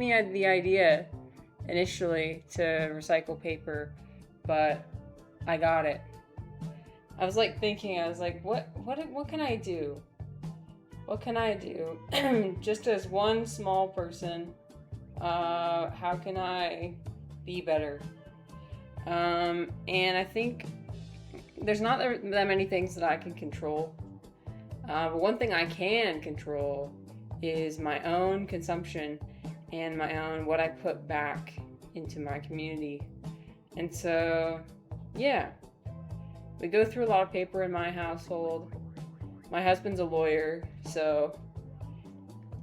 Me had the idea initially to recycle paper, but I got it. I was like thinking, I was like, what can I do? What can I do? Just as one small person, how can I be better? And I think there's not that many things that I can control. But one thing I can control is my own consumption and my own what I put back into my community. And so, yeah, we go through a lot of paper in my household. My husband's a lawyer, so.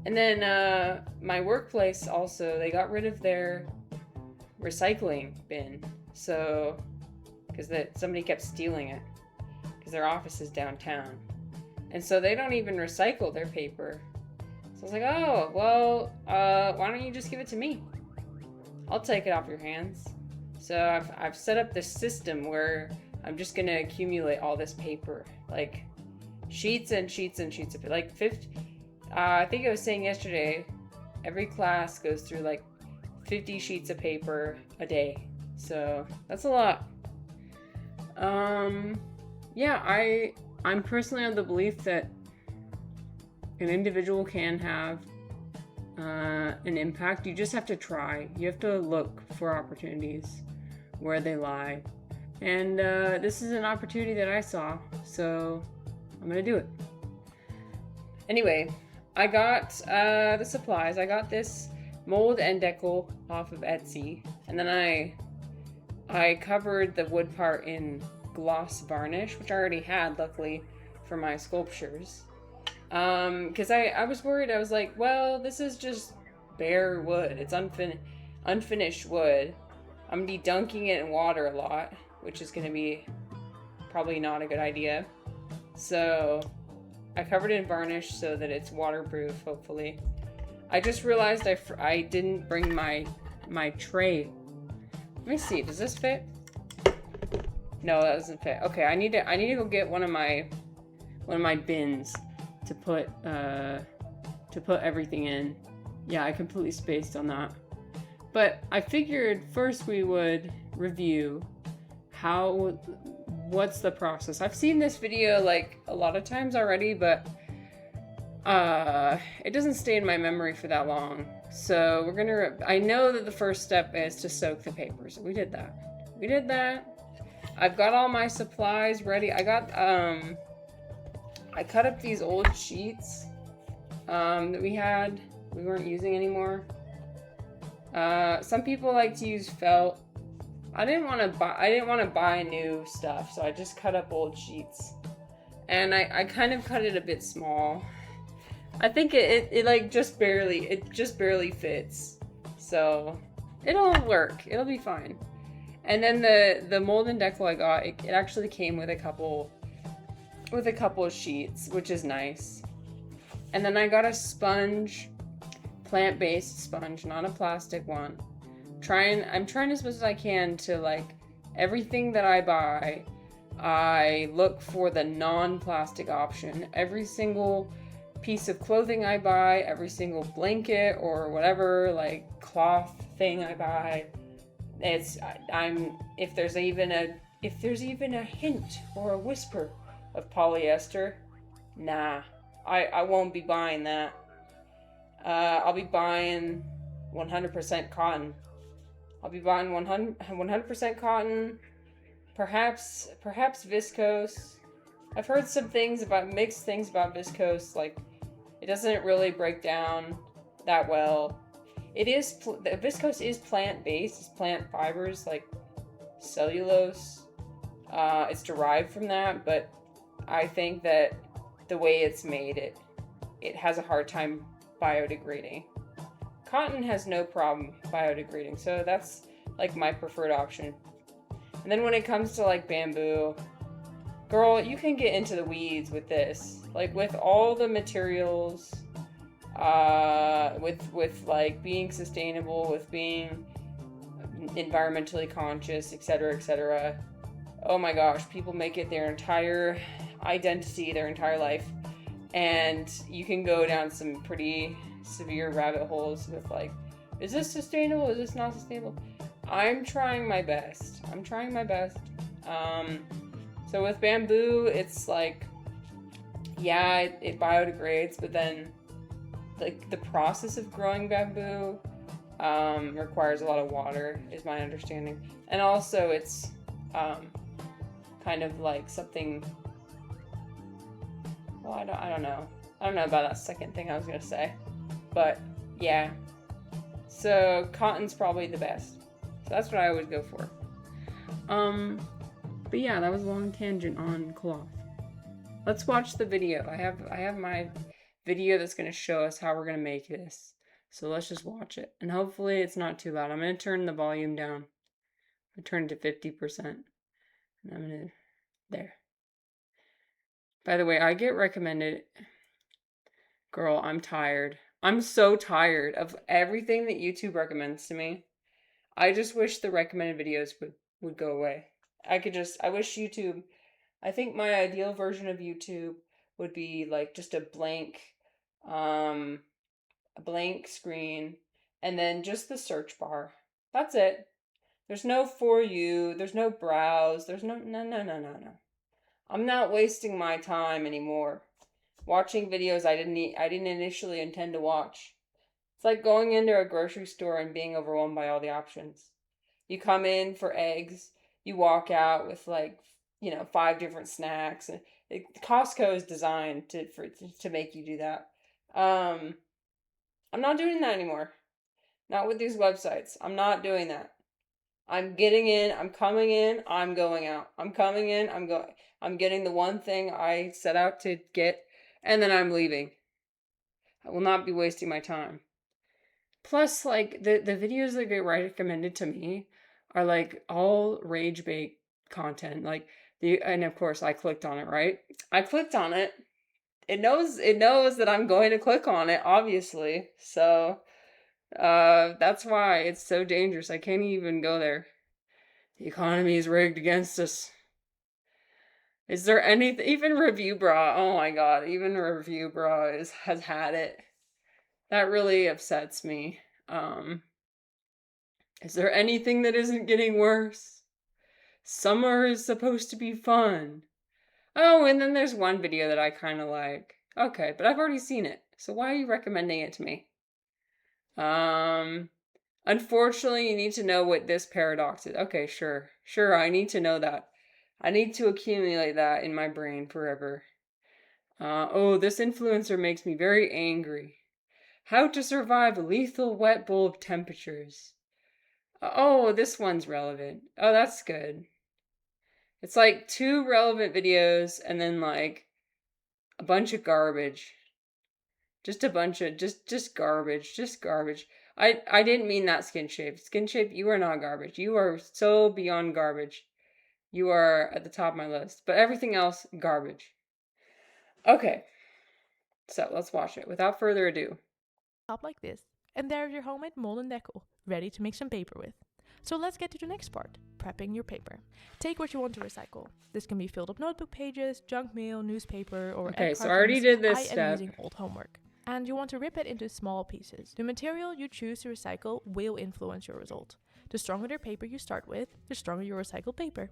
And then my workplace also, they got rid of their recycling bin. So, because somebody kept stealing it, because their office is downtown. And so they don't even recycle their paper. So I was like, oh, well, why don't you just give it to me? I'll take it off your hands. So I've set up this system where I'm just going to accumulate all this paper. Like, sheets and sheets and sheets of it. Like, I think I was saying yesterday, every class goes through, like, 50 sheets of paper a day. So that's a lot. Yeah, I'm personally of the belief that an individual can have an impact. You just have to try. You have to look for opportunities where they lie. And this is an opportunity that I saw, so I'm gonna do it. Anyway, I got the supplies. I got this mold and decal off of Etsy, and then I covered the wood part in gloss varnish, which I already had, luckily, for my sculptures. Because I was worried. I was like, well, this is just bare wood. It's unfinished wood. I'm gonna be dunking it in water a lot, which is gonna be probably not a good idea. So I covered it in varnish so that it's waterproof, hopefully. I just realized I didn't bring my tray. Let me see. Does this fit? No, that doesn't fit. Okay, I need to go get one of my bins to put everything in. Yeah, I completely spaced on that. But I figured first we would review what's the process. I've seen this video like a lot of times already, but it doesn't stay in my memory for that long. So I know that the first step is to soak the paper. So we did that. I've got all my supplies ready. I cut up these old sheets that we weren't using anymore. Some people like to use felt. I didn't want to buy new stuff, so I just cut up old sheets. And I kind of cut it a bit small. I think it like just barely fits. So it'll work. It'll be fine. And then the mold and decal I got, it actually came with a couple of sheets, which is nice. And then I got a sponge, plant-based sponge, not a plastic one. I'm trying as much as I can to, like, everything that I buy, I look for the non-plastic option. Every single piece of clothing I buy, every single blanket or whatever, like, cloth thing I buy, if there's even a hint or a whisper of polyester, nah, I won't be buying that. I'll be buying 100% cotton. I'll be buying 100% cotton, perhaps viscose. I've heard mixed things about viscose, like it doesn't really break down that well. The viscose is plant-based, it's plant fibers like cellulose. It's derived from that, but I think that the way it's made, it has a hard time biodegrading. Cotton has no problem biodegrading, so that's like my preferred option. And then when it comes to like bamboo, girl, you can get into the weeds with this. Like with all the materials, with like being sustainable, with being environmentally conscious, etc., etc. Oh my gosh, people make it their entire identity, their entire life, and you can go down some pretty severe rabbit holes with like Is this sustainable? Is this not sustainable? I'm trying my best. Um, so with bamboo, it's like, yeah, it biodegrades, but then like the process of growing bamboo requires a lot of water, is my understanding, and also it's um, kind of like something. Well, I don't know. I don't know about that second thing I was gonna say, but yeah. So cotton's probably the best. So that's what I always go for. Um, but yeah, that was a long tangent on cloth. Let's watch the video. I have my video that's gonna show us how we're gonna make this. So let's just watch it. And hopefully it's not too loud. I'm gonna turn the volume down. I turn it to 50%. And I'm gonna there. By the way, I get recommended. Girl, I'm tired. I'm so tired of everything that YouTube recommends to me. I just wish the recommended videos would go away. I wish YouTube, I think my ideal version of YouTube would be like just um, a blank screen, and then just the search bar. That's it. There's no for you, there's no browse, there's no. I'm not wasting my time anymore watching videos I didn't initially intend to watch. It's like going into a grocery store and being overwhelmed by all the options. You come in for eggs, you walk out with like, 5 different snacks. Costco is designed to make you do that. Um, I'm not doing that anymore. Not with these websites. I'm not doing that. I'm getting in, I'm coming in, I'm going out. I'm coming in, I'm getting the one thing I set out to get, and then I'm leaving. I will not be wasting my time. Plus, like the videos that get recommended to me are like all rage bait content. And of course I clicked on it, right? I clicked on it. It knows that I'm going to click on it, obviously. So that's why it's so dangerous. I can't even go there. The economy is rigged against us. Is there anything? Even Review Bra? Oh my god! Even Review Bra has had it. That really upsets me. Um, is there anything that isn't getting worse? Summer is supposed to be fun. Oh, and then there's one video that I kind of like. Okay, but I've already seen it. So why are you recommending it to me? Um, Unfortunately, you need to know what this paradox is. Okay, sure. Sure, I need to know that. I need to accumulate that in my brain forever. Oh, this influencer makes me very angry. How to survive lethal wet bulb temperatures. Oh, this one's relevant. Oh, that's good. It's like 2 relevant videos and then like a bunch of garbage. Just a bunch of just garbage, just garbage. I didn't mean that Skin Shape. Skin Shape, you are not garbage. You are so beyond garbage. You are at the top of my list. But everything else, garbage. Okay. So, let's watch it. Without further ado. Top like this, and there's your homemade mold and deco, ready to make some paper with. So let's get to the next part, prepping your paper. Take what you want to recycle. This can be filled up notebook pages, junk mail, newspaper, or Okay, egg so I already cartons. did this I step. am using old homework. And you want to rip it into small pieces. The material you choose to recycle will influence your result. The stronger the paper you start with, the stronger your recycled paper.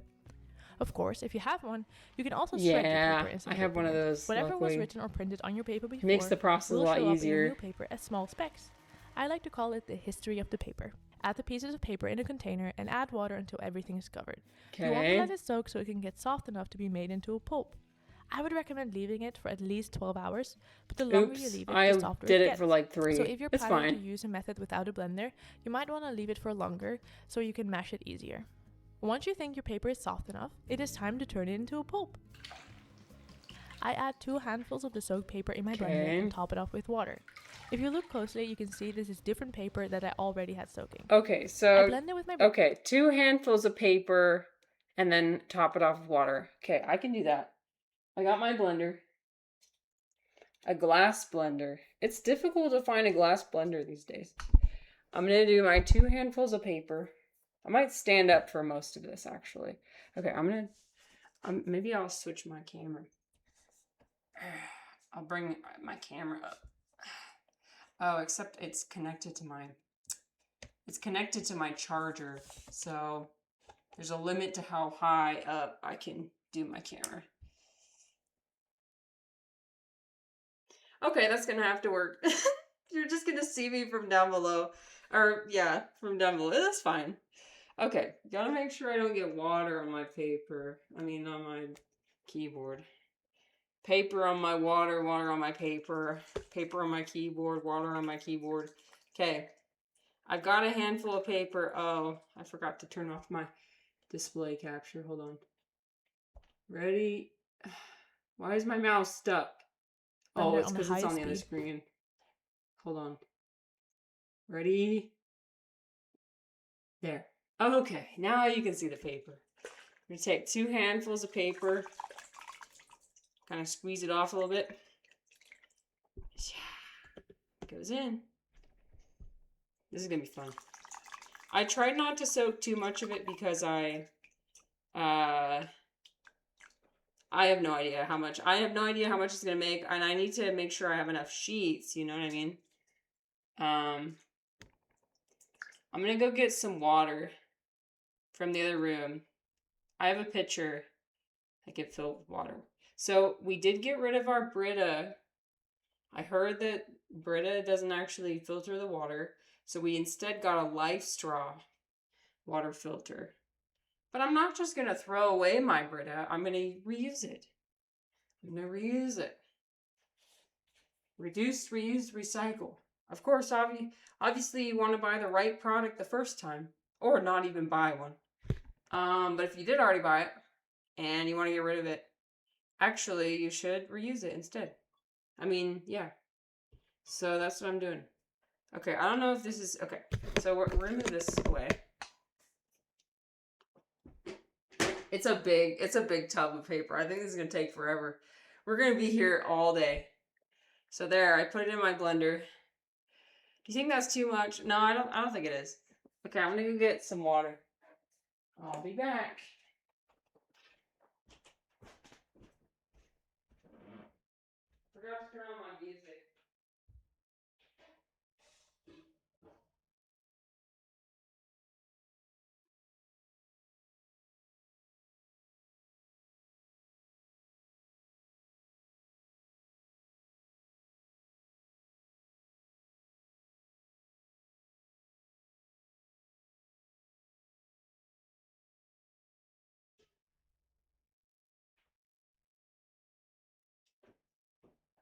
Of course, if you have one, you can also shred your paper instead I have one of those. Whatever was luckily. written or printed on your paper before Makes the process will a lot show up in easier. your new paper as small specks. I like to call it the history of the paper. Add the pieces of paper in a container and add water until everything is covered. You want to let it soak so it can get soft enough to be made into a pulp. I would recommend leaving it for at least 12 hours, but the longer you leave it, the softer it gets. I did it for like 3. So if you're planning to use a method without a blender, you might want to leave it for longer so you can mash it easier. Once you think your paper is soft enough, it is time to turn it into a pulp. I add 2 handfuls of the soaked paper in my blender and top it off with water. If you look closely, you can see this is different paper that I already had soaking. Okay, so I blend it with my 2 handfuls of paper and then top it off with water. Okay, I can do that. I got my blender. A glass blender. It's difficult to find a glass blender these days. I'm going to do my 2 handfuls of paper. I might stand up for most of this, actually. Okay, maybe I'll switch my camera. I'll bring my camera up. Oh, except it's connected to my It's connected to my charger, so there's a limit to how high up I can do my camera. Okay, that's gonna have to work. You're just gonna see me from down below. Or, yeah, from down below. That's fine. Okay, gotta make sure I don't get water on my paper. I mean, on my keyboard. Paper on my water, water on my paper. Paper on my keyboard, water on my keyboard. Okay, I've got a handful of paper. Oh, I forgot to turn off my display capture. Hold on. Ready? Why is my mouse stuck? Oh, it's because it's on the other screen. Hold on. Ready? There. Okay, now you can see the paper. I'm going to take 2 handfuls of paper. Kind of squeeze it off a little bit. It goes in. This is going to be fun. I tried not to soak too much of it because I have no idea how much. I have no idea how much it's going to make, and I need to make sure I have enough sheets, you know what I mean? I'm going to go get some water from the other room. I have a pitcher I can fill with water. So we did get rid of our Brita. I heard that Brita doesn't actually filter the water, so we instead got a Life Straw water filter. But I'm not just going to throw away my Brita. I'm going to reuse it. Reduce, reuse, recycle. Of course, obviously you want to buy the right product the first time, or not even buy one. But if you did already buy it and you want to get rid of it, actually you should reuse it instead. I mean, yeah. So that's what I'm doing. Okay, I don't know if this is okay. So we're gonna move this away. It's a big tub of paper. I think this is gonna take forever. We're gonna be here all day. So there, I put it in my blender. Do you think that's too much? No, I don't think it is. Okay, I'm gonna go get some water. I'll be back. Forgot to turn on my music.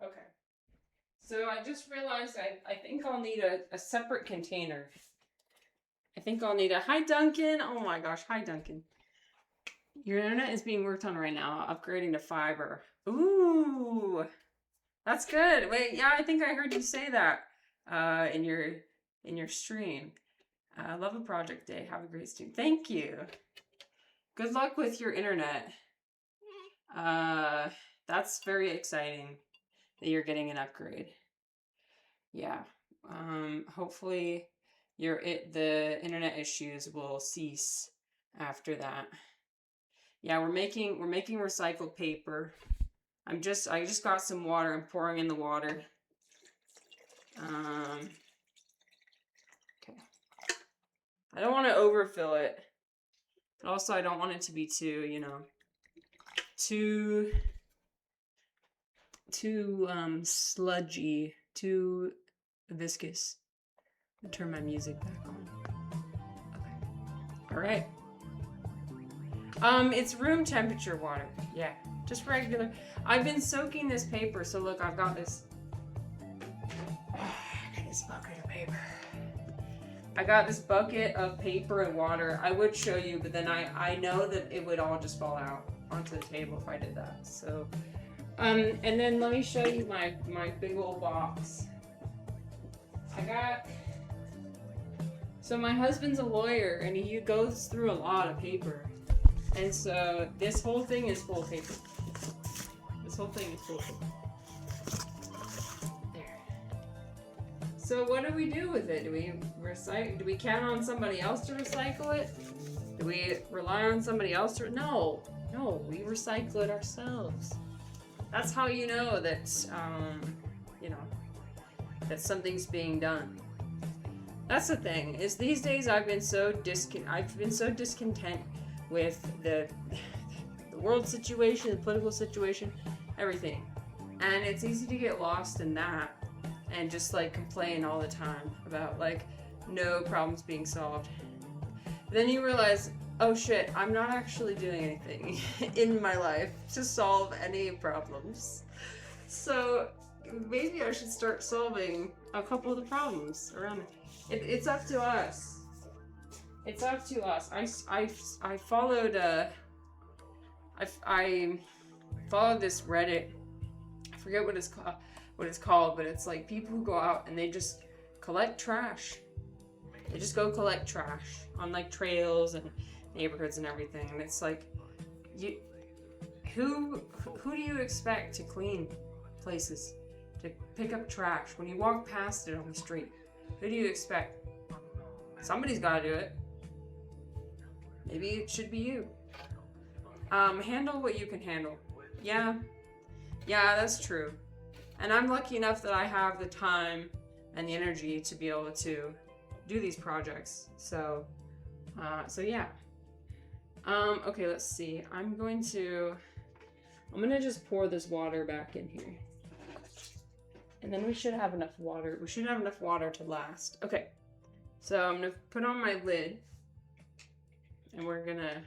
Okay. So I just realized I think I'll need a separate container. I think I'll need a... Hi, Duncan. Oh my gosh. Hi, Duncan. Your internet is being worked on right now. Upgrading to fiber. Ooh. That's good. Wait, yeah, I think I heard you say that in your stream. Love a project day. Have a great stream. Thank you. Good luck with your internet. That's very exciting that you're getting an upgrade. Yeah. Hopefully the internet issues will cease after that. Yeah, we're making recycled paper. I just got some water. I'm pouring in the water. Okay. I don't want to overfill it. But also I don't want it to be too, too sludgy, too viscous. I'll turn my music back on. Okay. All right. It's room temperature water. Yeah, just regular. I've been soaking this paper, so look, I've got this. I got this bucket of paper. I got this bucket of paper and water. I would show you, but then I know that it would all just fall out onto the table if I did that. So, and then let me show you my big old box. So my husband's a lawyer, and he goes through a lot of paper. And so this whole thing is full of paper. This whole thing is full of paper. There. So what do we do with it? Do we recycle? Do we count on somebody else to recycle it? Do we rely on somebody else to? No, we recycle it ourselves. That's how you know that, that something's being done. That's the thing, is these days I've been so discontent with the world situation, the political situation, everything. And it's easy to get lost in that and just like complain all the time about like no problems being solved. Then you realize, oh shit, I'm not actually doing anything in my life to solve any problems. So maybe I should start solving a couple of the problems around it. It's up to us. It's up to us. I followed I followed this Reddit. I forget what it's called, but it's like people who go out and they just collect trash. They just go collect trash on like trails and neighborhoods and everything. And it's like, who do you expect to clean places, to pick up trash when you walk past it on the street? Who do you expect? Somebody's got to do it. Maybe it should be you. Handle what you can handle. Yeah, that's true. And I'm lucky enough that I have the time and the energy to be able to do these projects. So yeah. Okay, let's see. I'm gonna just pour this water back in here. And then we should have enough water. We should have enough water to last. Okay. So I'm gonna put on my lid. And we're gonna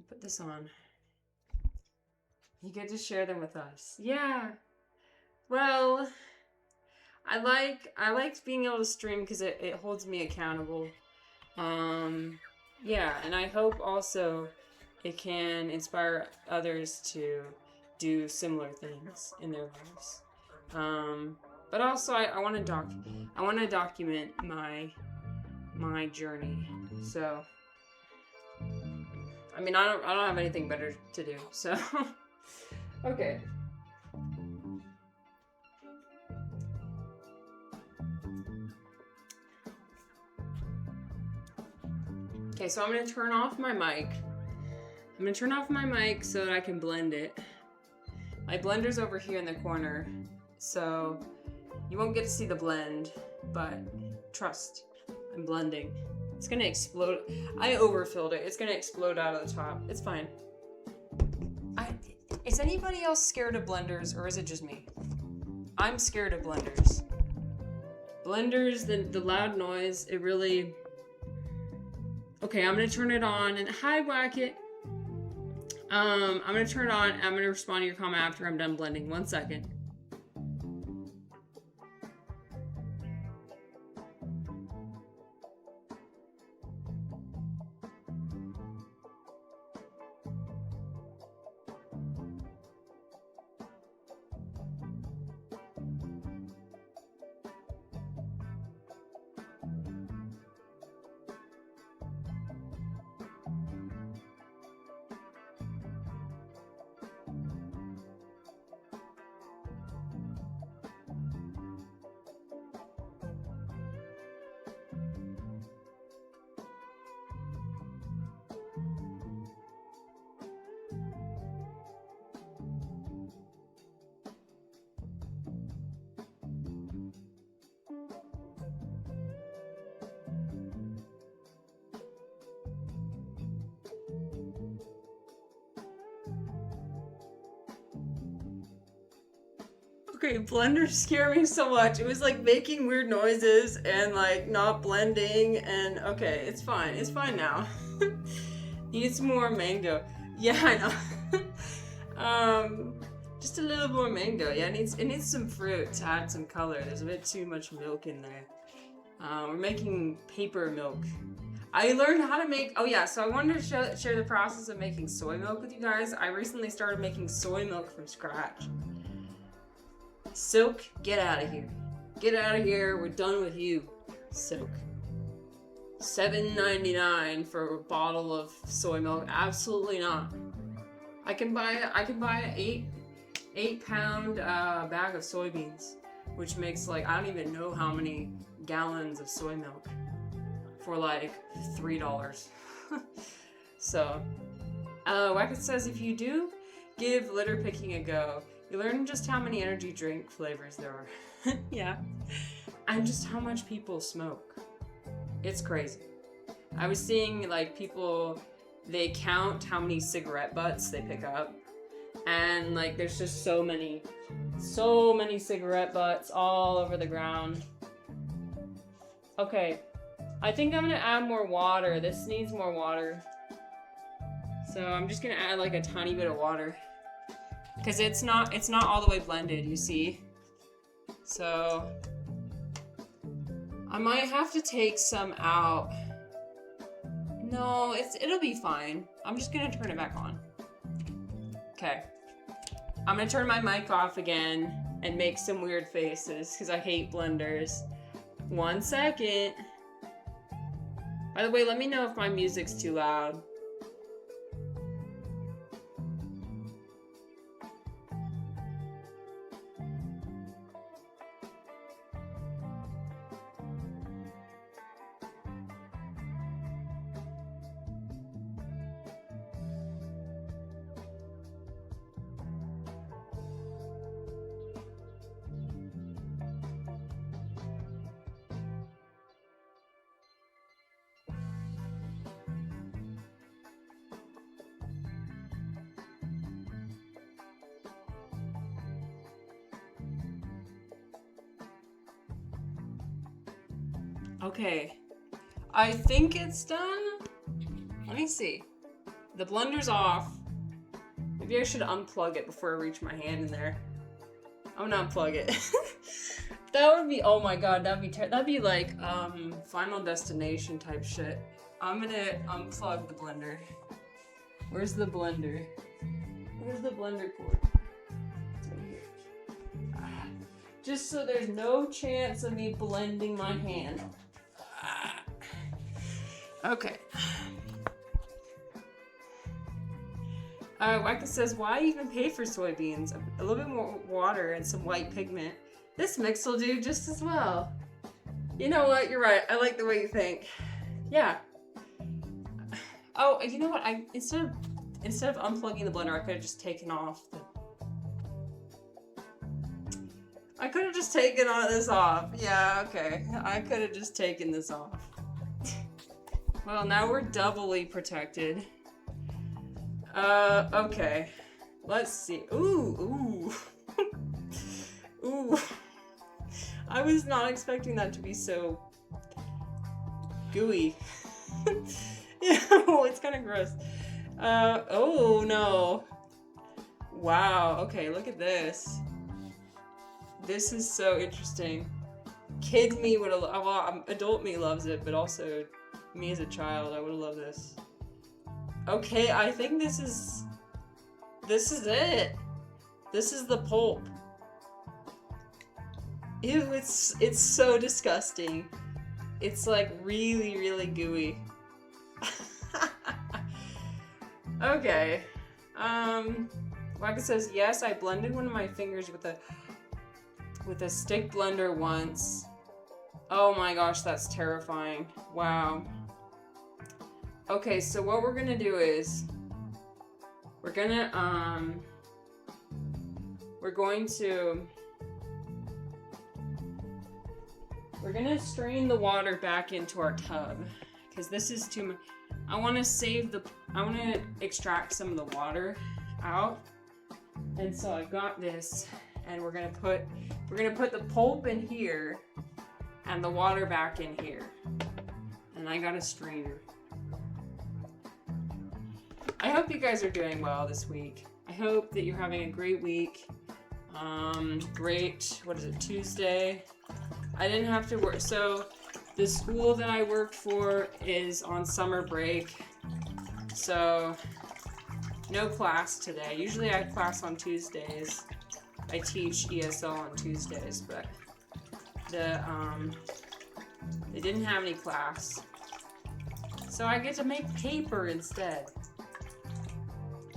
put this on. You get to share them with us. Yeah. Well, I liked being able to stream because it holds me accountable. Yeah, and I hope also it can inspire others to do similar things in their lives. But also I want to document my journey. So I mean, I don't have anything better to do. So okay. Okay, so I'm going to turn off my mic. I'm going to turn off my mic so that I can blend it. My blender's over here in the corner, so you won't get to see the blend, but trust, I'm blending. It's going to explode. I overfilled it. It's going to explode out of the top. It's fine. Is anybody else scared of blenders, or is it just me? I'm scared of blenders. Blenders, the loud noise, it really... Okay, I'm gonna turn it on and hi Wacket. I'm gonna turn it on. I'm gonna respond to your comment after I'm done blending. 1 second. Okay, blenders scare me so much. It was like making weird noises and like not blending and okay, it's fine. It's fine now. Need some more mango. Yeah, I know. Just a little more mango. Yeah, it needs some fruit to add some color. There's a bit too much milk in there. We're making paper milk. I learned how to make, oh yeah, so I wanted to share the process of making soy milk with you guys. I recently started making soy milk from scratch. Silk, get out of here. Get out of here. We're done with you, Silk. $7.99 for a bottle of soy milk. Absolutely not. I can buy an 8-pound bag of soybeans, which makes like I don't even know how many gallons of soy milk for like $3. So, Wacket says if you do give litter picking a go, You learn just how many energy drink flavors there are. Yeah. And just how much people smoke. It's crazy. I was seeing like people, they count how many cigarette butts they pick up. And like there's just so many cigarette butts all over the ground. Okay. I think I'm gonna add more water. This needs more water. So I'm just gonna add like a tiny bit of water. Because it's not all the way blended, you see. So I might have to take some out. No, it'll be fine. I'm just gonna turn it back on. Okay. I'm gonna turn my mic off again and make some weird faces because I hate blenders. 1 second. By the way, let me know if my music's too loud. Okay, I think it's done. Let me see. The blender's off. Maybe I should unplug it before I reach my hand in there. I'm gonna unplug it. That would be, oh my god, that'd be like Final Destination type shit. I'm gonna unplug the blender. Where's the blender? Where's the blender cord? It's right here. Just so there's no chance of me blending my hand. Okay. Waka says, why even pay for soybeans? A little bit more water and some white pigment. This mix will do just as well. You know what? You're right. I like the way you think. Yeah. Oh, you know what? Instead of unplugging the blender, I could have just taken off the... I could have just taken this off. Yeah, okay. I could have just taken this off. Well, now we're doubly protected. Okay. Let's see. Ooh. Ooh. I was not expecting that to be so gooey. Yeah, it's kind of gross. Oh no. Wow, okay, look at this. This is so interesting. Kid me would have, well, adult me loves it, but also me as a child, I would have loved this. Okay, I think this is it. This is the pulp. Ew, it's so disgusting. It's like really, really gooey. Okay. Waka says, yes, I blended one of my fingers with a stick blender once. Oh my gosh, that's terrifying. Wow. Okay, so what we're gonna do is we're going to strain the water back into our tub because this is too much. I want to extract some of the water out. And so I've got this, and we're going to put the pulp in here and the water back in here. And I got a strainer. I hope you guys are doing well this week. I hope that you're having a great week. Great, what is it, Tuesday? I didn't have to work, so the school that I worked for is on summer break, so no class today. Usually I have class on Tuesdays. I teach ESL on Tuesdays, but they didn't have any class. So I get to make paper instead.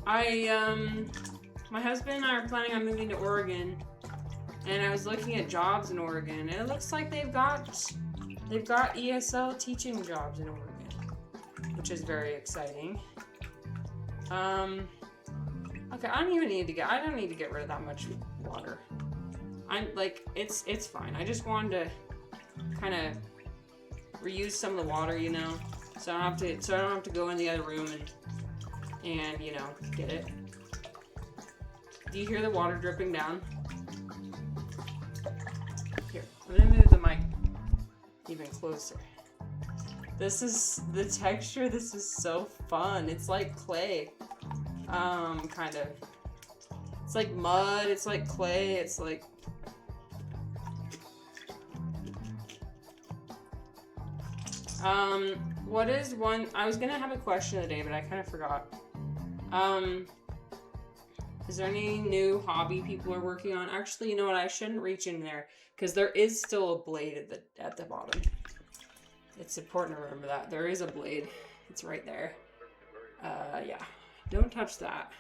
My husband and I are planning on moving to Oregon, and I was looking at jobs in Oregon, and it looks like they've got ESL teaching jobs in Oregon, which is very exciting. Okay, I don't need to get rid of that much water. I'm like, it's fine. I just wanted to kind of reuse some of the water, you know, so I don't have to go in the other room and you know, get it. Do you hear the water dripping down? Here, I'm gonna move the mic even closer. This is the texture. This is so fun. It's like clay. Kind of. It's like mud, it's like clay, it's like... what is one... I was gonna have a question of the day, but I kind of forgot. Is there any new hobby people are working on? Actually, you know what? I shouldn't reach in there, because there is still a blade at the bottom. It's important to remember that. There is a blade. It's right there. Yeah. Don't touch that.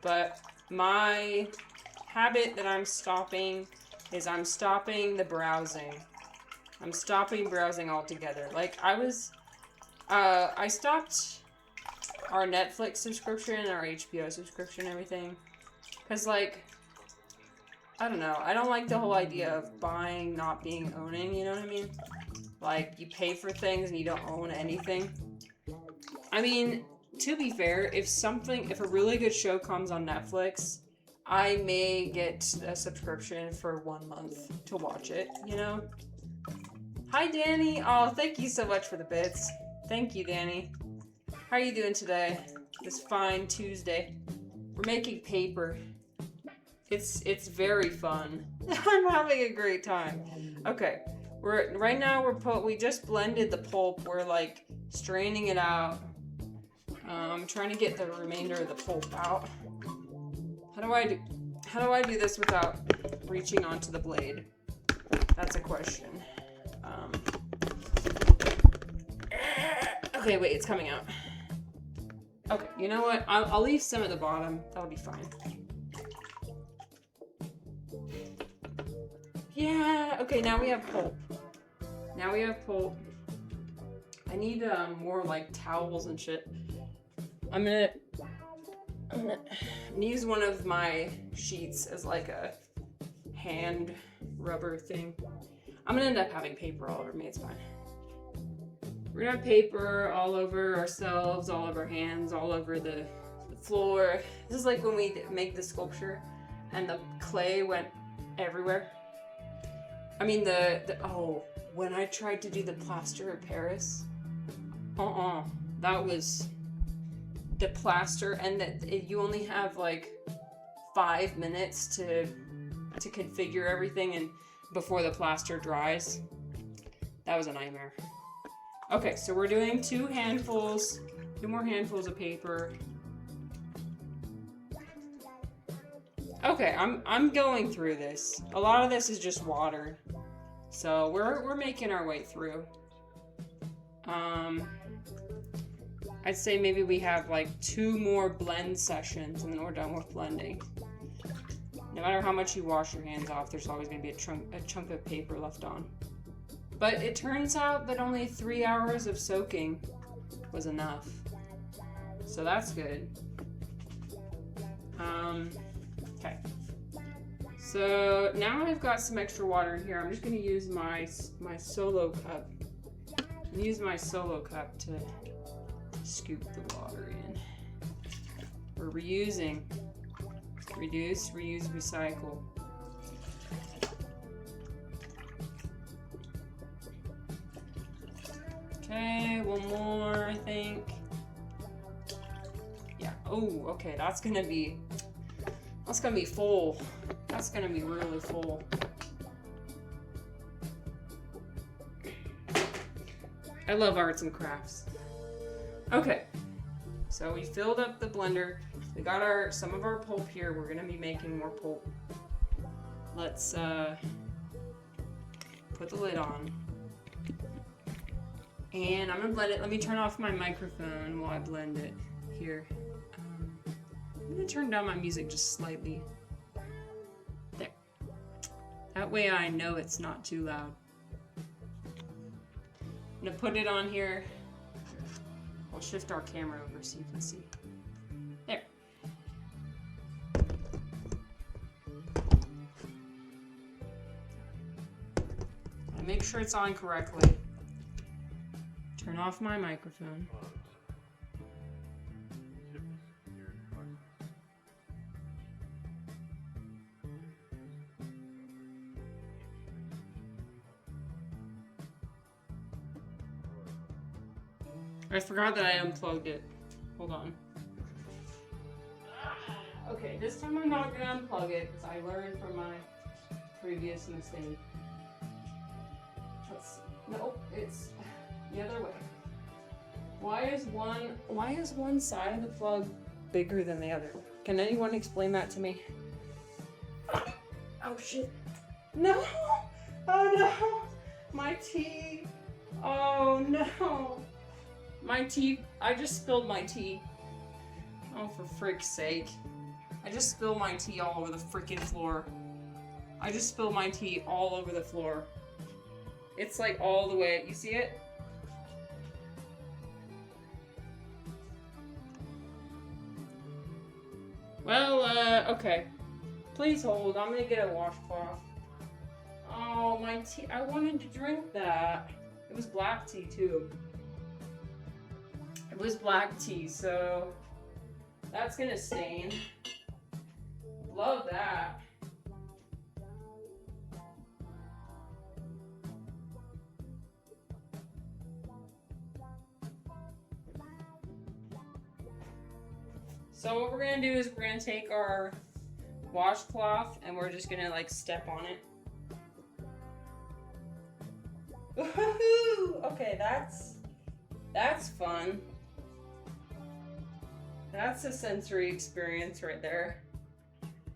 But my habit that I'm stopping is I'm stopping the browsing. I'm stopping browsing altogether. Like, I stopped our Netflix subscription, our HBO subscription, and everything. Because, like, I don't know. I don't like the whole idea of buying, not being owning, you know what I mean? Like, you pay for things and you don't own anything. I mean, to be fair, if a really good show comes on Netflix, I may get a subscription for 1 month to watch it, you know? Hi, Danny. Oh, thank you so much for the bits. Thank you, Danny. How are you doing today? This fine Tuesday. We're making paper. It's very fun. I'm having a great time. Okay. We just blended the pulp. We're like straining it out. I'm trying to get the remainder of the pulp out. How do I do this without reaching onto the blade? That's a question. Okay, wait, it's coming out. Okay, you know what? I'll leave some at the bottom. That'll be fine. Yeah, okay, now we have pulp. I need more like towels and shit. I'm gonna use one of my sheets as like a hand rubber thing. I'm gonna end up having paper all over me, it's fine. We're gonna have paper all over ourselves, all over our hands, all over the floor. This is like when we make the sculpture and the clay went everywhere. I mean when I tried to do the plaster of Paris, that was the plaster, and that you only have like 5 minutes to configure everything and before the plaster dries. That was a nightmare. Okay, so we're doing 2 more handfuls of paper. Okay, I'm going through this. A lot of this is just water. So we're making our way through. I'd say maybe we have like 2 more blend sessions and then we're done with blending. No matter how much you wash your hands off, there's always going to be a chunk of paper left on. But it turns out that only 3 hours of soaking was enough. So that's good. Okay. So now I've got some extra water in here. I'm just going to use my solo cup. Use my solo cup to scoop the water in. We're reusing. Reduce, reuse, recycle. Okay, one more, I think. Yeah. Oh, okay. That's gonna be full. That's gonna be really full. I love arts and crafts. Okay. So we filled up the blender. We got some of our pulp here. We're gonna be making more pulp. Let's put the lid on. And I'm gonna blend it. Let me turn off my microphone while I blend it here. I'm gonna turn down my music just slightly. There. That way I know it's not too loud. I'm gonna put it on here. I'll shift our camera over so you can see. There. Make sure it's on correctly. Turn off my microphone. I forgot that I unplugged it. Hold on. Okay, this time I'm not gonna unplug it because I learned from my previous mistake. Let's see. Nope, it's the other way. Why is one side of the plug bigger than the other? Can anyone explain that to me? Oh shit. No! Oh no! My tea! Oh no! My tea, I just spilled my tea. Oh, for frick's sake. I just spilled my tea all over the freaking floor. I just spilled my tea all over the floor. It's like all the way, you see it? Well, okay. Please hold, I'm gonna get a washcloth. Oh, my tea, I wanted to drink that. It was black tea too. It was black tea, so that's gonna stain. Love that. So what we're gonna do is we're gonna take our washcloth and we're just gonna like step on it. Woohoo! Okay, that's fun. That's a sensory experience right there.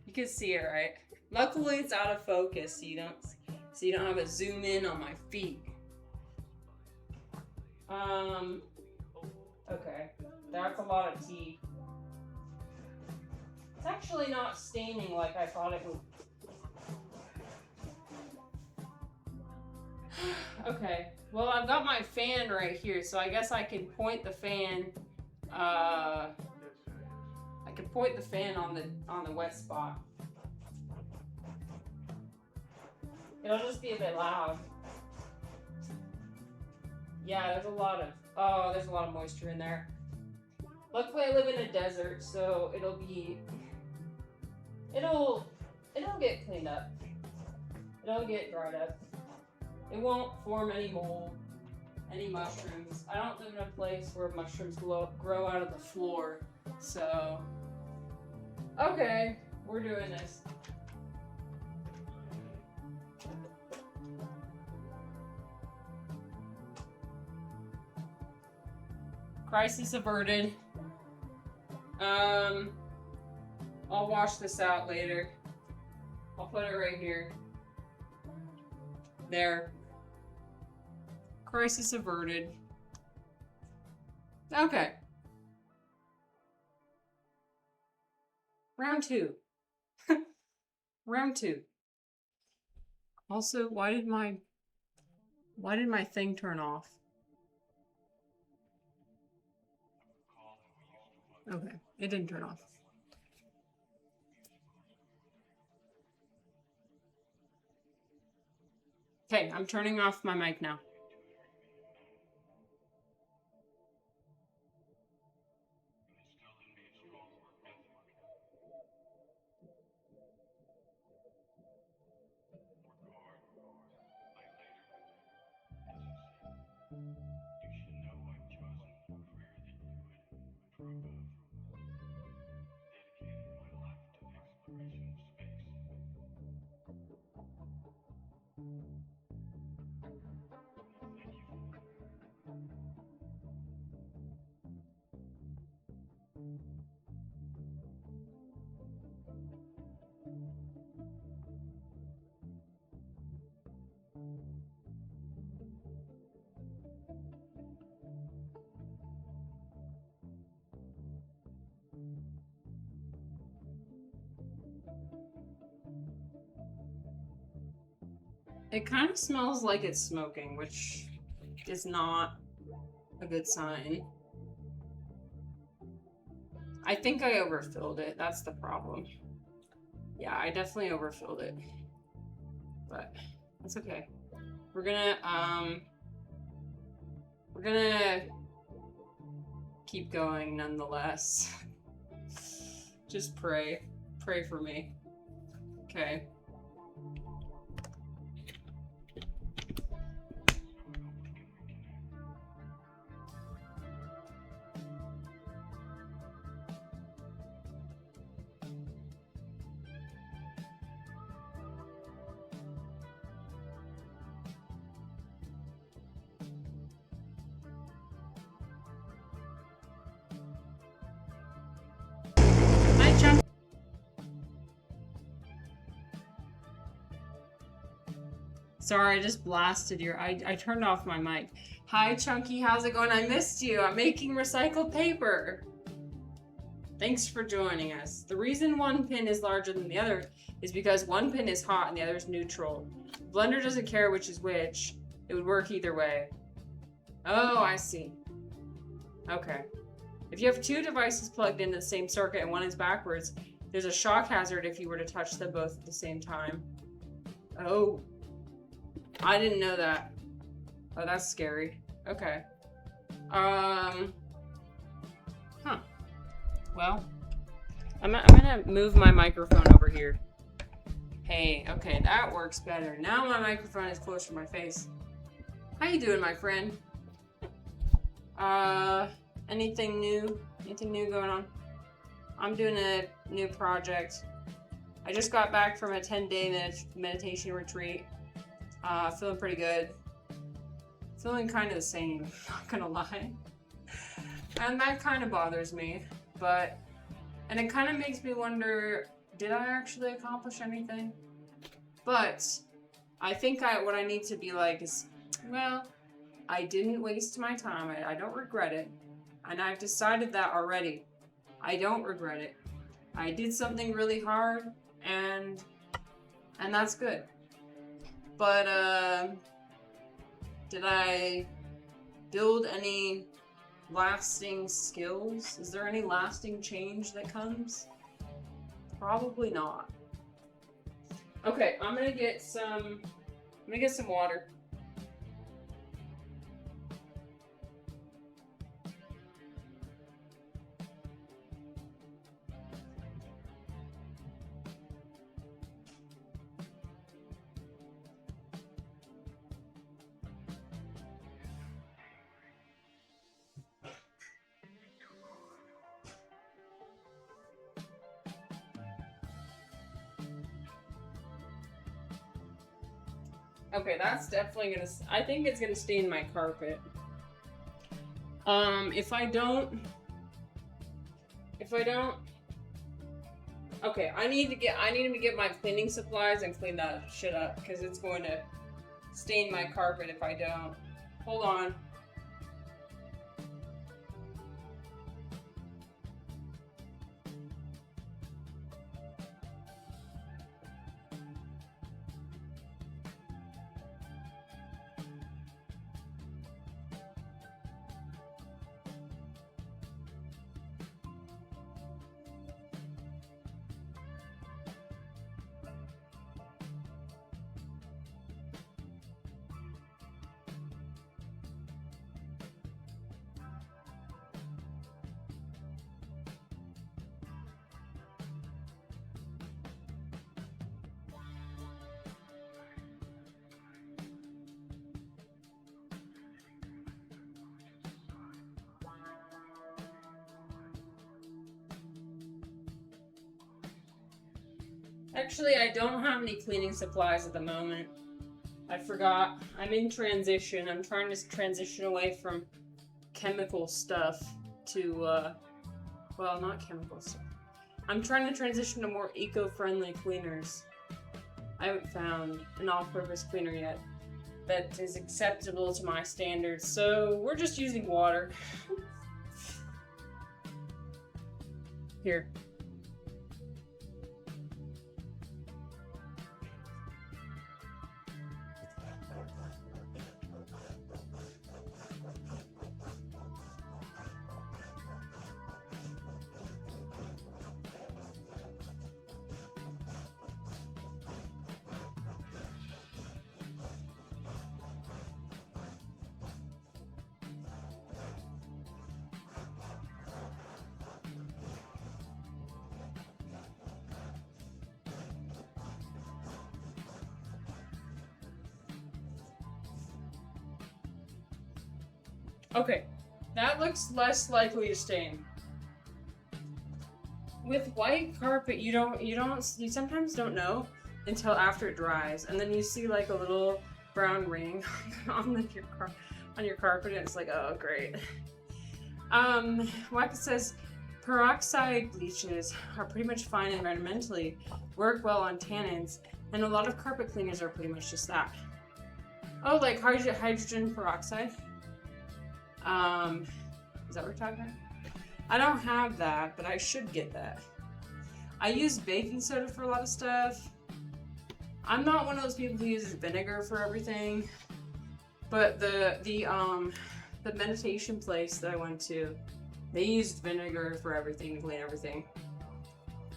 You can see it, right? Luckily, it's out of focus, so you don't have to zoom in on my feet. Okay, that's a lot of tea. It's actually not staining like I thought it would. Okay, well, I've got my fan right here, so I guess I can point the fan. I can point the fan on the wet spot. It'll just be a bit loud. Yeah, there's a lot of moisture in there. Luckily, I live in a desert, so it'll get cleaned up. It'll get dried up. It won't form any mold, any mushrooms. I don't live in a place where mushrooms grow out of the floor, so okay, we're doing this. Crisis averted. I'll wash this out later. I'll put it right here. There. Crisis averted. Okay. Round 2. Round 2. Also, why did my thing turn off? Okay, it didn't turn off. Okay, I'm turning off my mic now. It kind of smells like it's smoking, which is not a good sign. I think I overfilled it. That's the problem. Yeah, I definitely overfilled it. But that's okay. We're gonna keep going nonetheless. Just pray. Pray for me. Okay. Hi, Chunky. Sorry, I just blasted your. I turned off my mic. Hi, Chunky. How's it going? I missed you. I'm making recycled paper. Thanks for joining us. The reason one pin is larger than the other is because one pin is hot and the other is neutral. The blender doesn't care which is which. It would work either way. Oh, I see. Okay. If you have two devices plugged into the same circuit and one is backwards, there's a shock hazard if you were to touch them both at the same time. Oh. I didn't know that. Oh, that's scary. Okay. Huh. Well, I'm gonna move my microphone over here. Hey, okay, that works better. Now my microphone is closer to my face. How you doing, my friend? Anything new? Anything new going on? I'm doing a new project. I just got back from a 10-day meditation retreat. Feeling pretty good. Feeling kind of the same, not gonna lie. And that kind of bothers me, and it kind of makes me wonder, did I actually accomplish anything? But I think what I need to be like is, well, I didn't waste my time. I don't regret it. And I've decided that already. I don't regret it. I did something really hard, and that's good. But, did I build any lasting skills? Is there any lasting change that comes? Probably not. Okay, I'm gonna get some water. Okay, that's definitely gonna, I think it's gonna stain my carpet. If I don't, okay, I need to get my cleaning supplies and clean that shit up, because it's going to stain my carpet if I don't. Hold on. Actually, I don't have any cleaning supplies at the moment. I forgot. I'm in transition. I'm trying to transition away from chemical stuff to, well, not chemical stuff. I'm trying to transition to more eco-friendly cleaners. I haven't found an all-purpose cleaner yet that is acceptable to my standards, so we're just using water. Here. Okay, that looks less likely to stain. With white carpet, you sometimes don't know until after it dries, and then you see like a little brown ring on your carpet, and it's like, oh great. Like it says, peroxide bleaches are pretty much fine environmentally, work well on tannins, and a lot of carpet cleaners are pretty much just that. Oh, like hydrogen peroxide? Is that what we're talking about? I don't have that, but I should get that. I use baking soda for a lot of stuff. I'm not one of those people who uses vinegar for everything, but the meditation place that I went to, they used vinegar for everything to clean everything.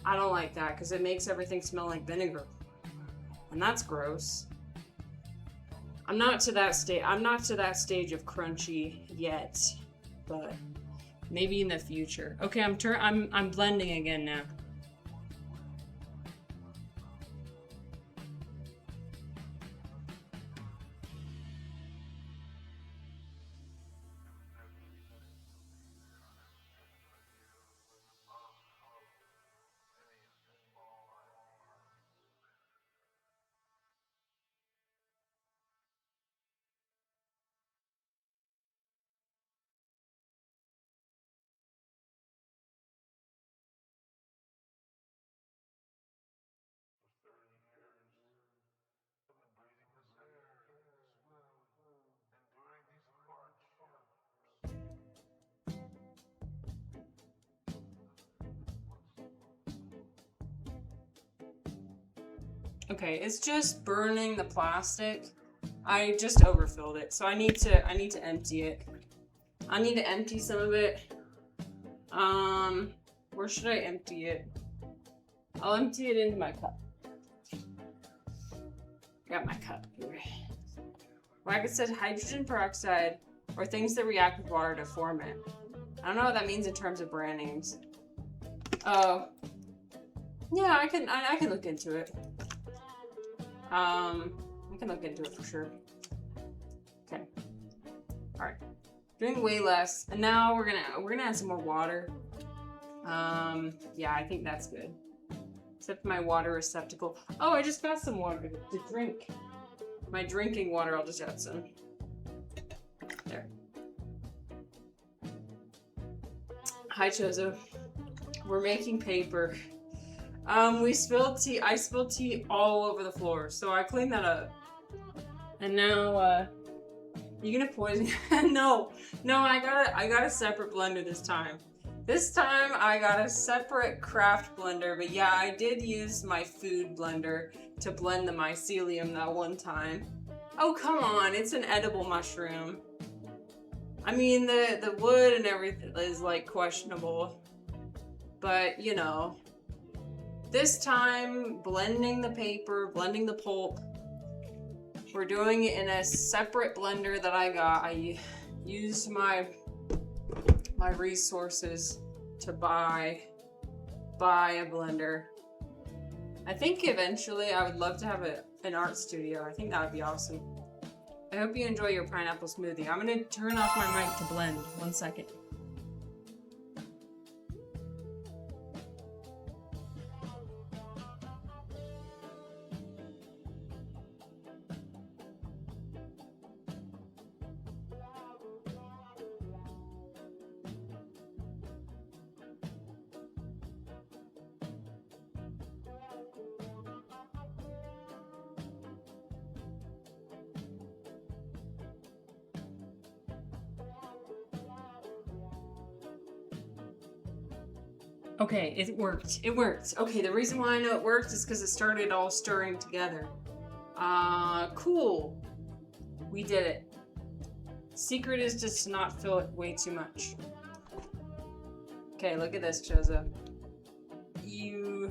I don't like that because it makes everything smell like vinegar, and that's gross. I'm not to that stage of crunchy yet, but maybe in the future. Okay, I'm blending again now. Okay, it's just burning the plastic. I just overfilled it, so I need to empty it. I need to empty some of it. Where should I empty it? I'll empty it into my cup. Got my cup here. Like I said, hydrogen peroxide, or things that react with water to form it. I don't know what that means in terms of brand names. Oh, yeah, I can look into it. I can look into it for sure. Okay. All right. Doing way less, and now we're gonna add some more water. Yeah, I think that's good. Except my water receptacle. Oh, I just got some water to drink. My drinking water, I'll just add some. There. Hi, Chozo. We're making paper. We spilled tea. I spilled tea all over the floor, so I cleaned that up. And now, you gonna poison? No, I got a separate blender this time. This time I got a separate craft blender, but yeah, I did use my food blender to blend the mycelium that one time. Oh, come on, it's an edible mushroom. I mean, the wood and everything is like questionable, but you know, this time blending the paper, blending the pulp, we're doing it in a separate blender that I got. I used my resources to buy a blender. I think eventually I would love to have an art studio. I think that would be awesome. I hope you enjoy your pineapple smoothie. I'm gonna turn off my mic to blend. 1 second. Okay, it worked. It worked. Okay, the reason why I know it worked is because it started all stirring together. Cool. We did it. Secret is just to not fill it way too much. Okay, look at this, Chozo. Ew.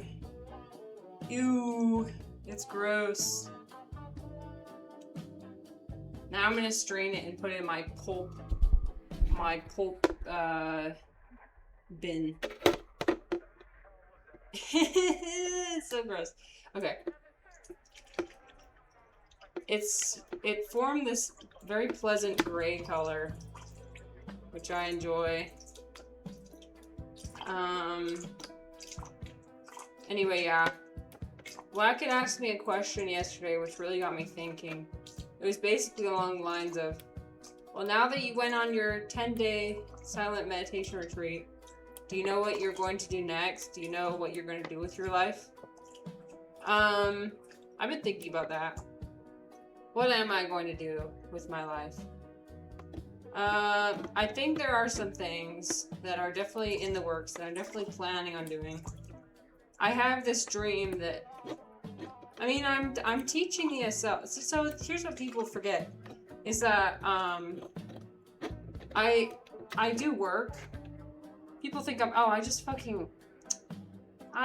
It's gross. Now I'm gonna strain it and put it in my pulp bin. It's so gross. Okay. It formed this very pleasant gray color. which I enjoy. Anyway, yeah. Blackett asked me a question yesterday, which really got me thinking. It was basically along the lines of, well, now that you went on your 10-day silent meditation retreat, do you know what you're going to do next? Do you know what you're going to do with your life? I've been thinking about that. What am I going to do with my life? I think there are some things that are definitely in the works that I'm definitely planning on doing. I have this dream that, I mean, I'm teaching ESL. So here's what people forget, is that I do work. People think I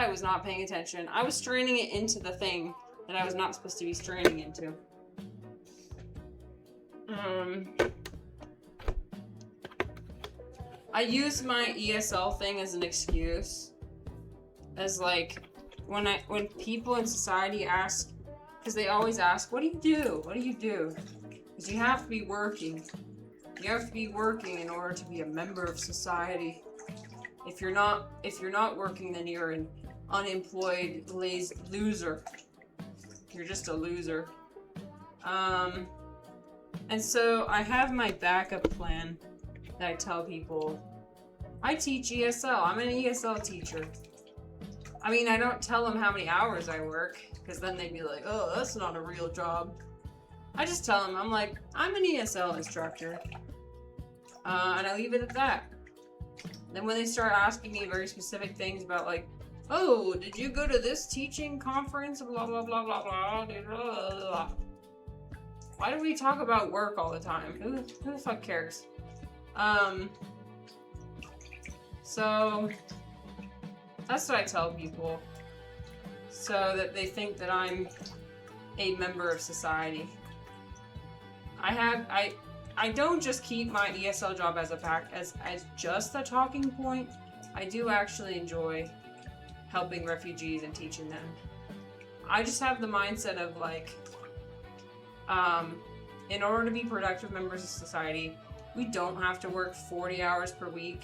was not paying attention. I was straining it into the thing that I was not supposed to be straining into. I use my ESL thing as an excuse. As like, when people in society ask, because they always ask, what do you do? What do you do? Because you have to be working. You have to be working in order to be a member of society. If you're not working, then you're an unemployed loser. You're just a loser. And so I have my backup plan that I tell people. I teach ESL. I'm an ESL teacher. I mean, I don't tell them how many hours I work, because then they'd be like, oh, that's not a real job. I just tell them, I'm like, I'm an ESL instructor. And I leave it at that. Then when they start asking me very specific things about like, oh, did you go to this teaching conference? Blah, blah, blah, blah, blah, blah, blah, blah. Why do we talk about work all the time? Who the fuck cares? So that's what I tell people, so that they think that I'm a member of society. I don't just keep my ESL job as just a talking point. I do actually enjoy helping refugees and teaching them. I just have the mindset of like, in order to be productive members of society, we don't have to work 40 hours per week.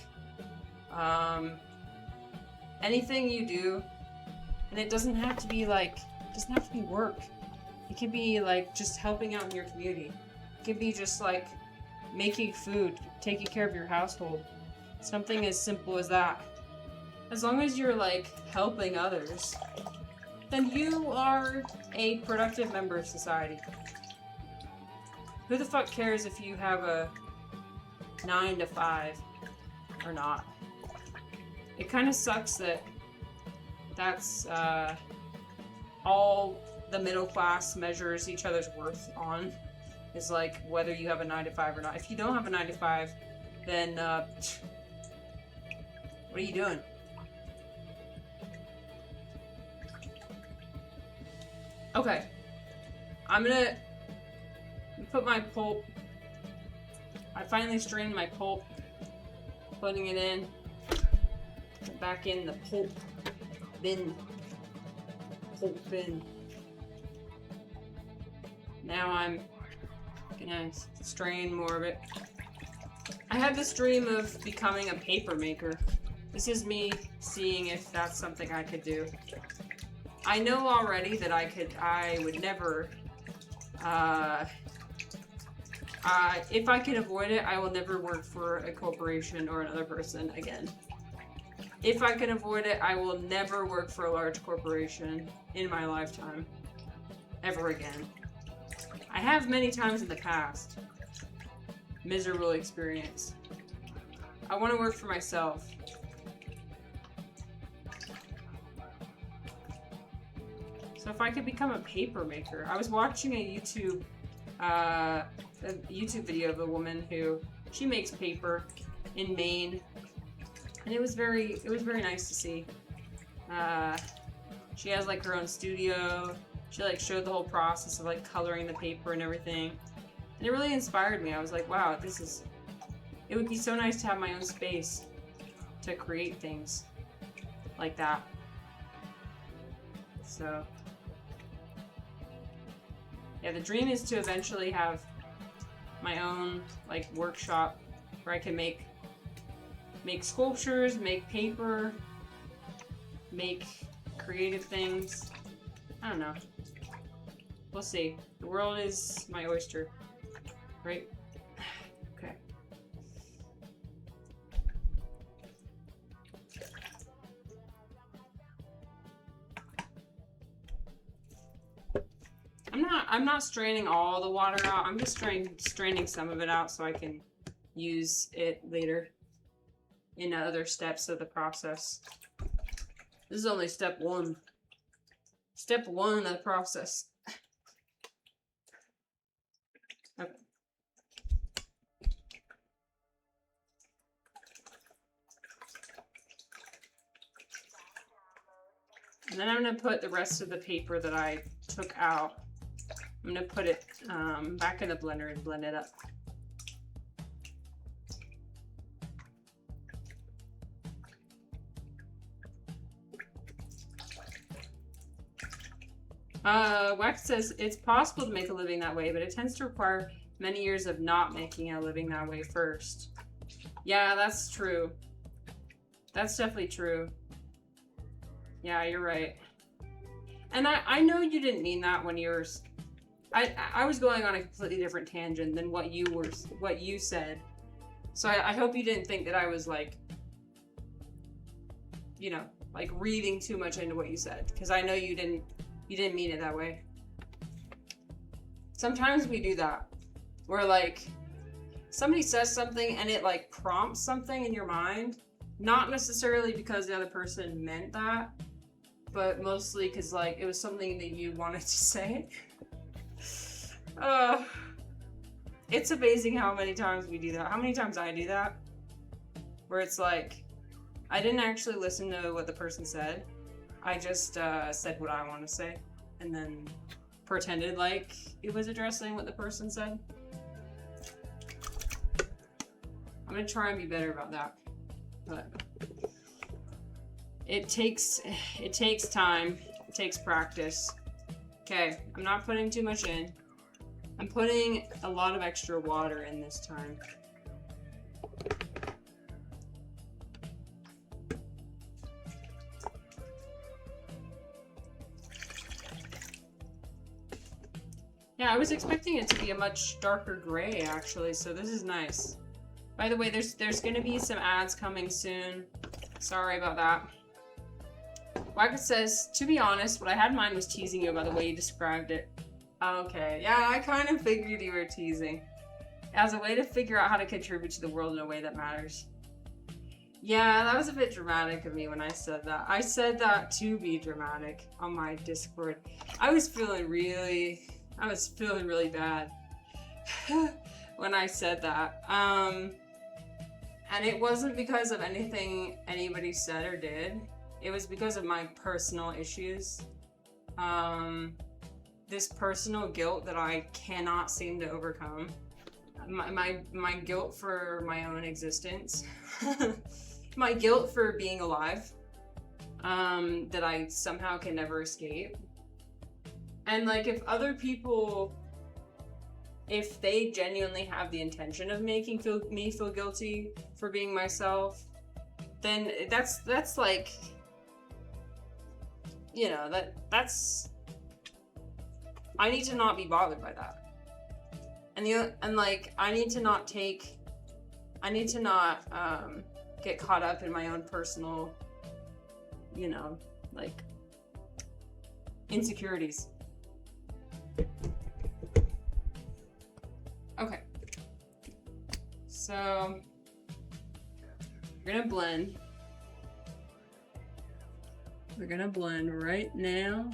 Anything you do, and it doesn't have to be work. It could be like just helping out in your community. It could be just like making food, taking care of your household. Something as simple as that. As long as you're like helping others, then you are a productive member of society. Who the fuck cares if you have a 9 to 5 or not? It kind of sucks that that's all the middle class measures each other's worth on, is like whether you have a 9 to 5 or not. If you don't have a 9 to 5, then what are you doing? Okay, I'm gonna put my pulp. I finally strained my pulp, putting it in. Back in the pulp bin. Now I'm gonna strain more of it. I had this dream of becoming a paper maker. This is me seeing if that's something I could do. I know already that I would never, if I can avoid it, I will never work for a corporation or another person again. If I can avoid it, I will never work for a large corporation in my lifetime. Ever again. I have many times in the past. Miserable experience. I want to work for myself. So if I could become a paper maker. I was watching a YouTube video of a woman who, she makes paper in Maine. And it was very nice to see. She has like her own studio. She like showed the whole process of like coloring the paper and everything. And it really inspired me. I was like, wow, it would be so nice to have my own space to create things like that. So, yeah, the dream is to eventually have my own like workshop where I can make make sculptures, make paper, make creative things. I don't know. We'll see. The world is my oyster, right? Okay. I'm not straining all the water out. I'm just straining some of it out so I can use it later in other steps of the process. This is only step one. Step one of the process. Okay. And then I'm going to put the rest of the paper that I took out. I'm going to put it back in the blender and blend it up. Wax says it's possible to make a living that way, but it tends to require many years of not making a living that way first. Yeah, that's true. That's definitely true. Yeah, you're right. And I know you didn't mean that when you were... I was going on a completely different tangent than what you said. So I hope you didn't think that I was like, you know, like reading too much into what you said, because I know you didn't mean it that way. Sometimes we do that, where like somebody says something and it like prompts something in your mind, not necessarily because the other person meant that, but mostly because like it was something that you wanted to say. It's amazing how many times we do that. How many times I do that, where it's like I didn't actually listen to what the person said. I just said what I want to say, and then pretended like it was addressing what the person said. I'm gonna try and be better about that, but it takes time. It takes practice. Okay, I'm not putting too much in. I'm putting a lot of extra water in this time. Yeah, I was expecting it to be a much darker gray, actually, so this is nice. By the way, there's going to be some ads coming soon. Sorry about that. Wackett says, to be honest, what I had in mind was teasing you about the way you described it. Okay, yeah, I kind of figured you were teasing. As a way to figure out how to contribute to the world in a way that matters. Yeah, that was a bit dramatic of me when I said that. I said that to be dramatic on my Discord. I was feeling really bad when I said that. And it wasn't because of anything anybody said or did. It was because of my personal issues. This personal guilt that I cannot seem to overcome. My guilt for my own existence. My guilt for being alive. That I somehow can never escape. And like, if other people, if they genuinely have the intention of making me feel guilty for being myself, then that's like, you know, that's I need to not be bothered by that. And like, I need to not get caught up in my own personal, you know, like, insecurities. Okay. So we're gonna blend. We're gonna blend right now.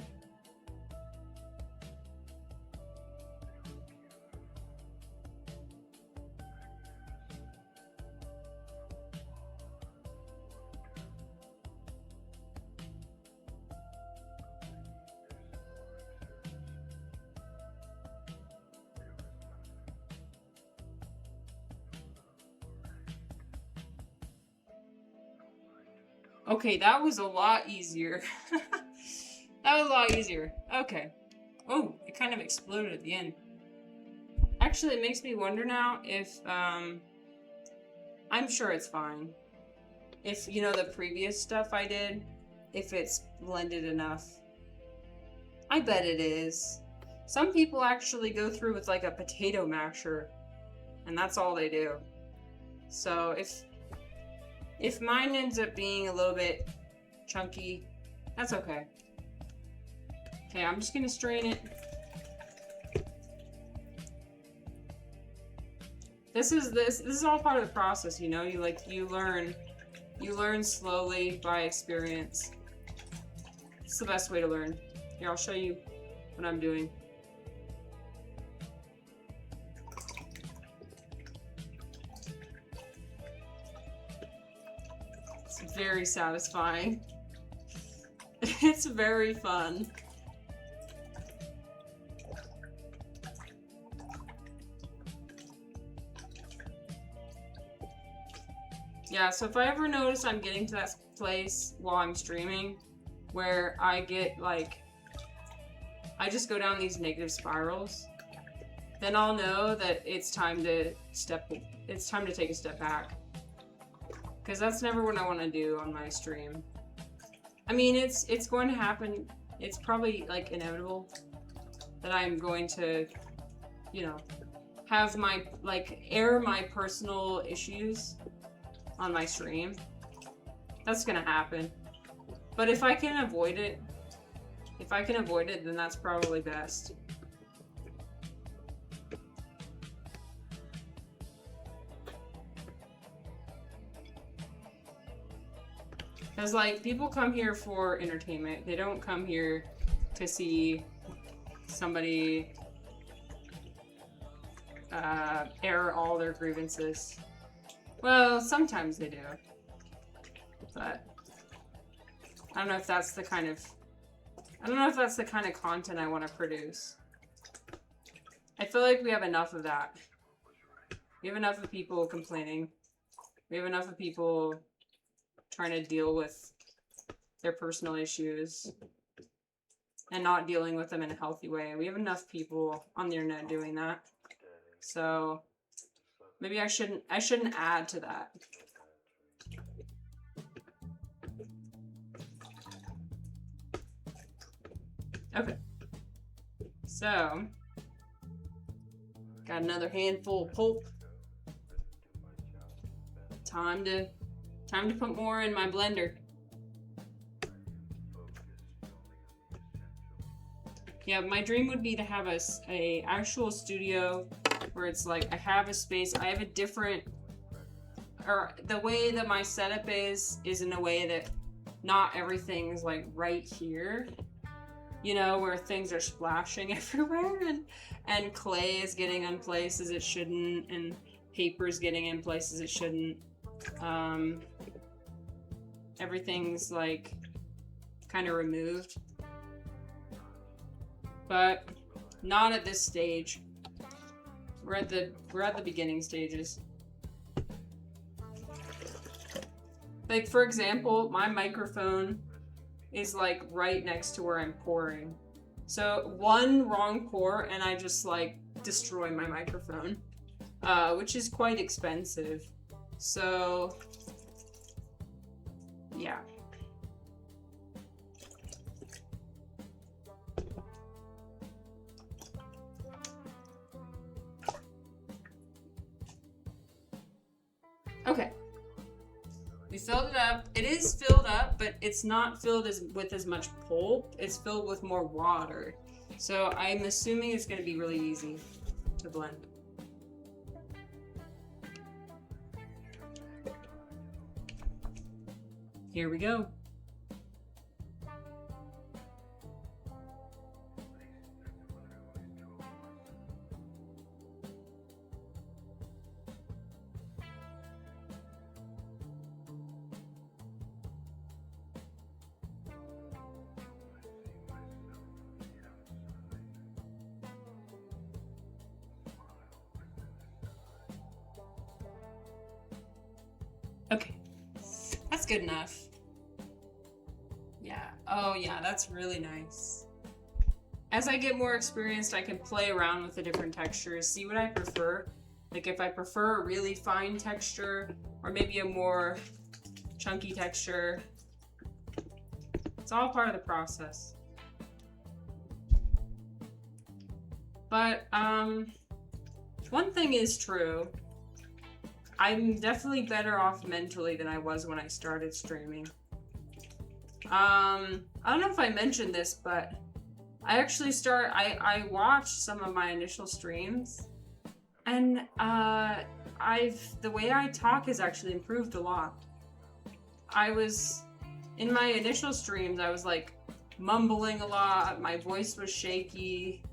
Okay, that was a lot easier. That was a lot easier. Okay. Oh, it kind of exploded at the end. Actually, it makes me wonder now if, I'm sure it's fine. if, you know, the previous stuff I did, if it's blended enough. I bet it is. Some people actually go through with like a potato masher, and that's all they do. So if mine ends up being a little bit chunky, that's okay. Okay, I'm just gonna strain it. This is all part of the process, you know. You learn slowly by experience. It's the best way to learn. Here, I'll show you what I'm doing. It's very satisfying. It's very fun. Yeah, so if I ever notice I'm getting to that place while I'm streaming where I get like, I just go down these negative spirals, then I'll know that it's time to take a step back. Because that's never what I want to do on my stream. I mean, it's going to happen. It's probably like inevitable that I'm going to, you know, have my, like, air my personal issues on my stream. That's gonna happen. But if I can avoid it, then that's probably best. Because, like, people come here for entertainment. They don't come here to see somebody air all their grievances. Well, sometimes they do. But I don't know if that's the kind of content I want to produce. I feel like we have enough of that. We have enough of people complaining. We have enough of people trying to deal with their personal issues and not dealing with them in a healthy way. We have enough people on the internet doing that. So maybe I shouldn't add to that. Okay. So got another handful of pulp. Time to put more in my blender. Yeah, my dream would be to have a actual studio where it's like I have a space, I have a different, or the way that my setup is in a way that not everything's like right here, you know, where things are splashing everywhere and clay is getting in places it shouldn't and paper is getting in places it shouldn't. Everything's like kind of removed, but not at this stage. We're at the beginning stages. Like, for example, my microphone is like right next to where I'm pouring. So one wrong pour and I just like destroy my microphone, which is quite expensive. So yeah. Okay. We filled it up. It is filled up, but it's not filled with as much pulp. It's filled with more water. So I'm assuming it's going to be really easy to blend. Here we go. Okay, that's good enough. Yeah, oh yeah, that's really nice. As I get more experienced, I can play around with the different textures, see what I prefer. Like if I prefer a really fine texture, or maybe a more chunky texture. It's all part of the process. But one thing is true. I'm definitely better off mentally than I was when I started streaming. I don't know if I mentioned this, but I actually I watched some of my initial streams, and the way I talk has actually improved a lot. In my initial streams, I was like mumbling a lot, my voice was shaky,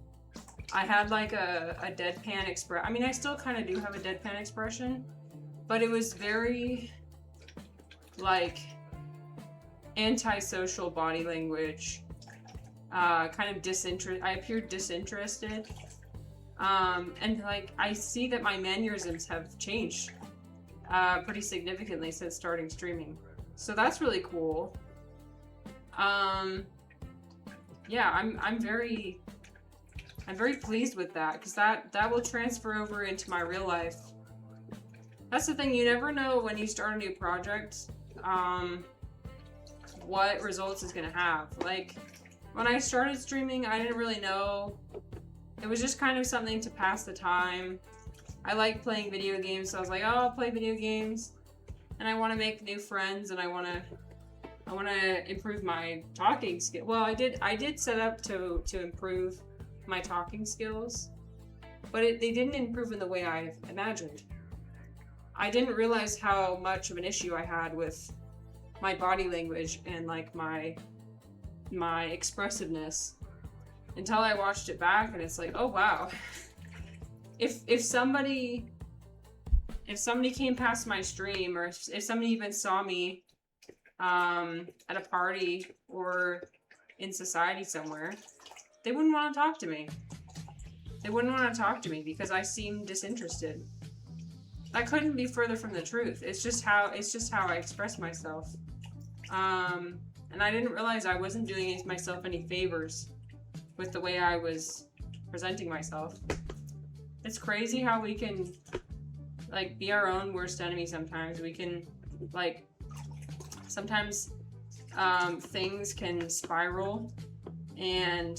I had like a deadpan expression. I mean, I still kind of do have a deadpan expression, but it was very like antisocial body language, kind of I appeared disinterested, and like I see that my mannerisms have changed pretty significantly since starting streaming, so that's really cool. Yeah, I'm very pleased with that, because that will transfer over into my real life. That's the thing, you never know when you start a new project what results it's gonna have. Like, when I started streaming, I didn't really know. It was just kind of something to pass the time. I like playing video games, so I was like, oh, I'll play video games, and I want to make new friends, and I want to improve my talking skill. Well, I did set up to improve my talking skills, but they didn't improve in the way I imagined. I didn't realize how much of an issue I had with my body language and like my expressiveness until I watched it back, and it's like, oh wow. If somebody came past my stream, or if somebody even saw me at a party or in society somewhere, they wouldn't want to talk to me. They wouldn't want to talk to me because I seem disinterested. That couldn't be further from the truth. It's just how I express myself. And I didn't realize I wasn't doing myself any favors with the way I was presenting myself. It's crazy how we can like be our own worst enemy sometimes. We can like sometimes things can spiral, and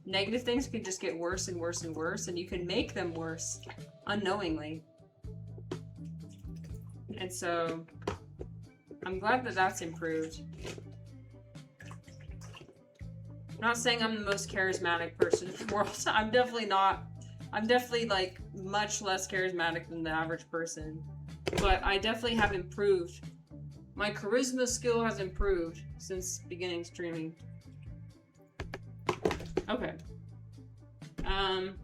negative things can just get worse and worse and worse, and you can make them worse unknowingly. And so I'm glad that that's improved. I'm not saying I'm the most charismatic person in the world. I'm definitely not. I'm definitely like much less charismatic than the average person. But I definitely have improved. My charisma skill has improved since beginning streaming. Okay. I'm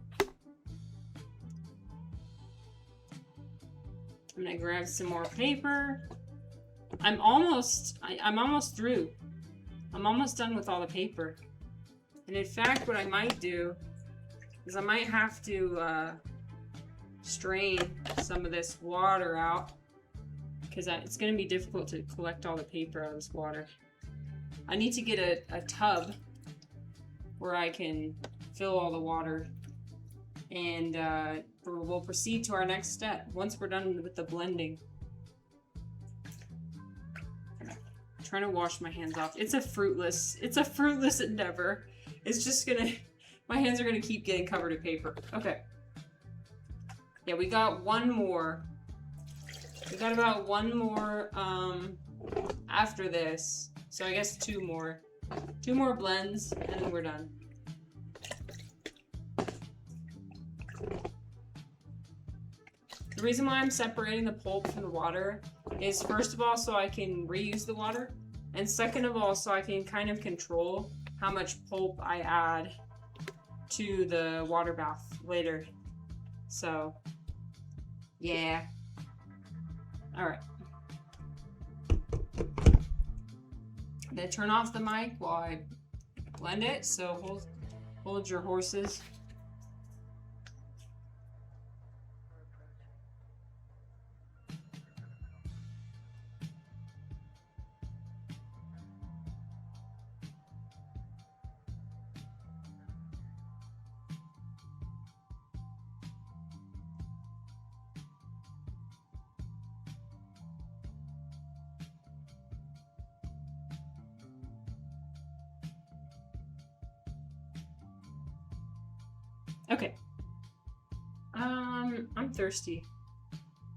gonna grab some more paper. I'm almost through. I'm almost done with all the paper. And in fact, what I might do is I might have to strain some of this water out, because it's going to be difficult to collect all the paper out of this water. I need to get a tub where I can fill all the water, and we'll proceed to our next step once we're done with the blending. I'm trying to wash my hands off. It's a fruitless endeavor. It's just gonna, my hands are gonna keep getting covered in paper. Okay. Yeah, we got one more. We got about one more after this. So I guess two more. Two more blends, and then we're done. The reason why I'm separating the pulp from the water is, first of all, so I can reuse the water, and second of all, so I can kind of control how much pulp I add to the water bath later. So, yeah. Alright. I'm gonna turn off the mic while I blend it, so hold your horses. Okay. I'm thirsty.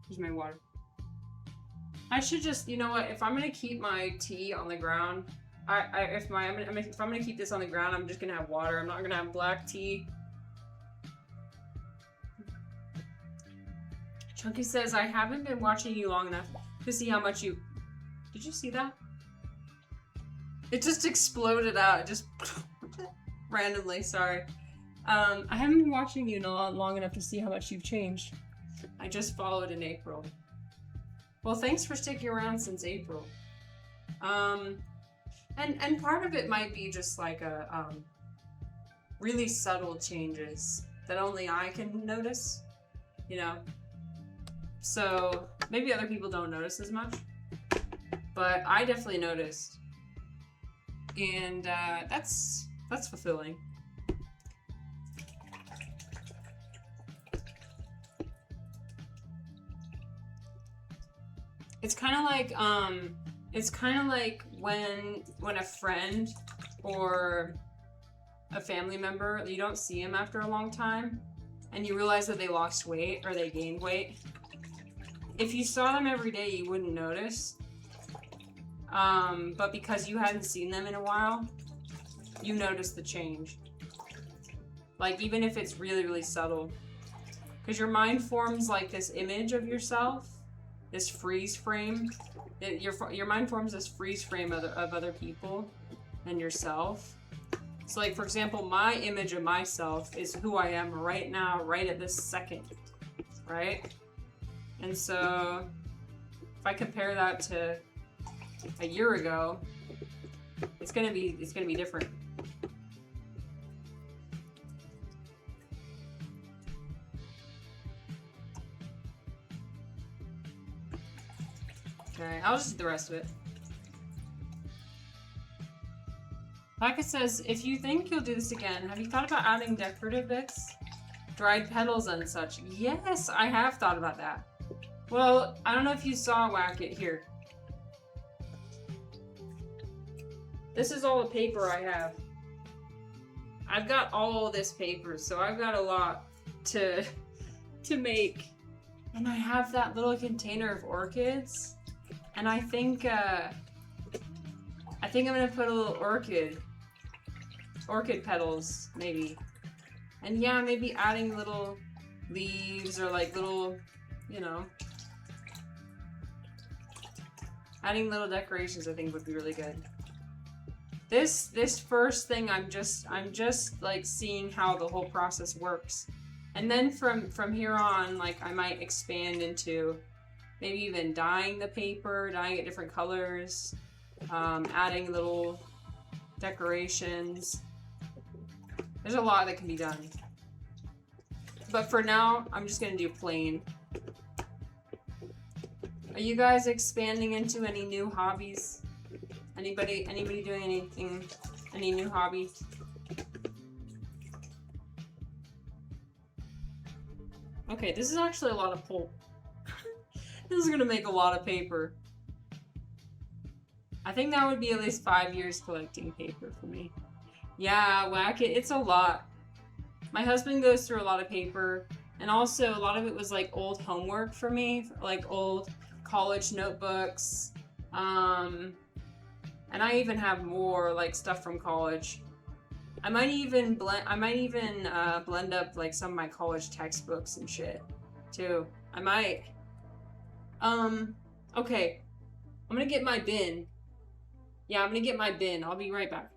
Here's my water. I should just, you know what? If I'm gonna keep my tea on the ground, if I'm gonna keep this on the ground, I'm just gonna have water. I'm not gonna have black tea. Chunky says, I haven't been watching you long enough to see how much you... Did you see that? It just exploded out. Just randomly, sorry. I haven't been watching you long enough to see how much you've changed. I just followed in April. Well, thanks for sticking around since April. And part of it might be just like a really subtle changes that only I can notice, you know. So maybe other people don't notice as much, but I definitely noticed, and that's fulfilling. It's kind of like when a friend or a family member, you don't see him after a long time and you realize that they lost weight or they gained weight. If you saw them every day, you wouldn't notice. But because you hadn't seen them in a while, you notice the change. Like, even if it's really, really subtle. Because your mind forms like this image of yourself, this freeze frame. Your mind forms this freeze frame of other people and yourself. So, like, for example, my image of myself is who I am right now, right at this second, right? And so, if I compare that to a year ago, it's gonna be different. Okay, I'll just do the rest of it. Laka says, if you think you'll do this again, have you thought about adding decorative bits? Dried petals and such. Yes, I have thought about that. Well, I don't know if you saw Whack It here. This is all the paper I have. I've got all this paper, so I've got a lot to make. And I have that little container of orchids. And I think I'm gonna put a little orchid petals, maybe. And yeah, maybe adding little leaves or like little, you know, adding little decorations I think would be really good. This first thing I'm just like seeing how the whole process works. And then from here on, like, I might expand into maybe even dyeing the paper, dyeing it different colors, adding little decorations. There's a lot that can be done. But for now, I'm just gonna do plain. Are you guys expanding into any new hobbies? Anybody doing anything, any new hobbies? Okay, this is actually a lot of pulp. This is gonna make a lot of paper. I think that would be at least 5 years collecting paper for me. Yeah, Whack It, it's a lot. My husband goes through a lot of paper, and also a lot of it was like old homework for me, like old college notebooks. And I even have more like stuff from college. I might even blend up like some of my college textbooks and shit too. I might. Okay. I'm gonna get my bin. Yeah, I'm gonna get my bin. I'll be right back.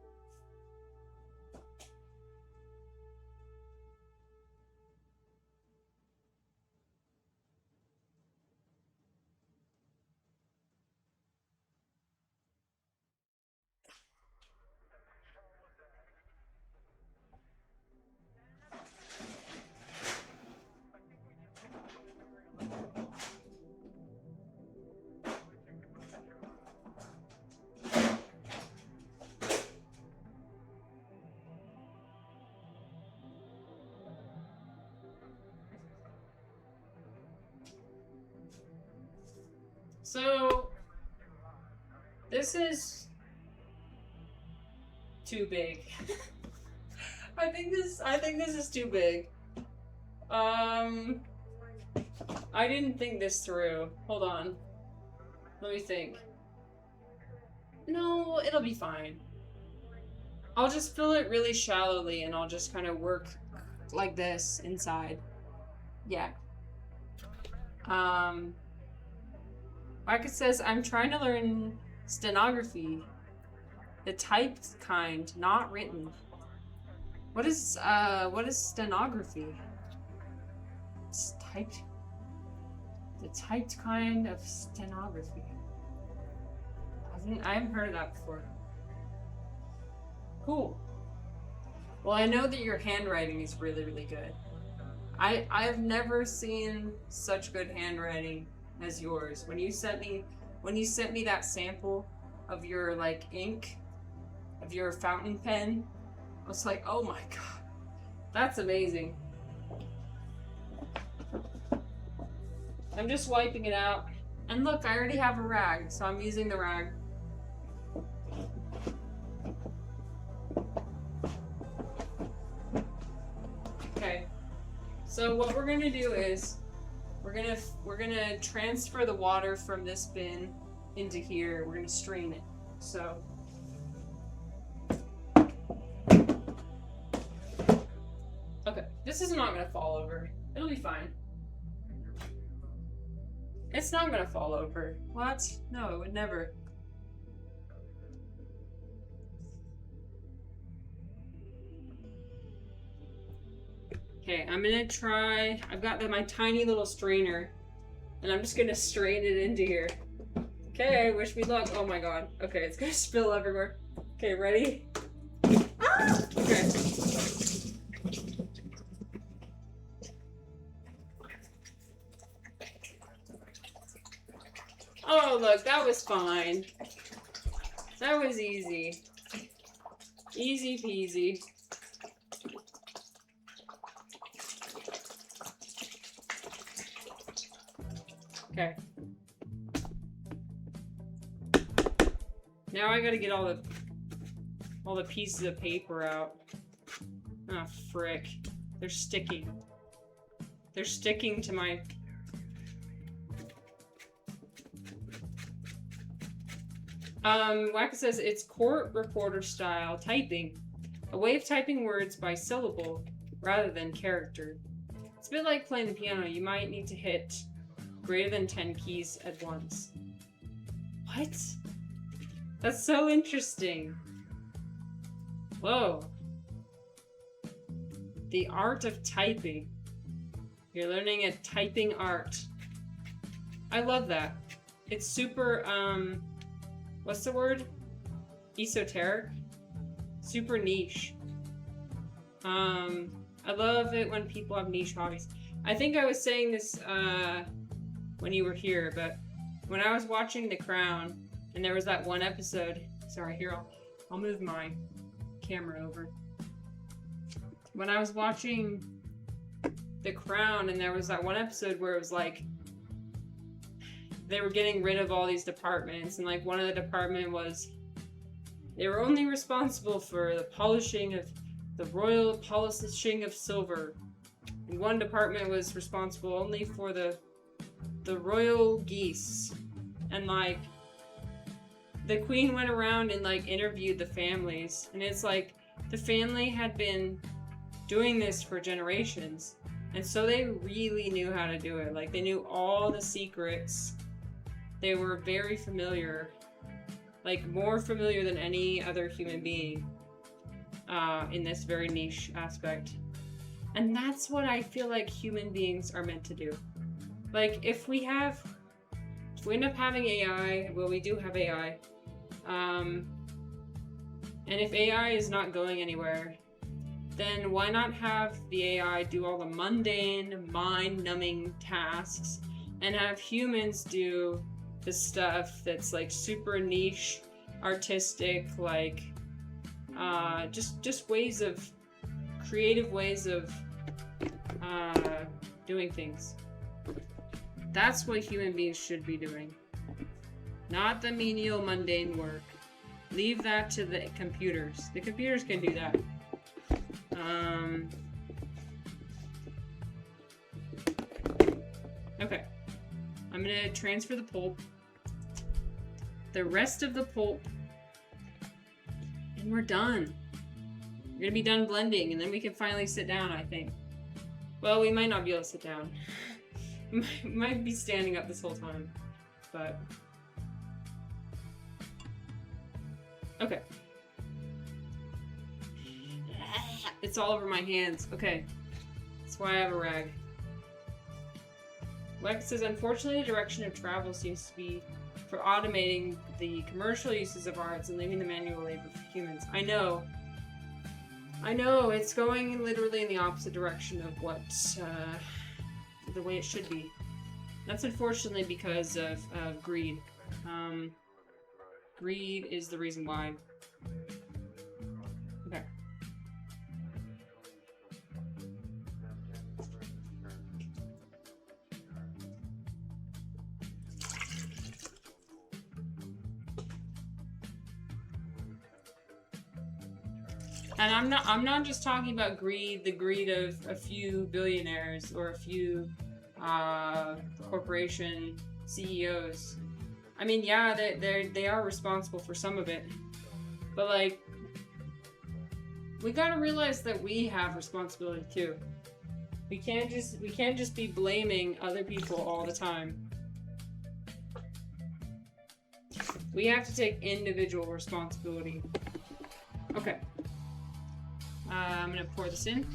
So, this is too big. I think this is too big. I didn't think this through. Hold on. Let me think. No, it'll be fine. I'll just fill it really shallowly and I'll just kind of work like this inside. Yeah. Like it says, I'm trying to learn stenography. The typed kind, not written. What is stenography? It's typed. The typed kind of stenography. I haven't heard of that before. Cool. Well, I know that your handwriting is really, really good. I've never seen such good handwriting as yours. When you sent me that sample of your like ink, of your fountain pen, I was like, oh my god, that's amazing. I'm just wiping it out. And look, I already have a rag, so I'm using the rag. Okay. So what we're gonna do is we're gonna transfer the water from this bin into here. We're gonna strain it. So okay, this is not gonna fall over. It'll be fine. It's not gonna fall over. What? No, it would never. Okay, I'm gonna try. I've got my tiny little strainer, and I'm just gonna strain it into here. Okay, wish me luck. Oh my god. Okay, it's gonna spill everywhere. Okay, ready? Okay. Oh, look, that was fine. That was easy. Easy peasy. Okay. Now I gotta get all the pieces of paper out. Ah, frick. They're sticking. They're sticking to my... Waka says it's court reporter style typing. A way of typing words by syllable rather than character. It's a bit like playing the piano. You might need to hit greater than 10 keys at once. What? That's so interesting. Whoa. The art of typing. You're learning a typing art. I love that. It's super, what's the word? Esoteric? Super niche. I love it when people have niche hobbies. I think I was saying this, when you were here, but when I was watching The Crown, and there was that one episode, sorry, here, I'll move my camera over. When I was watching The Crown, and there was that one episode where it was like, they were getting rid of all these departments, and like one of the department was, they were only responsible for the polishing of, the royal polishing of silver. And one department was responsible only for the royal geese. And like, the queen went around and like interviewed the families, and it's like the family had been doing this for generations, and so they really knew how to do it. Like, they knew all the secrets. They were very familiar, like more familiar than any other human being in this very niche aspect. And that's what I feel like human beings are meant to do. Like, if we end up having AI, well, we do have AI, and if AI is not going anywhere, then why not have the AI do all the mundane, mind-numbing tasks, and have humans do the stuff that's like super niche, artistic, like just ways of, creative ways of doing things. That's what human beings should be doing. Not the menial, mundane work. Leave that to the computers. The computers can do that. Okay. I'm gonna transfer the pulp. The rest of the pulp. And we're done. We're gonna be done blending, and then we can finally sit down, I think. Well, we might not be able to sit down. We might be standing up this whole time. But... okay. It's all over my hands. Okay. That's why I have a rag. Lex says, unfortunately, the direction of travel seems to be for automating the commercial uses of arts and leaving the manual labor for humans. I know. I know. It's going literally in the opposite direction of what, the way it should be. That's unfortunately because of greed. Greed is the reason why. Okay. And I'm not just talking about greed, the greed of a few billionaires or a few corporation CEOs. I mean, yeah, they are responsible for some of it, but like, we gotta realize that we have responsibility too. We can't just be blaming other people all the time. We have to take individual responsibility. Okay. I'm gonna pour this in.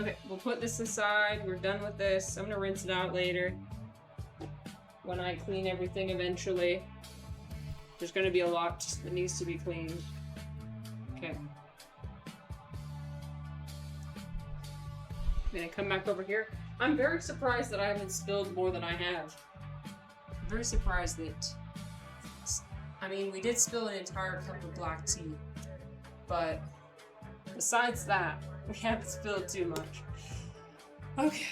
Okay, we'll put this aside. We're done with this. I'm gonna rinse it out later. When I clean everything eventually. There's gonna be a lot that needs to be cleaned. Okay. Then I come back over here. I'm very surprised that I haven't spilled more than I have. I'm very surprised that... I mean, we did spill an entire cup of black tea, but besides that, we haven't spilled too much. Okay.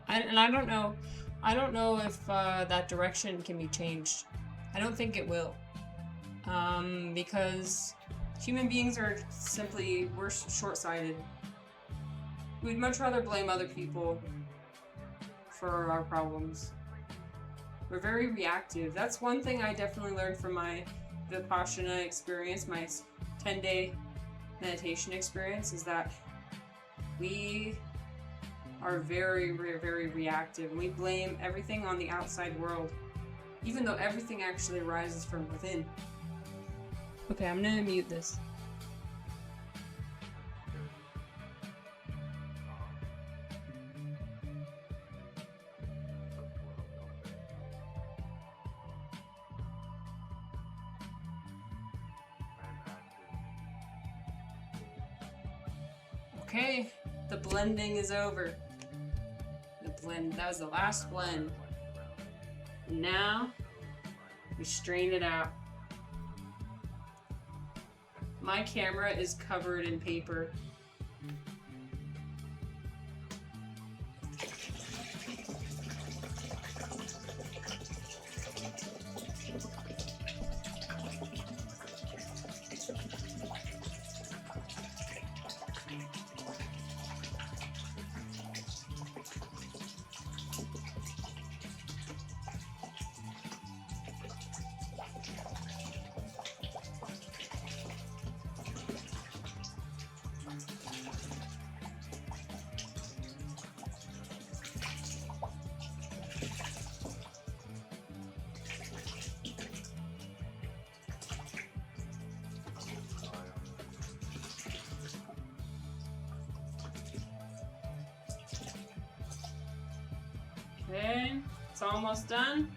And I don't know if that direction can be changed. I don't think it will. Because human beings are simply, we're short-sighted. We'd much rather blame other people for our problems. We're very reactive. That's one thing I definitely learned from my Vipassana experience, my 10-day meditation experience, is that we are very, very reactive. We blame everything on the outside world, even though everything actually arises from within. Okay, I'm gonna mute this. Okay, the blending is over. That was the last blend. And now, we strain it out. My camera is covered in paper. Okay, it's almost done.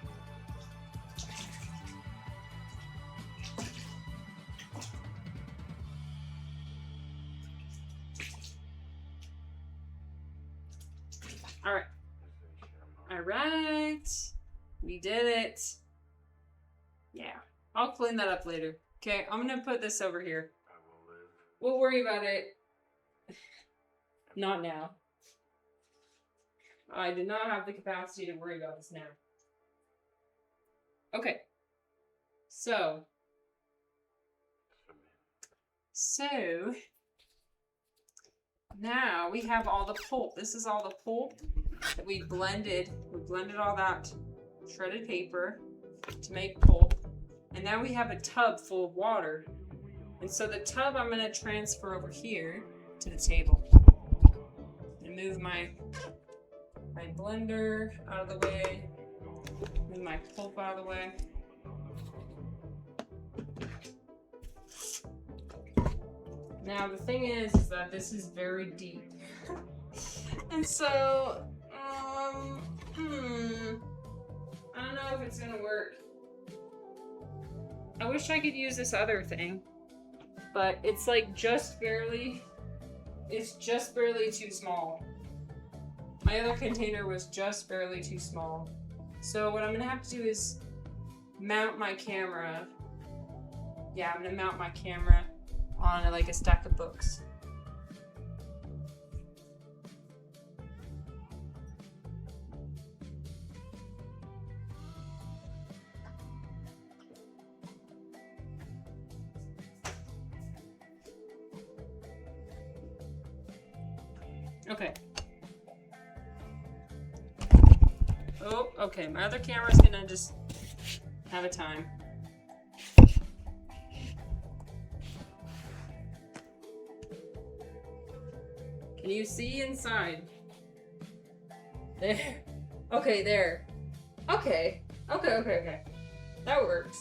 Alright, we did it. Yeah, I'll clean that up later. Okay, I'm gonna put this over here. We'll worry about it. Not now. I did not have the capacity to worry about this now. Okay. So now we have all the pulp. This is all the pulp that we blended. We blended all that shredded paper to make pulp. And now we have a tub full of water. And so the tub I'm going to transfer over here to the table. And move my blender out of the way. Move my pulp out of the way. Now the thing is that this is very deep. And so, I don't know if it's gonna work. I wish I could use this other thing, but it's like it's just barely too small. My other container was just barely too small. So what I'm gonna have to do is mount my camera. Yeah, I'm gonna mount my camera on like a stack of books. Okay. Oh, okay. My other camera's gonna just have a time. Can you see inside? There. Okay, there. Okay. Okay. That works.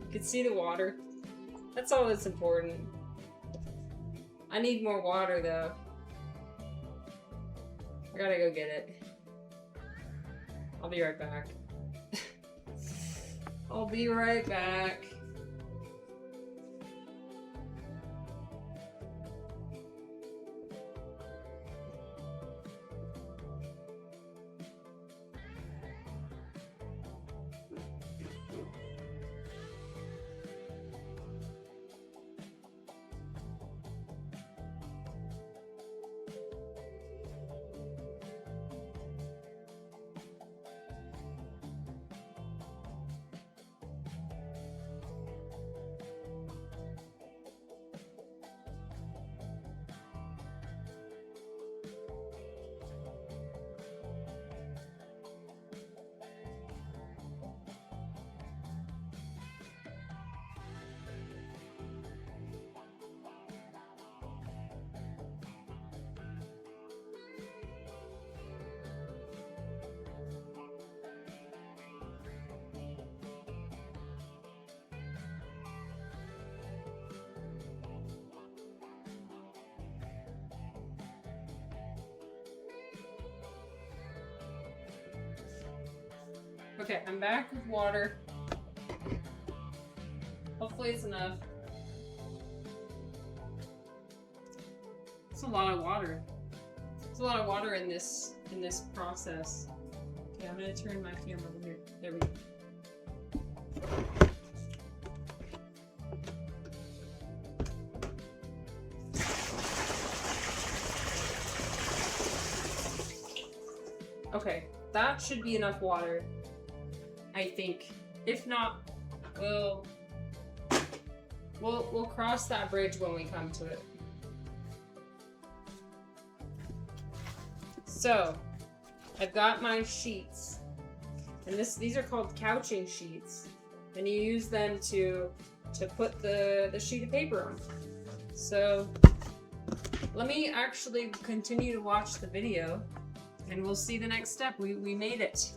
You can see the water. That's all that's important. I need more water though. I gotta go get it. I'll be right back. I'll be right back. Okay, I'm back with water. Hopefully it's enough. It's a lot of water. There's a lot of water in this process. Okay, I'm gonna turn my camera over here. There we go. Okay, that should be enough water, I think. If not, we'll cross that bridge when we come to it. So, I've got my sheets, and these are called couching sheets, and you use them to put the sheet of paper on. So, let me actually continue to watch the video, and we'll see the next step. We made it.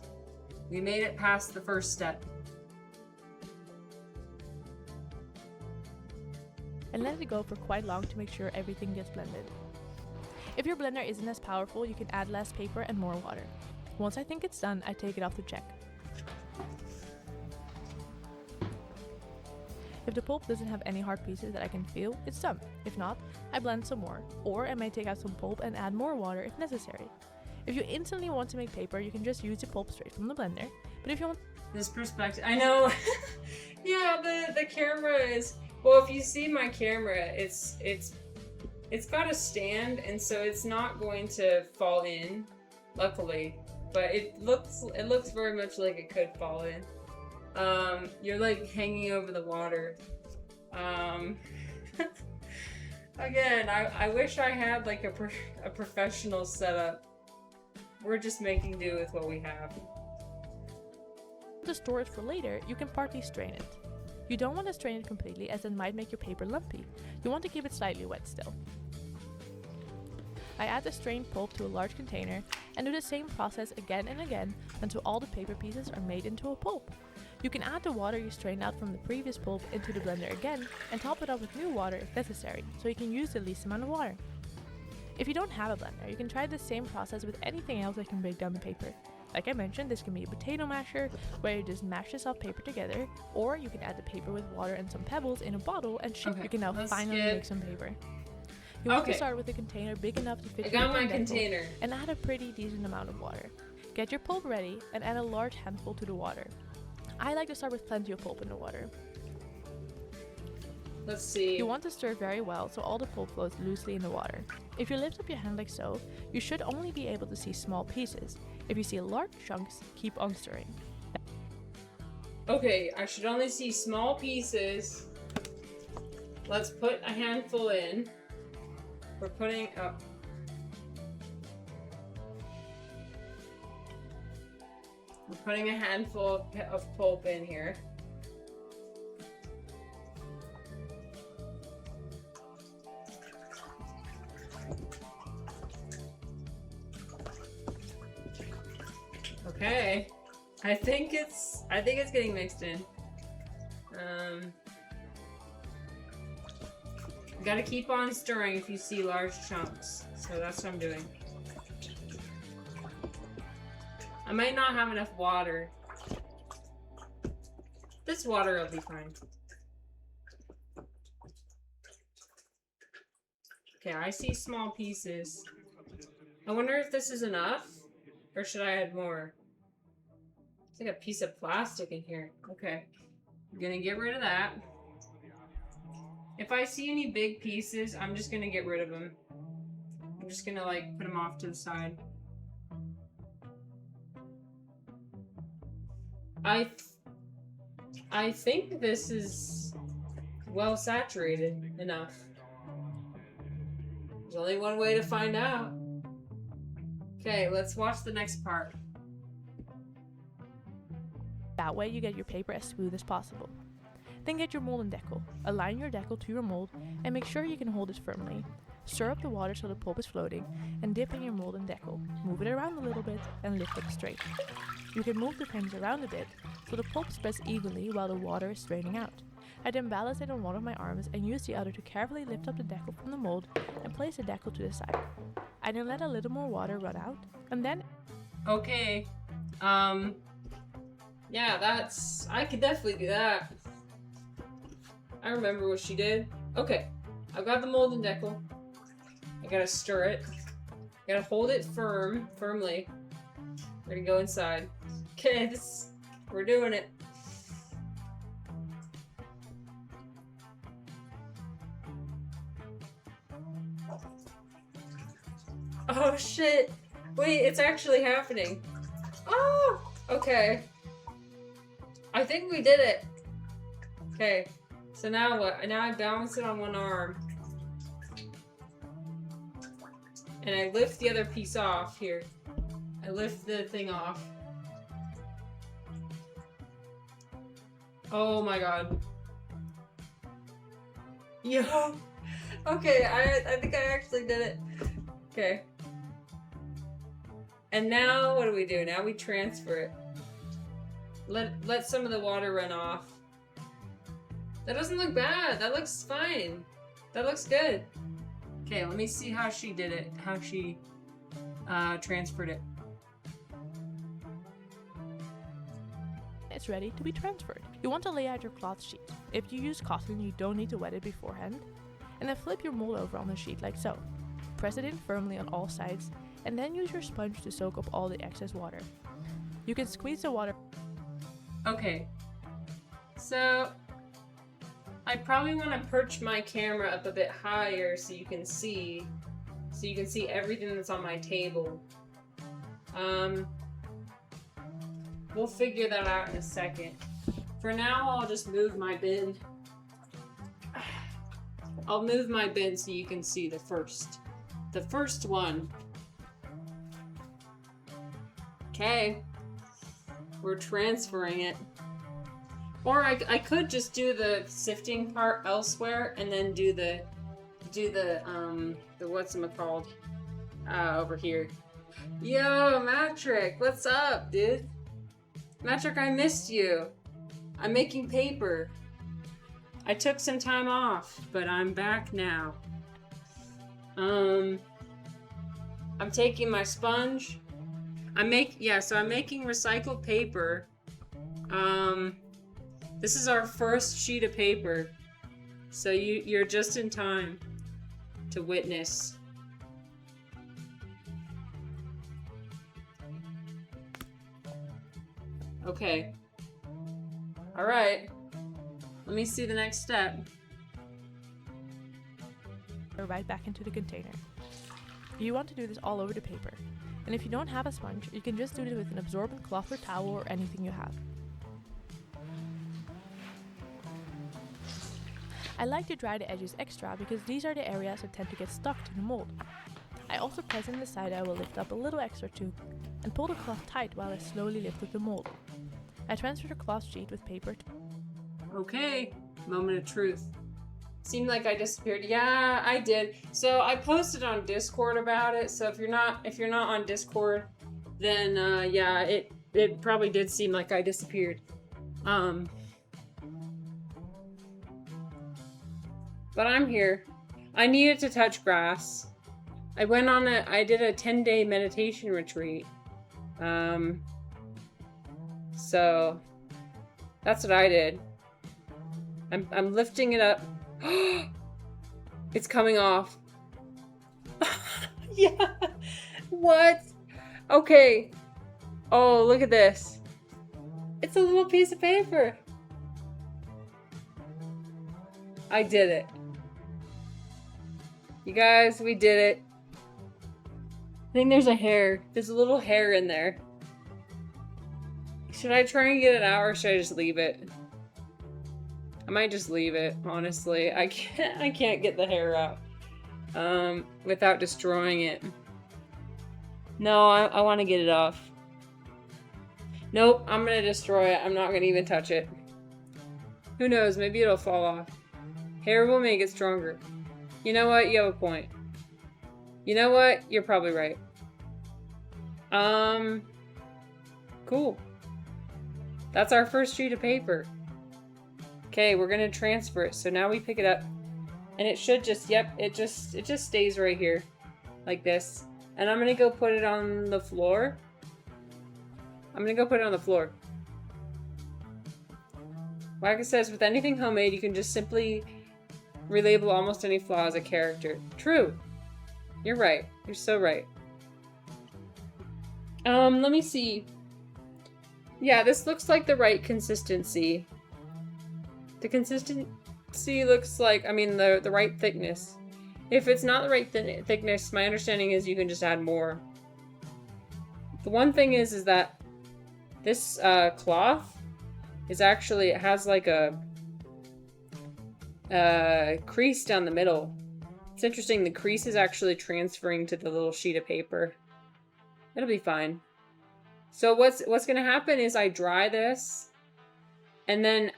We made it past the first step. And let it go for quite long to make sure everything gets blended. If your blender isn't as powerful, you can add less paper and more water. Once I think it's done, I take it off to check. If the pulp doesn't have any hard pieces that I can feel, it's done. If not, I blend some more, or I may take out some pulp and add more water if necessary. If you instantly want to make paper, you can just use the pulp straight from the blender. But if you want this perspective, I know. Yeah, the camera is, well, if you see my camera, it's got a stand, and so it's not going to fall in, luckily. But it looks very much like it could fall in. You're like hanging over the water. Again, I wish I had like a professional setup. We're just making do with what we have. To store it for later, you can partly strain it. You don't want to strain it completely as it might make your paper lumpy. You want to keep it slightly wet still. I add the strained pulp to a large container and do the same process again and again until all the paper pieces are made into a pulp. You can add the water you strained out from the previous pulp into the blender again and top it up with new water if necessary, so you can use the least amount of water. If you don't have a blender, you can try the same process with anything else that can break down the paper. Like I mentioned, this can be a potato masher, where you just mash the soft paper together, or you can add the paper with water and some pebbles in a bottle and you can now finally make some paper. You want to start with a container big enough to fit your container and add a pretty decent amount of water. Get your pulp ready and add a large handful to the water. I like to start with plenty of pulp in the water. Let's see. You want to stir very well so all the pulp flows loosely in the water. If you lift up your hand like so, you should only be able to see small pieces. If you see large chunks, keep on stirring. Okay, I should only see small pieces. Let's put a handful in. We're putting up. We're putting a handful of pulp in here. Okay, I think it's getting mixed in. You gotta keep on stirring if you see large chunks. So that's what I'm doing. I might not have enough water. This water will be fine. Okay, I see small pieces. I wonder if this is enough, or should I add more? It's like a piece of plastic in here. Okay, I'm gonna get rid of that. If I see any big pieces, I'm just gonna get rid of them. I'm just gonna like put them off to the side. I think this is well saturated enough. There's only one way to find out. Okay, let's watch the next part. That way you get your paper as smooth as possible. Then get your mold and decal. Align your decal to your mold and make sure you can hold it firmly. Stir up the water so the pulp is floating and dip in your mold and decal. Move it around a little bit and lift up straight. You can move the pins around a bit so the pulp spreads evenly while the water is straining out. I then balance it on one of my arms and use the other to carefully lift up the decal from the mold and place the decal to the side. I then let a little more water run out and then... Okay, yeah, I could definitely do that. I remember what she did. Okay, I've got the mold and decal. I gotta stir it. I gotta hold it firmly. We're gonna go inside. Okay, we're doing it. Oh shit! Wait, it's actually happening. Oh! Okay. I think we did it. Okay. So now what? Now I balance it on one arm. And I lift the other piece off here. I lift the thing off. Oh my god. Yo! Okay, I think I actually did it. Okay. And now what do we do? Now we transfer it. Let some of the water run off. That doesn't look bad. That looks fine. That looks good. Okay, let me see how she did it. How she transferred it. It's ready to be transferred. You want to lay out your cloth sheet. If you use cotton, you don't need to wet it beforehand. And then flip your mold over on the sheet like so. Press it in firmly on all sides, and then use your sponge to soak up all the excess water. You can squeeze the water. Okay. So I probably want to perch my camera up a bit higher so you can see everything that's on my table. We'll figure that out in a second. For now, I'll just move my bin. I'll move my bin so you can see the first one. Okay. We're transferring it. Or I could just do the sifting part elsewhere and then do the whatchamacalled over here. Yo, Matrick, what's up, dude? Matrick, I missed you. I'm making paper. I took some time off, but I'm back now. I'm taking my sponge. I'm making recycled paper. This is our first sheet of paper. So you're just in time to witness. Okay. All right. Let me see the next step. Right back into the container. You want to do this all over the paper. And if you don't have a sponge, you can just do it with an absorbent cloth or towel or anything you have. I like to dry the edges extra because these are the areas that tend to get stuck to the mold. I also press in the side I will lift up a little extra too, and pull the cloth tight while I slowly lift up the mold. I transfer the cloth sheet with paper. Okay, moment of truth. Seemed like I disappeared. Yeah, I did. So I posted on Discord about it. So if you're not on Discord, then yeah, it probably did seem like I disappeared. But I'm here. I needed to touch grass. I did a 10-day meditation retreat. So that's what I did. I'm lifting it up. It's coming off. Yeah. What? Okay. Oh, look at this. It's a little piece of paper. I did it. You guys, we did it. I think there's a hair. There's a little hair in there. Should I try and get it out or should I just leave it? I might just leave it, honestly. I can't get the hair out without destroying it. No, I want to get it off. Nope, I'm gonna destroy it. I'm not gonna even touch it. Who knows, maybe it'll fall off. Hair will make it stronger. You know what? You have a point. You know what? You're probably right. Cool. That's our first sheet of paper. Okay, we're gonna transfer it. So now we pick it up, and it should just, yep, it just stays right here, like this. And I'm gonna go put it on the floor. Waka says, with anything homemade, you can just simply relabel almost any flaw as a character. True. You're right. You're so right. Let me see. Yeah, this looks like the right consistency. The consistency looks like, I mean, the right thickness. If it's not the right thickness, my understanding is you can just add more. The one thing is that this cloth is actually, it has like a crease down the middle. It's interesting, the crease is actually transferring to the little sheet of paper. It'll be fine. So what's gonna happen is I dry this, and then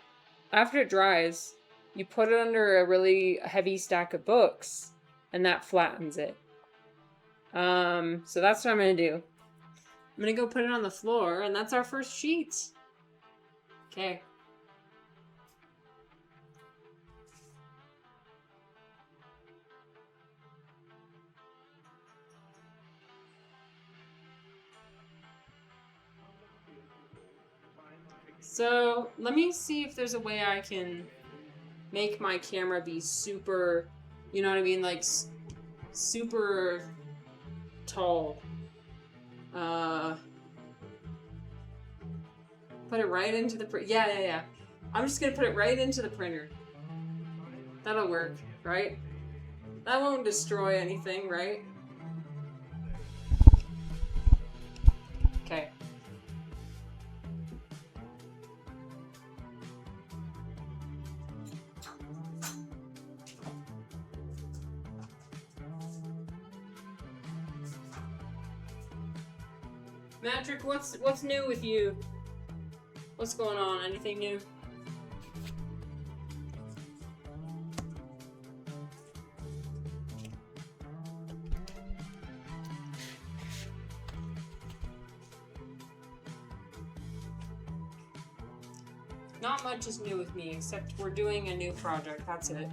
after it dries, you put it under a really heavy stack of books, and that flattens it. So that's what I'm gonna do. I'm gonna go put it on the floor, and that's our first sheet. Okay. So let me see if there's a way I can make my camera be super, you know what I mean, like super tall. Put it right into the yeah. I'm just gonna put it right into the printer. That'll work, right? That won't destroy anything, right? Okay. Matrick, what's new with you? What's going on? Anything new? Not much is new with me, except we're doing a new project. That's it.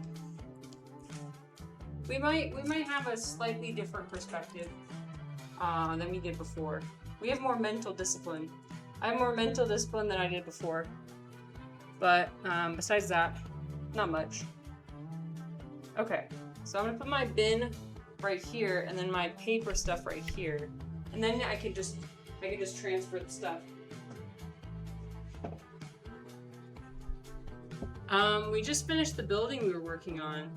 We might have a slightly different perspective than we did before. We have more mental discipline. I have more mental discipline than I did before. But besides that, not much. Okay, so I'm gonna put my bin right here, and then my paper stuff right here, and then I could just transfer the stuff. We just finished the building we were working on.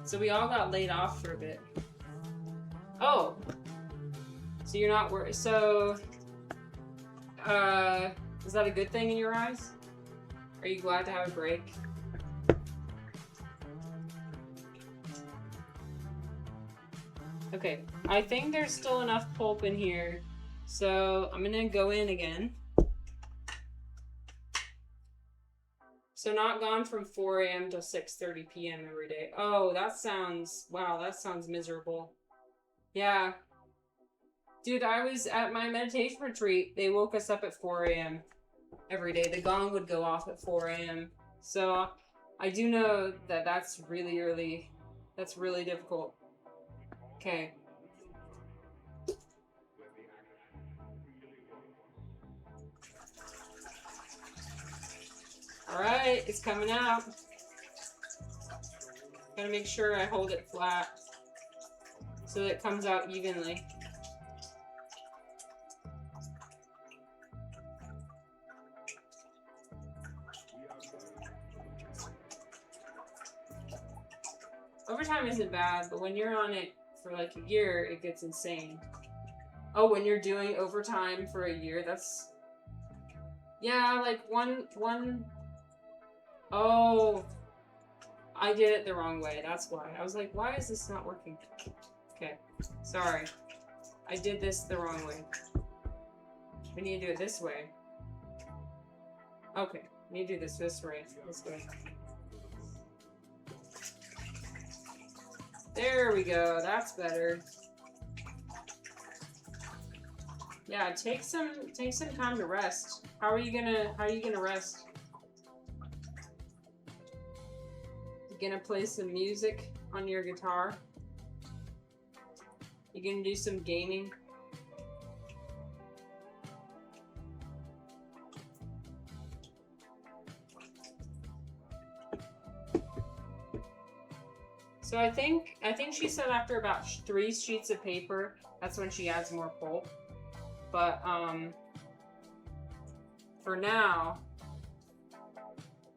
So we all got laid off for a bit. Oh! So you're not worried. So, is that a good thing in your eyes? Are you glad to have a break? Okay, I think there's still enough pulp in here. So I'm gonna go in again. So not gone from 4 a.m. to 6:30 p.m. every day. Oh, wow, that sounds miserable. Yeah. Dude, I was at my meditation retreat. They woke us up at 4 a.m. every day. The gong would go off at 4 a.m. So I do know that that's really early. That's really difficult. Okay. Alright, it's coming out. Gotta make sure I hold it flat so that it comes out evenly. Overtime isn't bad, but when you're on it for like a year, it gets insane. Oh, when you're doing overtime for a year, that's... Yeah, like one... Oh, I did it the wrong way. That's why. I was like, why is this not working? Okay, sorry. I did this the wrong way. We need to do it this way. Okay, we need to do this way. This way. There we go. That's better. Yeah, take some time to rest. How are you gonna rest? You gonna play some music on your guitar? You gonna do some gaming? So I think she said after about 3 sheets of paper, that's when she adds more pulp. But for now,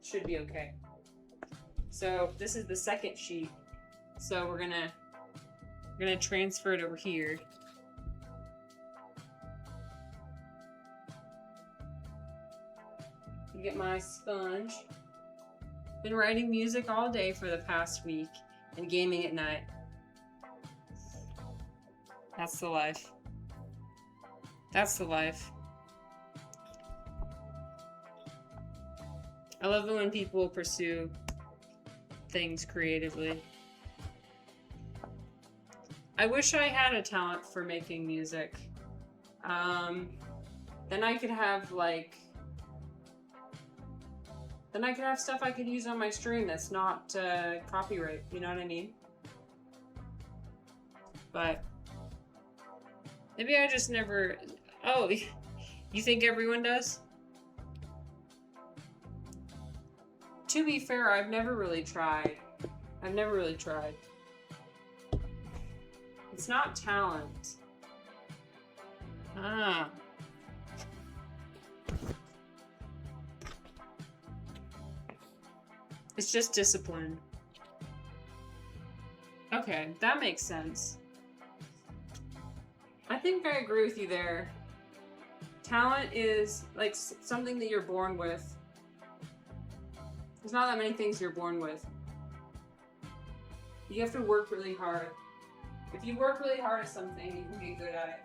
should be okay. So this is the second sheet. So we're gonna transfer it over here. Get my sponge. Been writing music all day for the past week and gaming at night. That's the life. That's the life. I love it when people pursue things creatively. I wish I had a talent for making music. Then I could have stuff I could use on my stream that's not copyright, you know what I mean? But maybe I just never... Oh, you think everyone does? To be fair, I've never really tried. It's not talent. Ah. It's just discipline. Okay, that makes sense. I think I agree with you there. Talent is like something that you're born with. There's not that many things you're born with. You have to work really hard. If you work really hard at something, you can get good at it.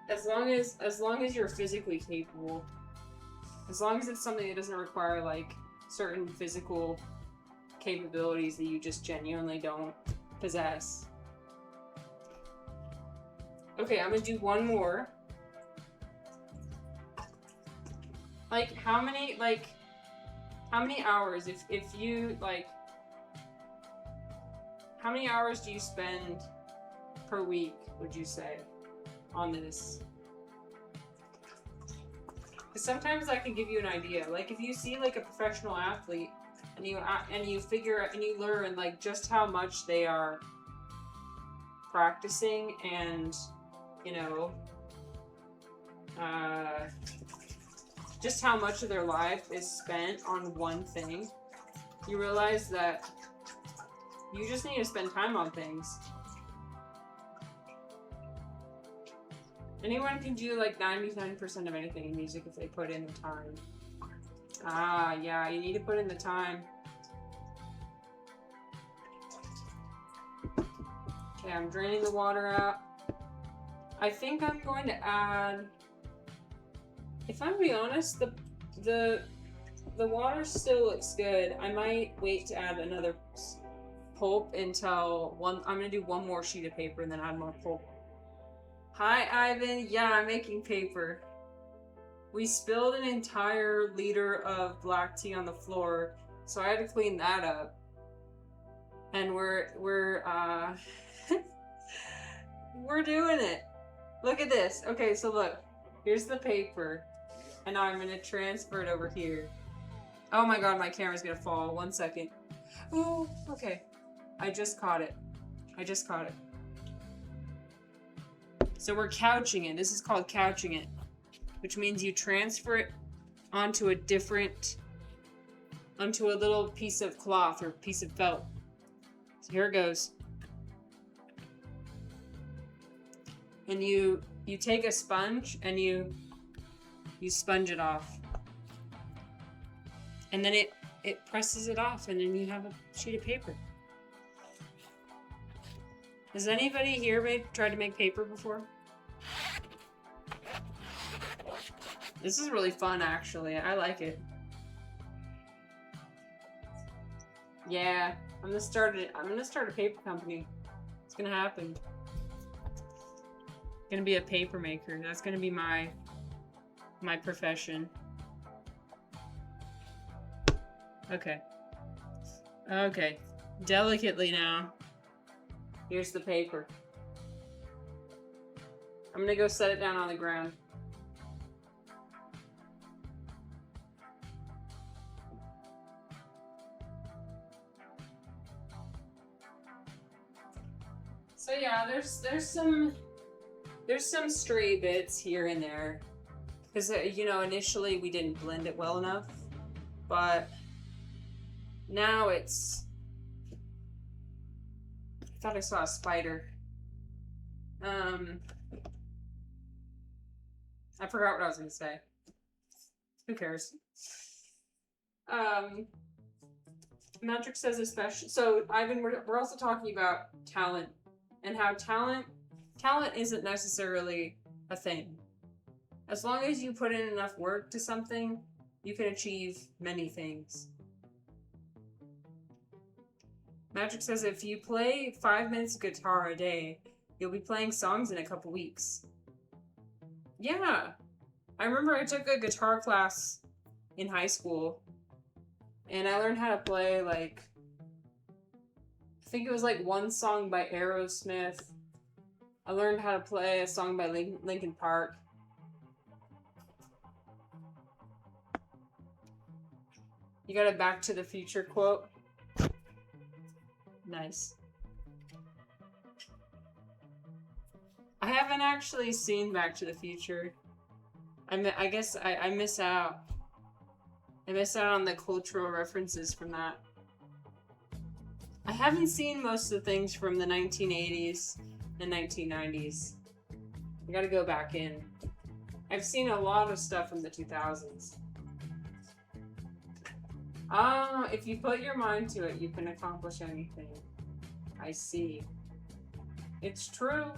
As long as you're physically capable. As long as it's something that doesn't require, like, certain physical capabilities that you just genuinely don't possess. Okay, I'm gonna do one more. Like, how many hours, if you, like, how many hours do you spend per week, would you say, on this? Because sometimes that can give you an idea. Like, if you see, like, a professional athlete, and you figure, and you learn, like, just how much they are practicing and, you know, just how much of their life is spent on one thing, you realize that you just need to spend time on things. Anyone can do like 99% of anything in music if they put in the time. Ah, yeah, you need to put in the time. Okay, I'm draining the water out. I think I'm going to add... If I'm gonna be honest, the water still looks good. I might wait to add another pulp until I'm gonna do one more sheet of paper and then add more pulp. Hi, Ivan. Yeah, I'm making paper. We spilled an entire liter of black tea on the floor, so I had to clean that up. And we're we're doing it. Look at this. Okay, so look. Here's the paper. And now I'm gonna transfer it over here. Oh my god, my camera's gonna fall. 1 second. Oh, okay. I just caught it. So we're couching it. This is called couching it, which means you transfer it onto a little piece of cloth or piece of felt. So here it goes. And you take a sponge and you sponge it off. And then it presses it off, and then you have a sheet of paper. Has anybody here tried to make paper before? This is really fun, actually. I like it. Yeah, I'm gonna start a paper company. It's gonna happen. I'm gonna be a paper maker. That's gonna be my profession. Okay. Okay. Delicately now. Here's the paper. I'm gonna go set it down on the ground. So yeah, there's some stray bits here and there. Because, you know, initially we didn't blend it well enough, but now it's... I thought I saw a spider. I forgot what I was going to say. Who cares? Metric says especially... So, Ivan, we're also talking about talent, and how talent isn't necessarily a thing. As long as you put in enough work to something, you can achieve many things. Magic says if you play 5 minutes of guitar a day, you'll be playing songs in a couple weeks. Yeah. I remember I took a guitar class in high school, and I learned how to play, like, I think it was like one song by Aerosmith. I learned how to play a song by Linkin Park. You got a Back to the Future quote? Nice. I haven't actually seen Back to the Future. I guess I miss out. I miss out on the cultural references from that. I haven't seen most of the things from the 1980s and 1990s. I gotta go back in. I've seen a lot of stuff from the 2000s. Ah, if you put your mind to it, you can accomplish anything. I see. It's true.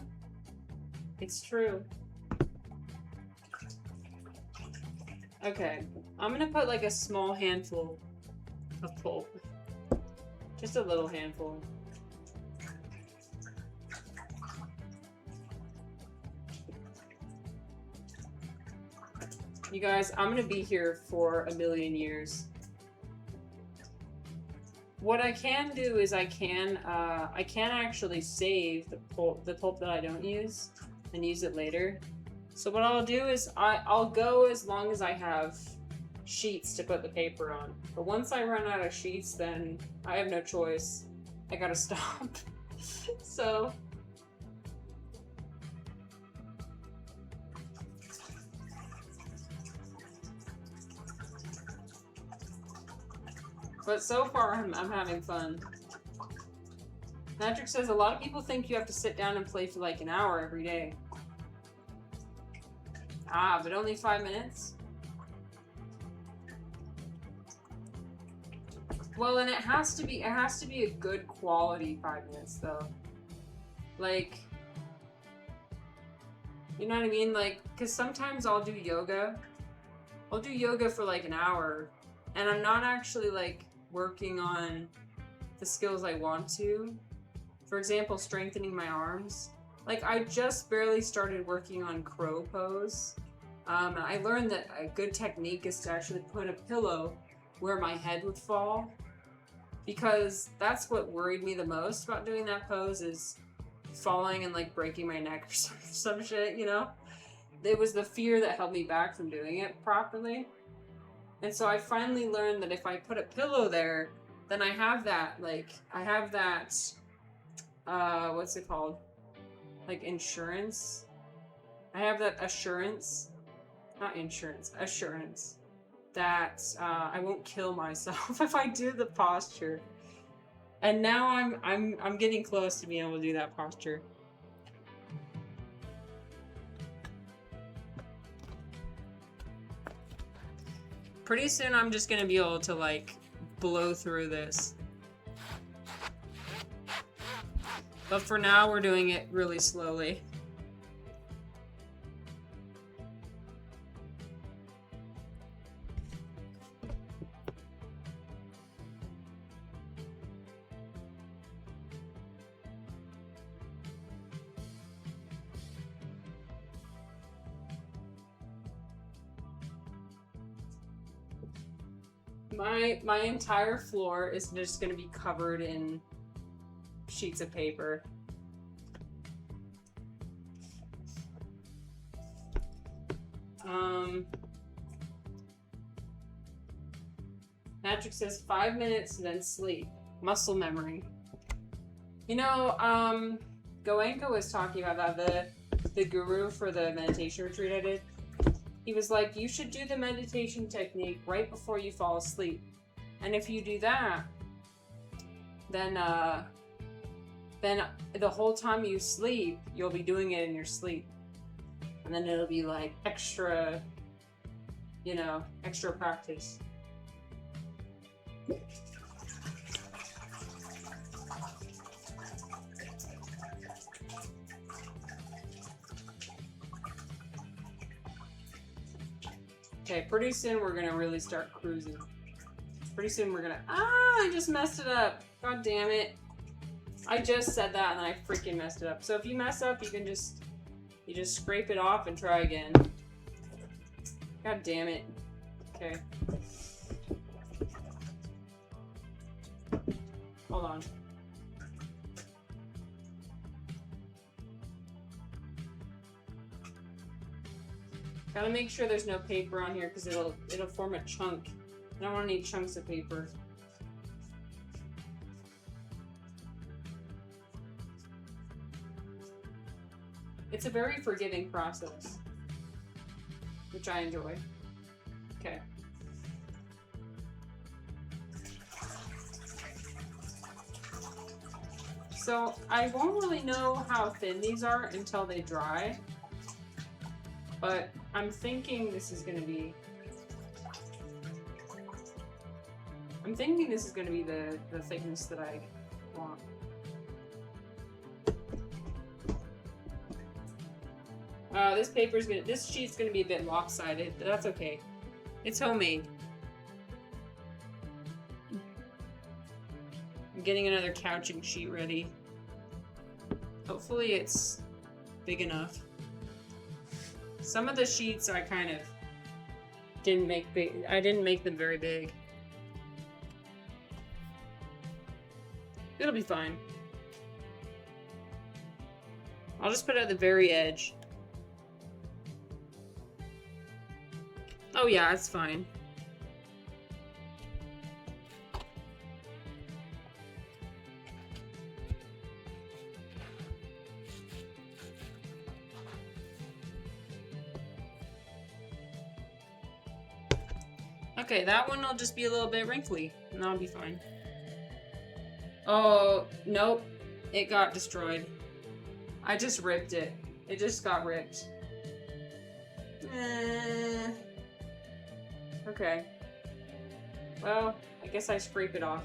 It's true. Okay, I'm gonna put like a small handful of pulp. Just a little handful. You guys, I'm gonna be here for a million years. What I can do is I can actually save the pulp that I don't use and use it later. So what I'll do is I'll go as long as I have sheets to put the paper on. But once I run out of sheets, then I have no choice. I gotta stop. So but so far I'm having fun. Patrick says a lot of people think you have to sit down and play for like an hour every day. Ah, but only 5 minutes? Well, and it has to be a good quality 5 minutes though. Like, you know what I mean? Like, cause sometimes I'll do yoga. I'll do yoga for like an hour and I'm not actually like working on the skills I want to. For example, strengthening my arms. Like, I just barely started working on crow pose. I learned that a good technique is to actually put a pillow where my head would fall. Because that's what worried me the most about doing that pose, is falling and like breaking my neck or some shit, you know? It was the fear that held me back from doing it properly. And so I finally learned that if I put a pillow there, then I have that, what's it called? Like insurance? I have that assurance, not insurance, assurance that I won't kill myself if I do the posture. And now I'm getting close to being able to do that posture. Pretty soon I'm just gonna be able to like blow through this. But for now we're doing it really slowly. My entire floor is just gonna be covered in sheets of paper. Patrick says 5 minutes, then sleep. Muscle memory. You know, Goenka was talking about that, the guru for the meditation retreat I did. He was like, you should do the meditation technique right before you fall asleep. And if you do that, then the whole time you sleep, you'll be doing it in your sleep. And then it'll be like extra, you know, extra practice. Okay, pretty soon we're gonna really start cruising. Pretty soon we're gonna... I just messed it up. God damn it. I just said that and then I freaking messed it up. So if you mess up, you can just... You just scrape it off and try again. God damn it. Okay. Hold on. Gotta make sure there's no paper on here because it'll form a chunk. I don't want any chunks of paper. It's a very forgiving process, which I enjoy. Okay. So I won't really know how thin these are until they dry, but I'm thinking this is gonna be... I'm thinking this is gonna be the thickness that I want. This sheet's gonna be a bit lopsided, but that's okay. It's homemade. I'm getting another couching sheet ready. Hopefully it's big enough. Some of the sheets I kind of didn't make big. I didn't make them very big. It'll be fine. I'll just put it at the very edge. Oh yeah, it's fine. Okay, that one will just be a little bit wrinkly, and that'll be fine. Oh, nope. It got destroyed. I just ripped it. It just got ripped. Okay. Well, I guess I scrape it off.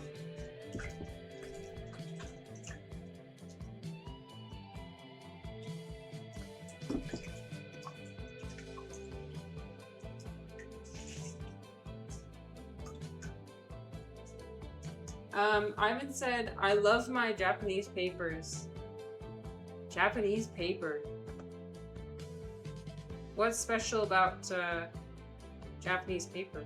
Ivan said, I love my Japanese papers. Japanese paper. What's special about Japanese paper?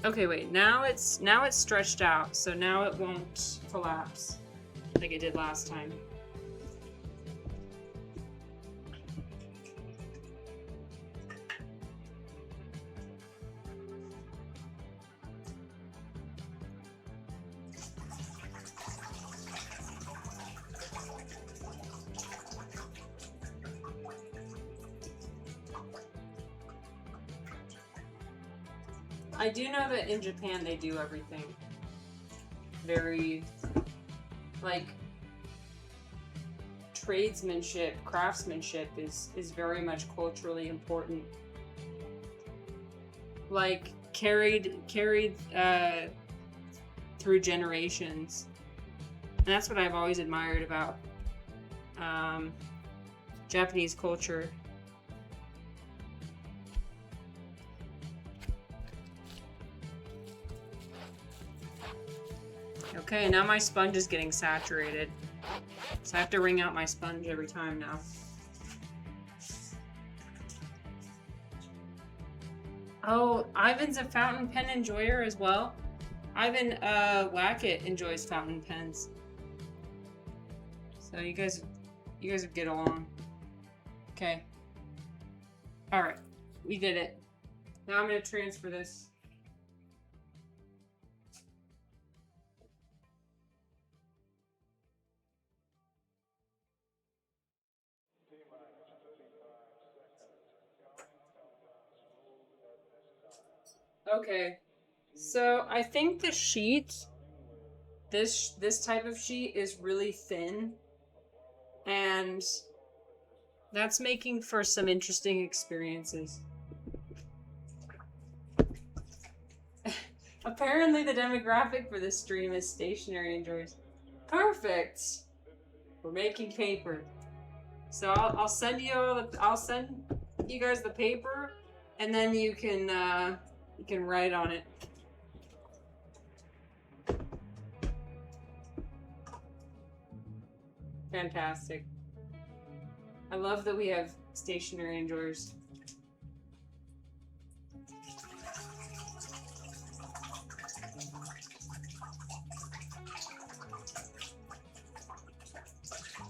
Okay, wait. Now it's stretched out, so now it won't collapse like it did last time. I do know that in Japan they do everything very, like, tradesmanship, craftsmanship is very much culturally important. Like, carried through generations. And that's what I've always admired about Japanese culture. Okay, now my sponge is getting saturated. So I have to wring out my sponge every time now. Oh, Ivan's a fountain pen enjoyer as well. Ivan Wackett enjoys fountain pens. So you guys would get along. Okay. Alright. We did it. Now I'm gonna transfer this. Okay, so I think the sheet, this type of sheet is really thin, and that's making for some interesting experiences. Apparently the demographic for this stream is stationery enjoyers. Perfect! We're making paper. So I'll send you all I'll send you guys the paper, and then you can write on it. Fantastic. I love that we have stationery enjoyers.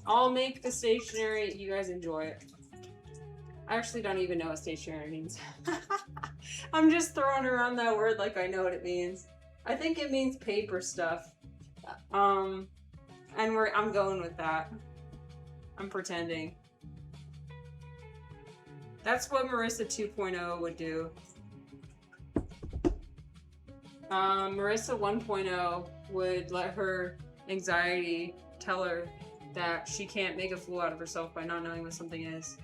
I'll make the stationery, you guys enjoy it. I actually don't even know what stationery means. I'm just throwing around that word like I know what it means. I think it means paper stuff. And I'm going with that. I'm pretending. That's what Marissa 2.0 would do. Marissa 1.0 would let her anxiety tell her that she can't make a fool out of herself by not knowing what something is.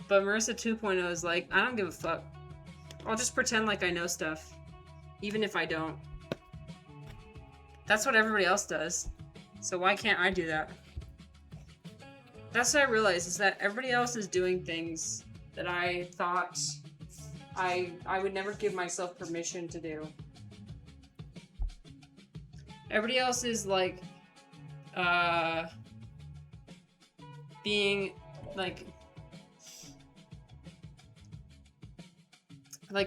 But Marissa 2.0 is like, I don't give a fuck. I'll just pretend like I know stuff, even if I don't. That's what everybody else does. So why can't I do that? That's what I realized, is that everybody else is doing things that I thought I would never give myself permission to do. Everybody else is like being like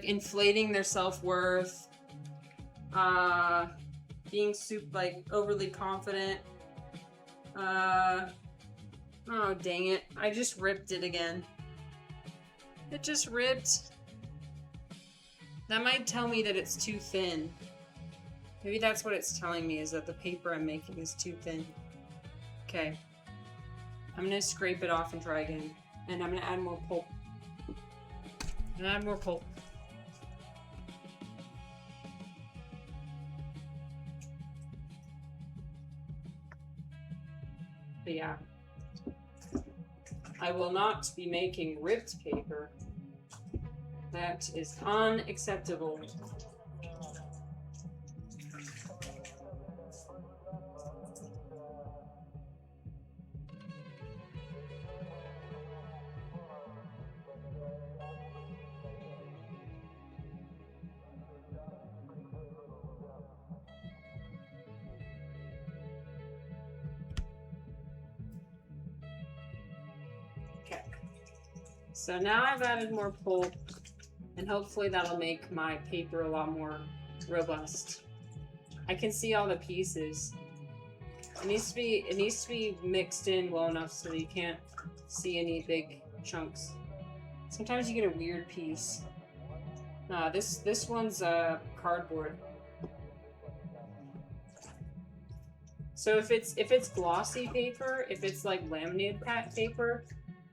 inflating their self-worth, being like overly confident. Oh dang it, I just ripped it again. It just ripped. That might tell me that it's too thin. Maybe that's what it's telling me, is that the paper I'm making is too thin. Okay. I'm gonna scrape it off and try again. And I'm gonna add more pulp. But yeah. I will not be making ripped paper. That is unacceptable. Okay. So now I've added more pulp, and hopefully that'll make my paper a lot more robust. I can see all the pieces. It needs to be mixed in well enough so that you can't see any big chunks. Sometimes you get a weird piece. Nah, this one's cardboard. So if it's glossy paper, if it's like laminated paper,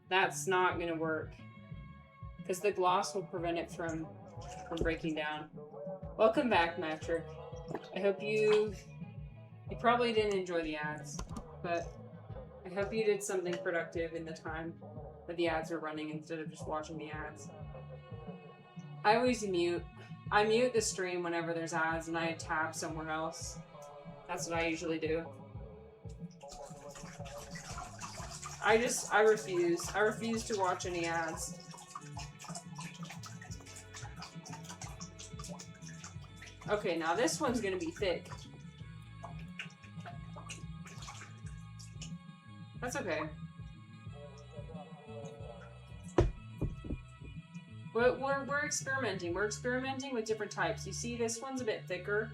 that's not gonna work, because the gloss will prevent it from breaking down. Welcome back, Matrick. I hope you probably didn't enjoy the ads, but I hope you did something productive in the time that the ads are running instead of just watching the ads. I always mute. I mute the stream whenever there's ads and I tab somewhere else. That's what I usually do. I refuse. I refuse to watch any ads. Okay, now this one's gonna be thick. That's okay. We're experimenting. We're experimenting with different types. You see, this one's a bit thicker,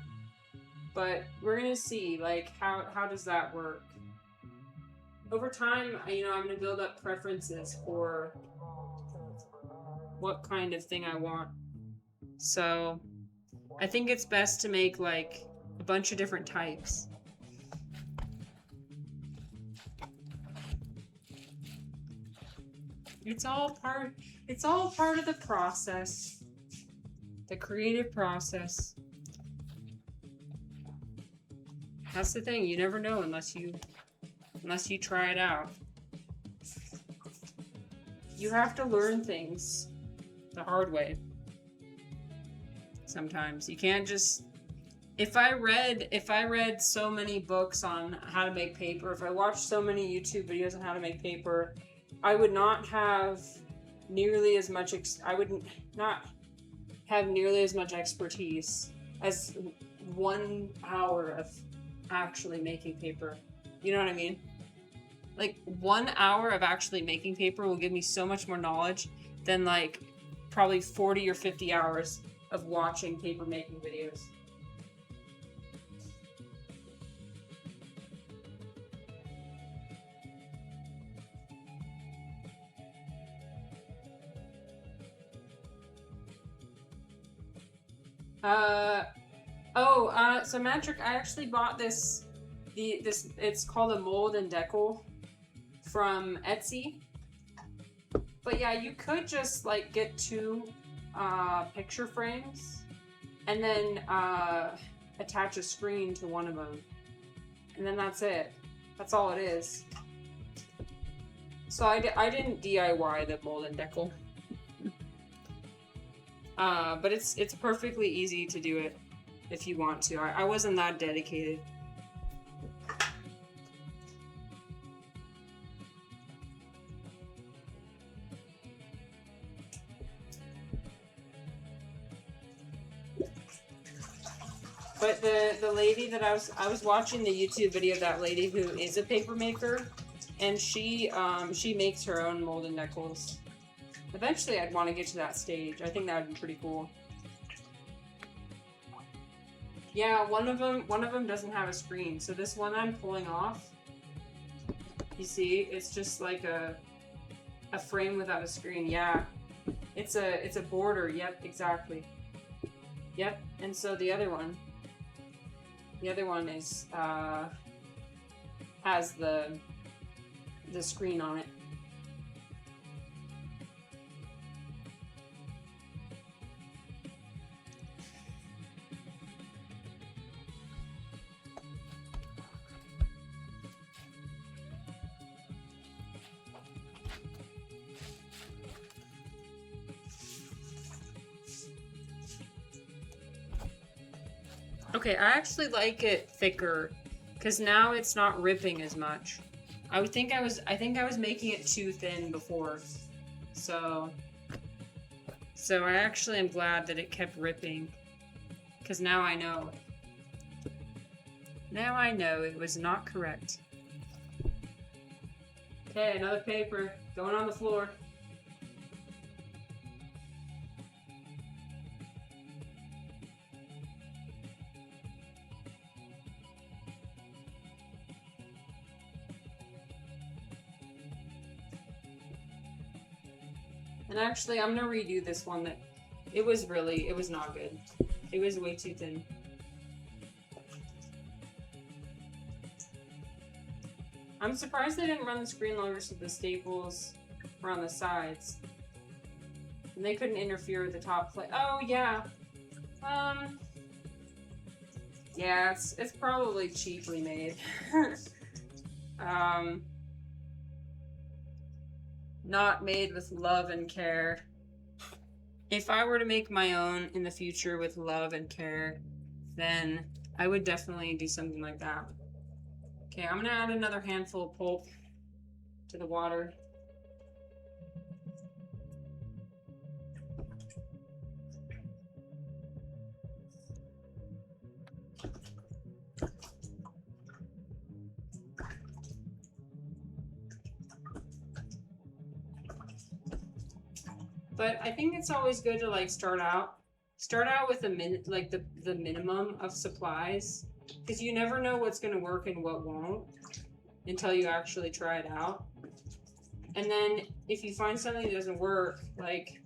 but we're gonna see, like, how does that work? Over time, you know, I'm gonna build up preferences for what kind of thing I want. So I think it's best to make like a bunch of different types. It's all part of the process. The creative process. That's the thing, you never know unless you try it out. You have to learn things the hard way. Sometimes you can't just. If I read so many books on how to make paper, if I watched so many YouTube videos on how to make paper, I would not have nearly as much. I would not have nearly as much expertise as 1 hour of actually making paper. You know what I mean? Like 1 hour of actually making paper will give me so much more knowledge than like probably 40 or 50 hours of watching paper making videos. So Matrick, I actually bought this, it's called a mold and decal from Etsy. But yeah, you could just like get 2 picture frames and then attach a screen to one of them. And then that's it. That's all it is. So I didn't DIY the mold and decal. But it's perfectly easy to do it if you want to. I wasn't that dedicated. But the lady that I was watching the YouTube video of that lady who is a paper maker, and she makes her own molded nickels. Eventually, I'd want to get to that stage. I think that would be pretty cool. Yeah, one of them doesn't have a screen. So this one I'm pulling off, you see, it's just like a frame without a screen. Yeah, it's a border. Yep, exactly. Yep. And so the other one is has the screen on it. Okay, I actually like it thicker, because now it's not ripping as much. I think I was making it too thin before, so I actually am glad that it kept ripping, because now I know. Now I know it was not correct. Okay, another paper going on the floor. And actually, I'm gonna redo this one that it was not good. It was way too thin. I'm surprised they didn't run the screen longer so the staples were on the sides. And they couldn't interfere with the top plate. Oh, yeah. Yeah, it's probably cheaply made. Not made with love and care. If I were to make my own in the future with love and care, then I would definitely do something like that. Okay, I'm gonna add another handful of pulp to the water. But I think it's always good to like start out with the minimum of supplies, because you never know what's going to work and what won't until you actually try it out. And then if you find something that doesn't work, like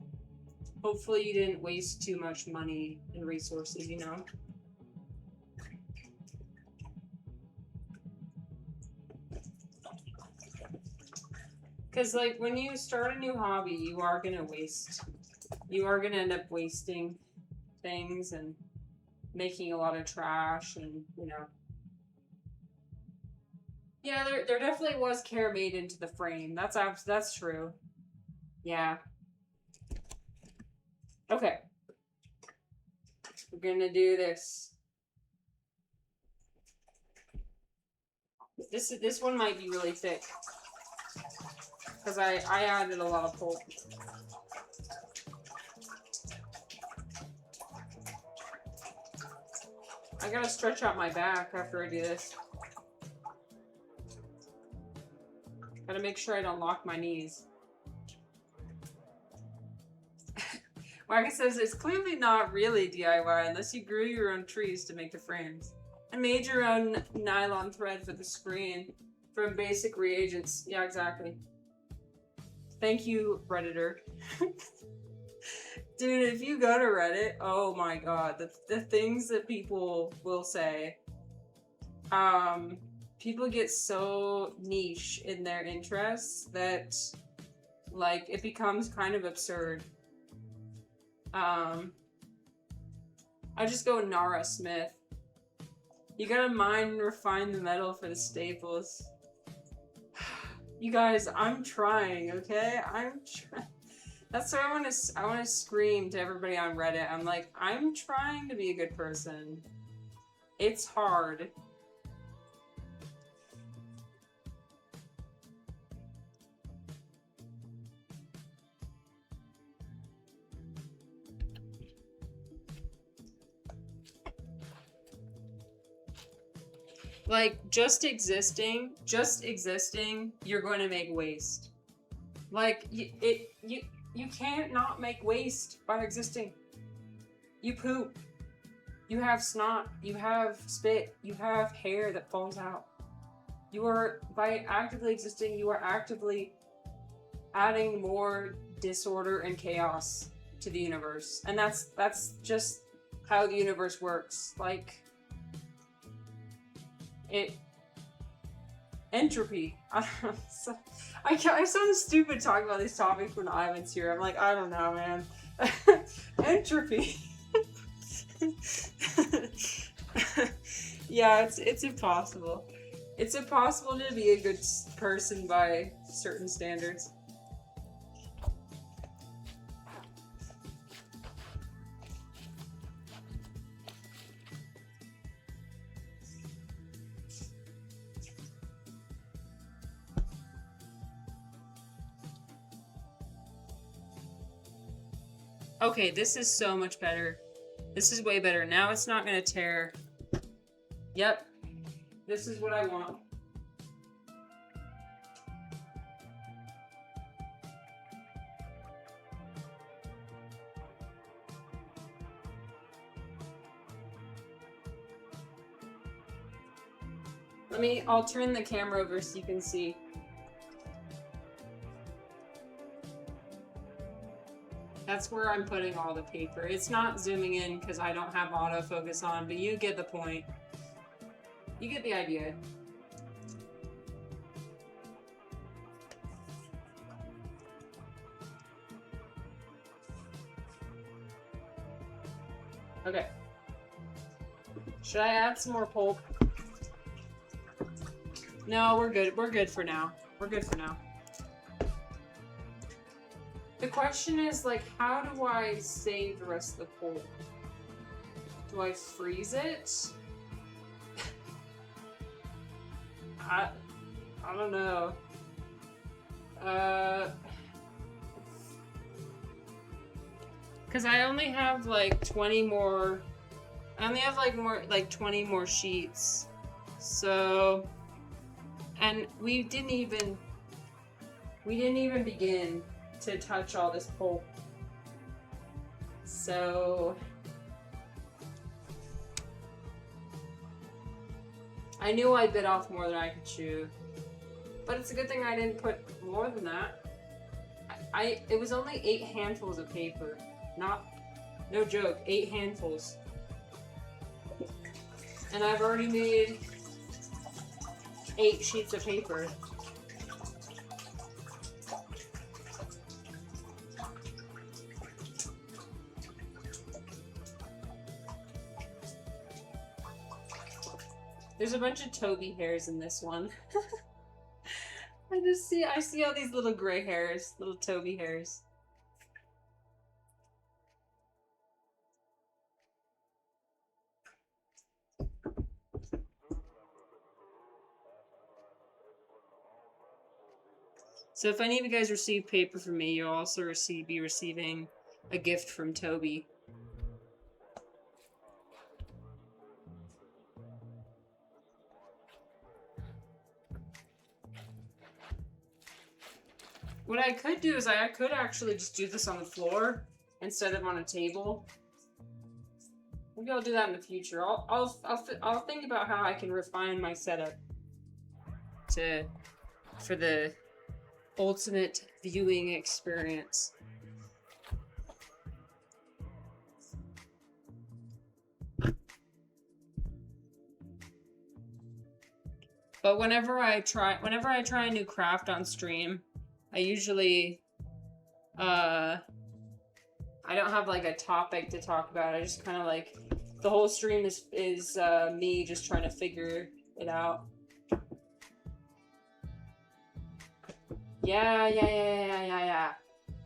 hopefully you didn't waste too much money and resources, you know? Because, like, when you start a new hobby, you are going to end up wasting things and making a lot of trash and, you know. Yeah, there definitely was care made into the frame. That's true. Yeah. Okay. We're going to do this. This one might be really thick. Because I added a lot of pulp. I gotta stretch out my back after I do this. Gotta make sure I don't lock my knees. Wagon says it's clearly not really DIY unless you grew your own trees to make the frames. And made your own nylon thread for the screen from basic reagents. Yeah, exactly. Thank you, Redditor. Dude, if you go to Reddit, oh my god, the things that people will say. People get so niche in their interests that, like, it becomes kind of absurd. I just go Nara Smith. You gotta mine and refine the metal for the staples. You guys, I'm trying, okay? I'm trying. That's what I want to scream to everybody on Reddit. I'm like, I'm trying to be a good person. It's hard. Like, just existing, you're going to make waste. Like, you can't not make waste by existing. You poop. You have snot. You have spit. You have hair that falls out. You are, by actively existing, you are actively adding more disorder and chaos to the universe. And that's just how the universe works. Like, entropy. I sound stupid talking about these topics when Ivan's here. I'm like, I don't know, man. Entropy. Yeah, it's impossible. It's impossible to be a good person by certain standards. Okay, this is so much better. This is way better. Now it's not gonna tear. Yep. This is what I want. I'll turn the camera over so you can see. That's where I'm putting all the paper. It's not zooming in because I don't have autofocus on, but you get the point. You get the idea. Okay. Should I add some more pulp? No, we're good. We're good for now. We're good for now. The question is, like, how do I save the rest of the pulp? Do I freeze it? I don't know. Cause I only have like 20 more. I only have like 20 more sheets. So, and we didn't even begin to touch all this pulp. So I knew I bit off more than I could chew. But it's a good thing I didn't put more than that. It was only 8 handfuls of paper. No joke, 8 handfuls. And I've already made 8 sheets of paper. There's a bunch of Toby hairs in this one. I see all these little gray hairs, little Toby hairs. So if any of you guys receive paper from me, you'll also be receiving a gift from Toby. What I could do is I could actually just do this on the floor instead of on a table. Maybe I'll do that in the future. I'll think about how I can refine my setup for the ultimate viewing experience. But whenever I try a new craft on stream, I usually I don't have like a topic to talk about. I just kind of like the whole stream is me just trying to figure it out. Yeah.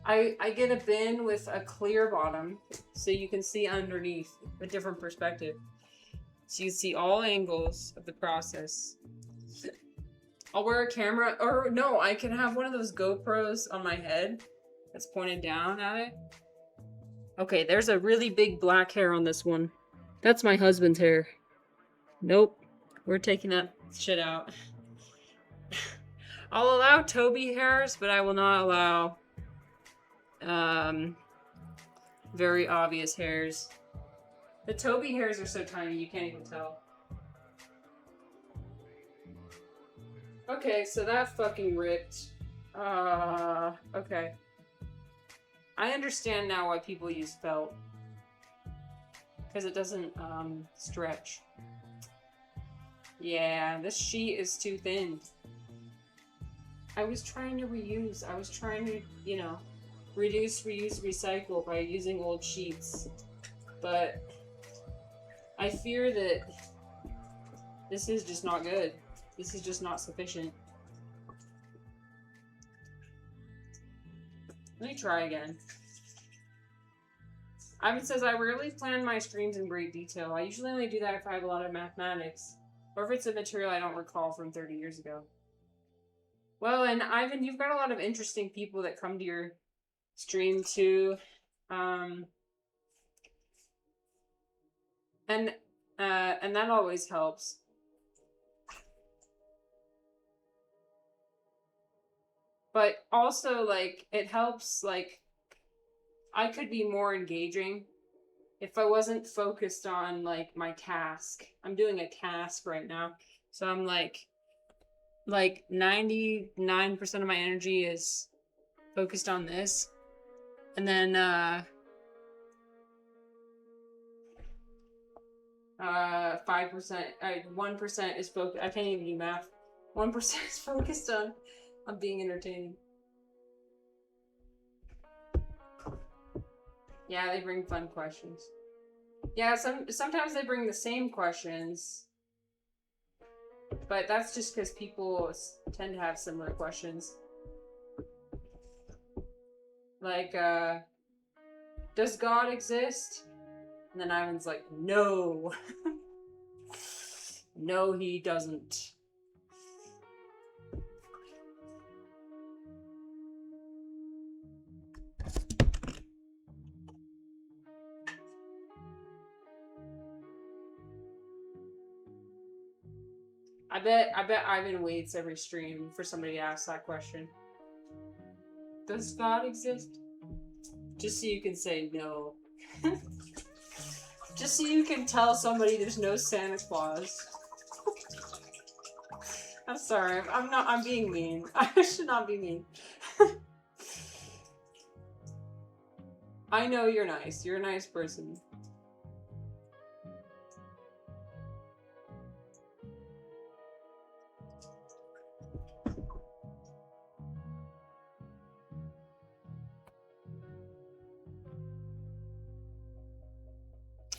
I get a bin with a clear bottom so you can see underneath a different perspective. So you see all angles of the process. I'll wear a camera, or no, I can have one of those GoPros on my head that's pointed down at it. Okay, there's a really big black hair on this one. That's my husband's hair. Nope. We're taking that shit out. I'll allow Toby hairs, but I will not allow very obvious hairs. The Toby hairs are so tiny you can't even tell. Okay, so that fucking ripped. Okay. I understand now why people use felt. Because it doesn't, stretch. Yeah, this sheet is too thin. I was trying to reuse. I was trying to, you know, reduce, reuse, recycle by using old sheets. But I fear that this is just not good. This is just not sufficient. Let me try again. Ivan says, I rarely plan my streams in great detail. I usually only do that if I have a lot of mathematics. Or if it's a material I don't recall from 30 years ago. Well, and Ivan, you've got a lot of interesting people that come to your stream too. And that always helps. But also, like, it helps, like, I could be more engaging if I wasn't focused on, like, my task. I'm doing a task right now. So I'm, like 99% of my energy is focused on this. And then, 5%, 1% is focused. I can't even do math. 1% is focused on being entertaining. Yeah, they bring fun questions. Yeah, sometimes they bring the same questions, but that's just because people tend to have similar questions. Like, does God exist? And then Ivan's like, no. No, he doesn't. I bet Ivan waits every stream for somebody to ask that question. Does God exist? Just so you can say no. Just so you can tell somebody there's no Santa Claus. I'm sorry, I'm being mean. I should not be mean. I know you're nice. You're a nice person.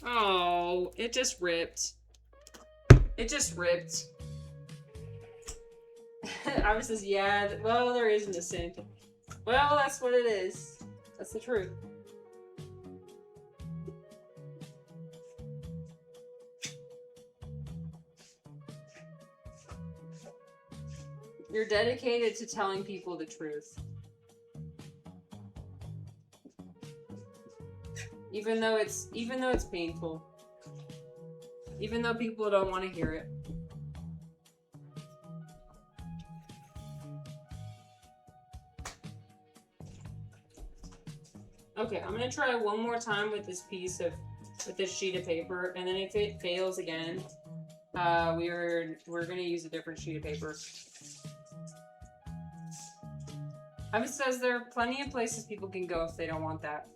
Oh, it just ripped. It just ripped. Ivan says, yeah, well, there isn't a Santa. Well, that's what it is. That's the truth. You're dedicated to telling people the truth. Even though it's painful. Even though people don't want to hear it. Okay, I'm gonna try one more time with this sheet of paper, and then if it fails again, we're gonna use a different sheet of paper. Ivan says there are plenty of places people can go if they don't want that.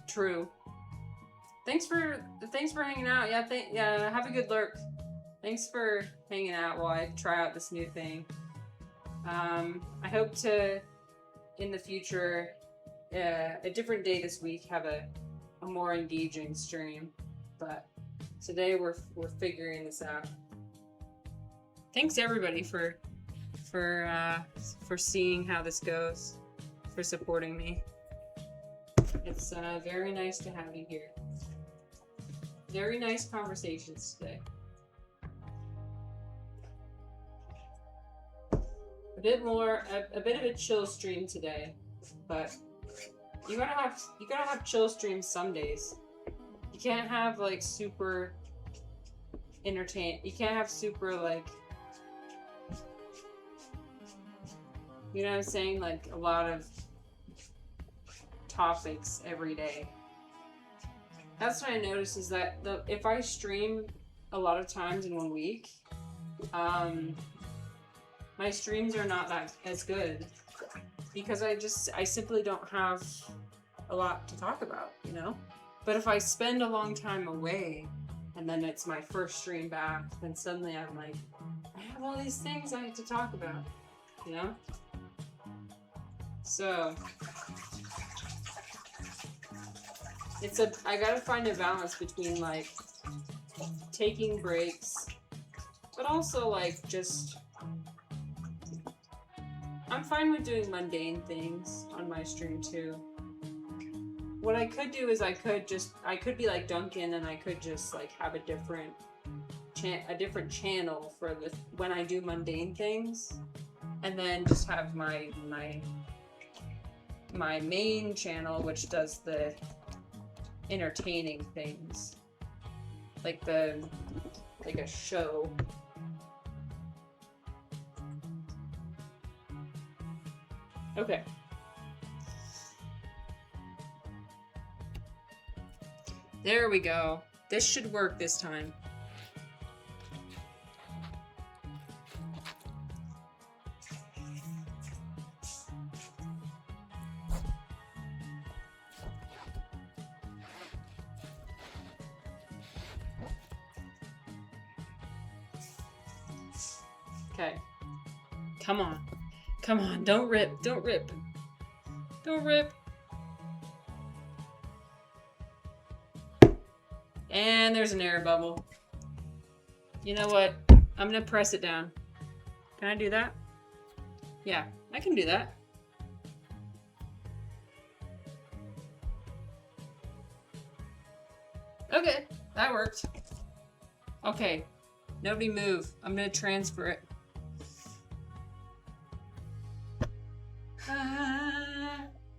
True. Thanks for hanging out. Yeah, have a good lurk. Thanks for hanging out while I try out this new thing. I hope to, in the future, a different day this week, have a more engaging stream. But today we're figuring this out. Thanks everybody for seeing how this goes, for supporting me. It's very nice to have you here. Very nice conversations today. A bit of a chill stream today, but you gotta have chill streams some days. You can't have like super entertain. You can't have super like, you know what I'm saying? Like a lot of topics every day. That's what I noticed is that if I stream a lot of times in 1 week, my streams are not that as good because I simply don't have a lot to talk about, you know? But if I spend a long time away and then it's my first stream back, then suddenly I'm like, I have all these things I have to talk about, you know? So I gotta find a balance between like taking breaks, but also like just, I'm fine with doing mundane things on my stream too. What I could do is I could be like Duncan and I could just like have a different channel for when I do mundane things, and then just have my main channel which does the entertaining things, like a show. Okay. There we go. This should work this time. Okay. Come on. Come on. Don't rip. Don't rip. Don't rip. And there's an air bubble. You know what? I'm gonna press it down. Can I do that? Yeah, I can do that. Okay, that worked. Okay, nobody move. I'm gonna transfer it.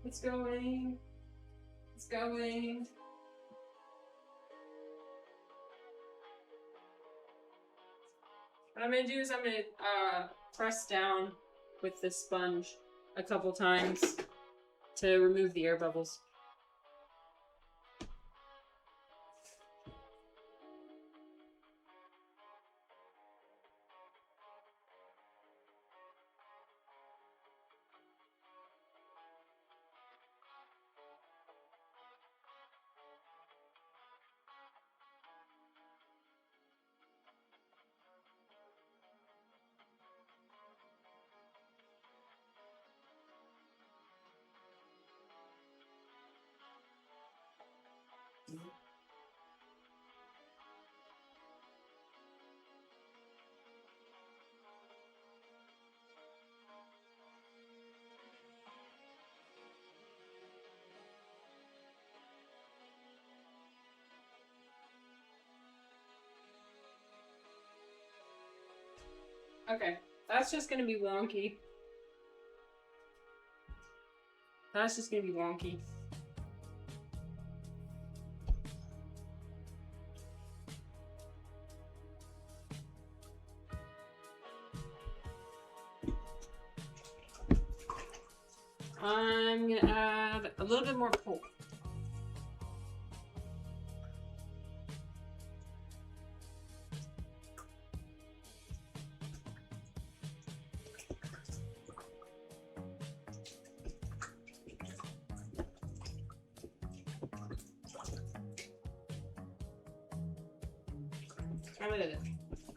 It's going. It's going. What I'm gonna do is I'm gonna press down with this sponge a couple times to remove the air bubbles. Okay, that's just gonna be wonky. That's just gonna be wonky. I'm gonna add a little bit more pulp.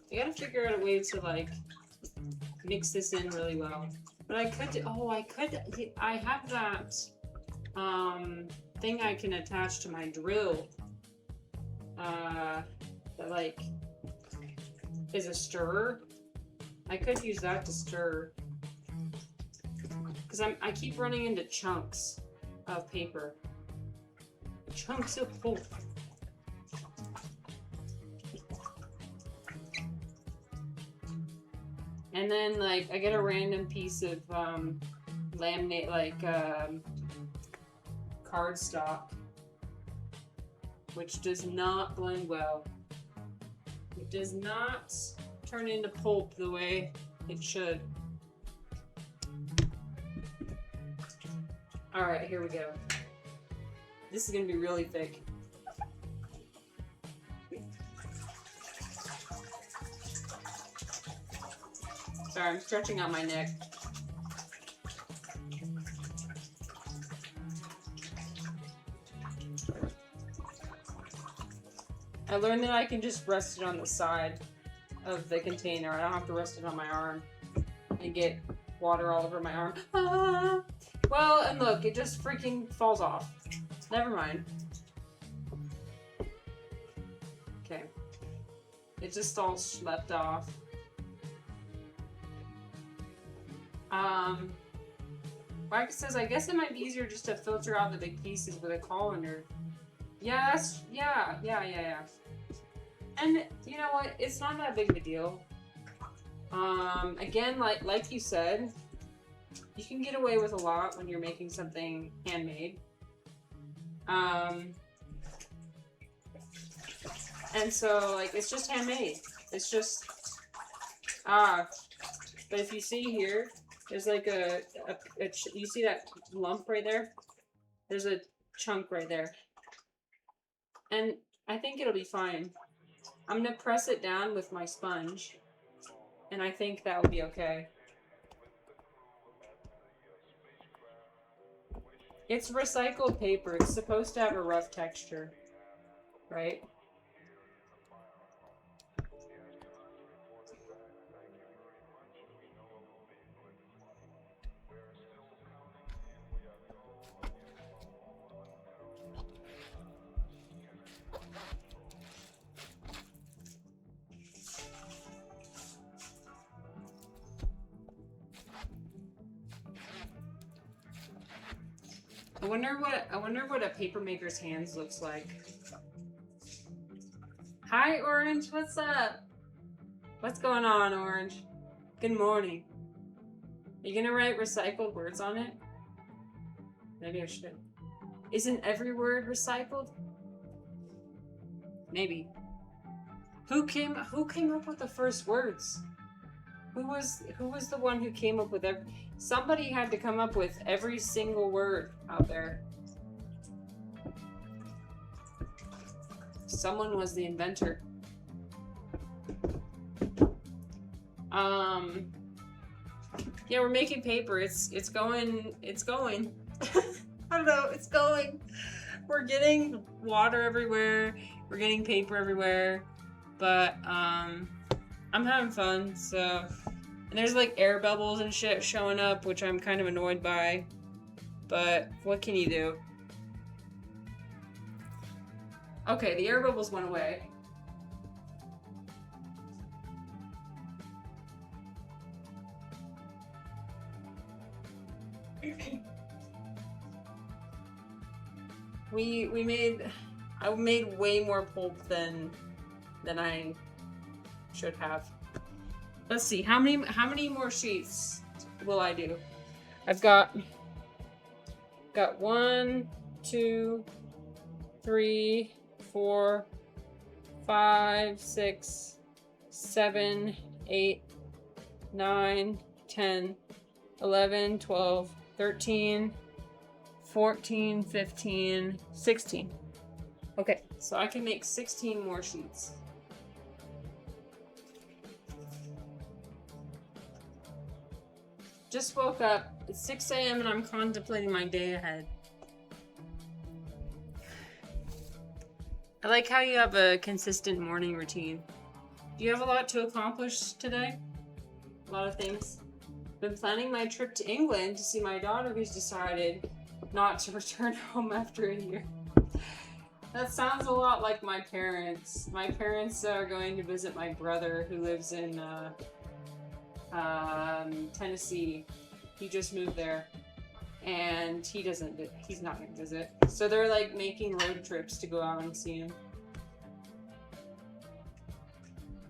I gotta figure out a way to like mix this in really well. But I could, I have that thing I can attach to my drill that like is a stirrer. I could use that to stir because I keep running into chunks of paper. Chunks of pulp. And then, like, I get a random piece of laminate, like, cardstock, which does not blend well. It does not turn into pulp the way it should. Alright, here we go. This is gonna be really thick. Sorry, I'm stretching out my neck. I learned that I can just rest it on the side of the container. I don't have to rest it on my arm and get water all over my arm. Ah! Well, and look, it just freaking falls off. Never mind. Okay. It just all schlepped off. Mike says, I guess it might be easier just to filter out the big pieces with a colander. Yeah, yeah. And you know what? It's not that big of a deal. Again, like you said, you can get away with a lot when you're making something handmade. And so, like, it's just handmade. It's just, but if you see here, there's like you see that lump right there? There's a chunk right there. And I think it'll be fine. I'm gonna press it down with my sponge, and I think that will be okay. It's recycled paper. It's supposed to have a rough texture, right? I wonder what a paper maker's hands looks like. Hi, Orange. What's up? What's going on, Orange? Good morning. Are you gonna write recycled words on it? Maybe I should. Isn't every word recycled? Maybe. Who came up with the first words? Who was the one who came up with somebody had to come up with every single word out there. Someone was the inventor. Yeah, we're making paper. It's going. I don't know, it's going. We're getting water everywhere. We're getting paper everywhere. But I'm having fun, so. And there's like air bubbles and shit showing up, which I'm kind of annoyed by. But what can you do? Okay, the air bubbles went away. I made way more pulp than I should have. Let's see, how many more sheets will I do? I've got 1, 2, 3, 4, 5, 6, 7, 8, 9, 10, 11, 12, 13, 14, 15, 16. Okay, so I can make 16 more sheets. Just woke up. It's 6 a.m. and I'm contemplating my day ahead. I like how you have a consistent morning routine. Do you have a lot to accomplish today? A lot of things. Been planning my trip to England to see my daughter who's decided not to return home after a year. That sounds a lot like my parents. My parents are going to visit my brother who lives in Tennessee. He just moved there, and he's not gonna visit. So they're like making road trips to go out and see him.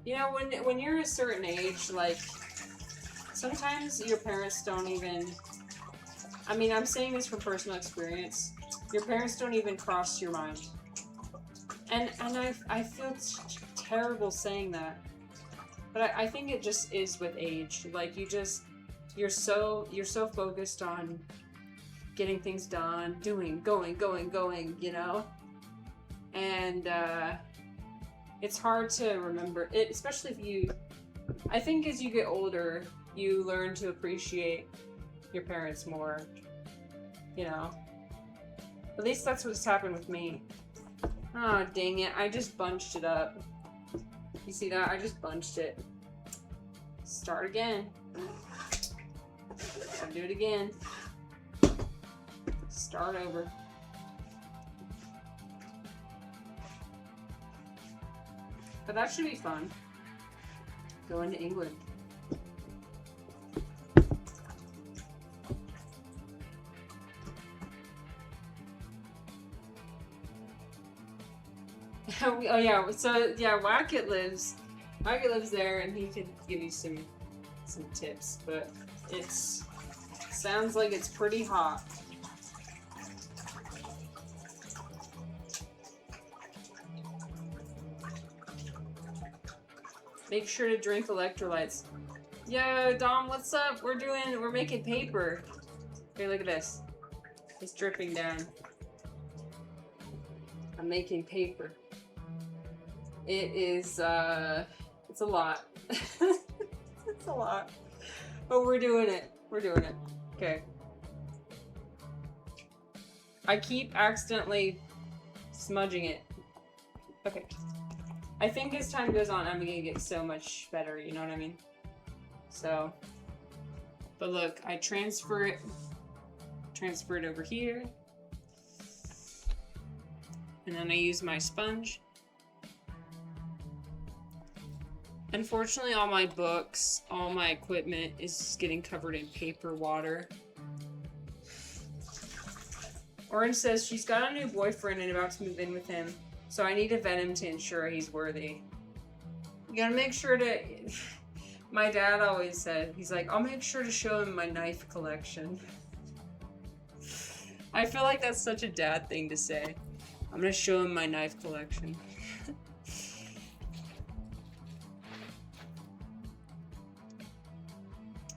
You know, when you're a certain age, like sometimes your parents don't even. I mean, I'm saying this from personal experience. Your parents don't even cross your mind, and I feel terrible saying that. But I think it just is with age. Like, you're so focused on getting things done, going, you know? And, it's hard to remember it, especially if I think as you get older, you learn to appreciate your parents more, you know? At least that's what's happened with me. Oh, dang it. I just bunched it up. You see that? I just bunched it. Start again. Gotta do it again. Start over. But that should be fun. Going to England. Oh yeah, so yeah, Wackett lives there, and he could give you some tips, but sounds like it's pretty hot. Make sure to drink electrolytes. Yo, Dom, what's up? We're making paper. Okay, look at this. It's dripping down. I'm making paper. It is, it's a lot. It's a lot. But we're doing it. We're doing it. Okay. I keep accidentally smudging it. Okay. I think as time goes on, I'm gonna get so much better, you know what I mean? So, but look, I transfer it over here, and then I use my sponge. Unfortunately, all my books, all my equipment is getting covered in paper water. Orange says she's got a new boyfriend and about to move in with him, so I need to vet him to ensure he's worthy. You gotta make sure to... My dad always said, he's like, I'll make sure to show him my knife collection. I feel like that's such a dad thing to say. I'm gonna show him my knife collection.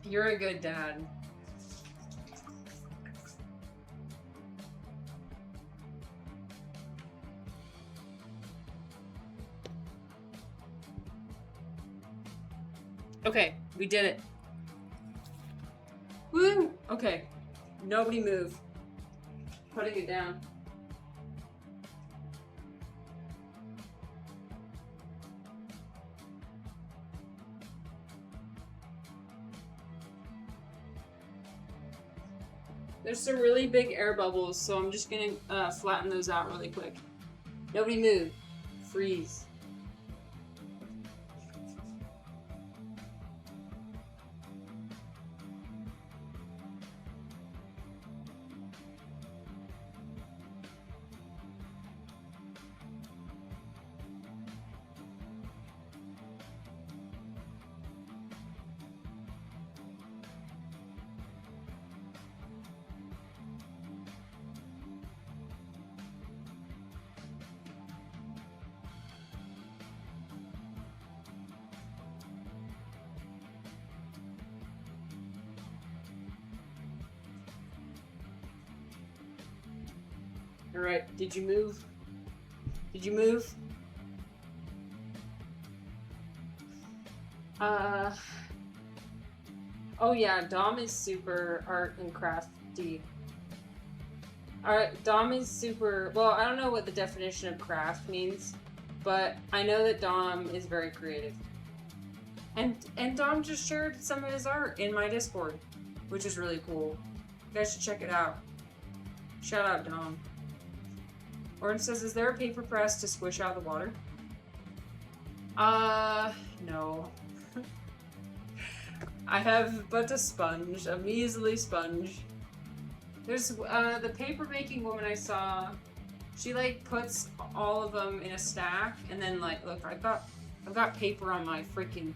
You're a good dad. Okay, we did it. Woo! Okay. Nobody move. Putting it down. There's some really big air bubbles, so I'm just gonna flatten those out really quick. Nobody move. Freeze. Alright, did you move? Did you move? Oh yeah, Dom is super art and crafty. Alright, Dom is super, well, I don't know what the definition of craft means, but I know that Dom is very creative. And Dom just shared some of his art in my Discord, which is really cool. You guys should check it out. Shout out, Dom. Orange says, is there a paper press to squish out the water? No. I have but a sponge, a measly sponge. There's, the paper making woman I saw, she, like, puts all of them in a stack, and then, like, look, I've got paper on my freaking,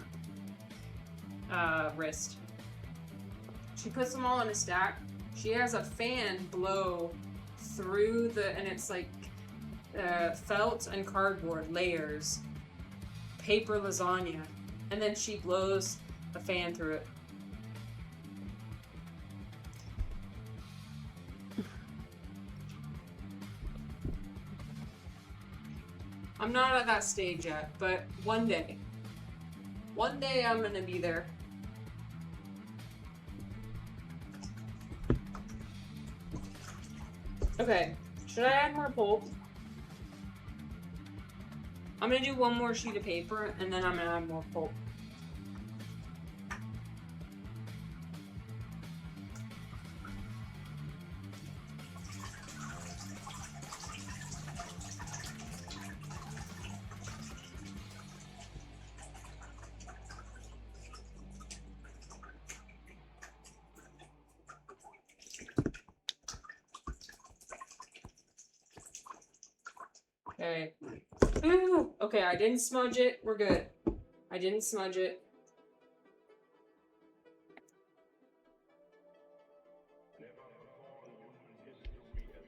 wrist. She puts them all in a stack. She has a fan blow through and it's, like, felt and cardboard layers. paper lasagna. And then she blows a fan through it. I'm not at that stage yet, but one day. One day I'm gonna be there. Okay, should I add more pulp? I'm gonna do one more sheet of paper and then I'm gonna add more pulp. Okay. Ooh, okay, I didn't smudge it. We're good. I didn't smudge it.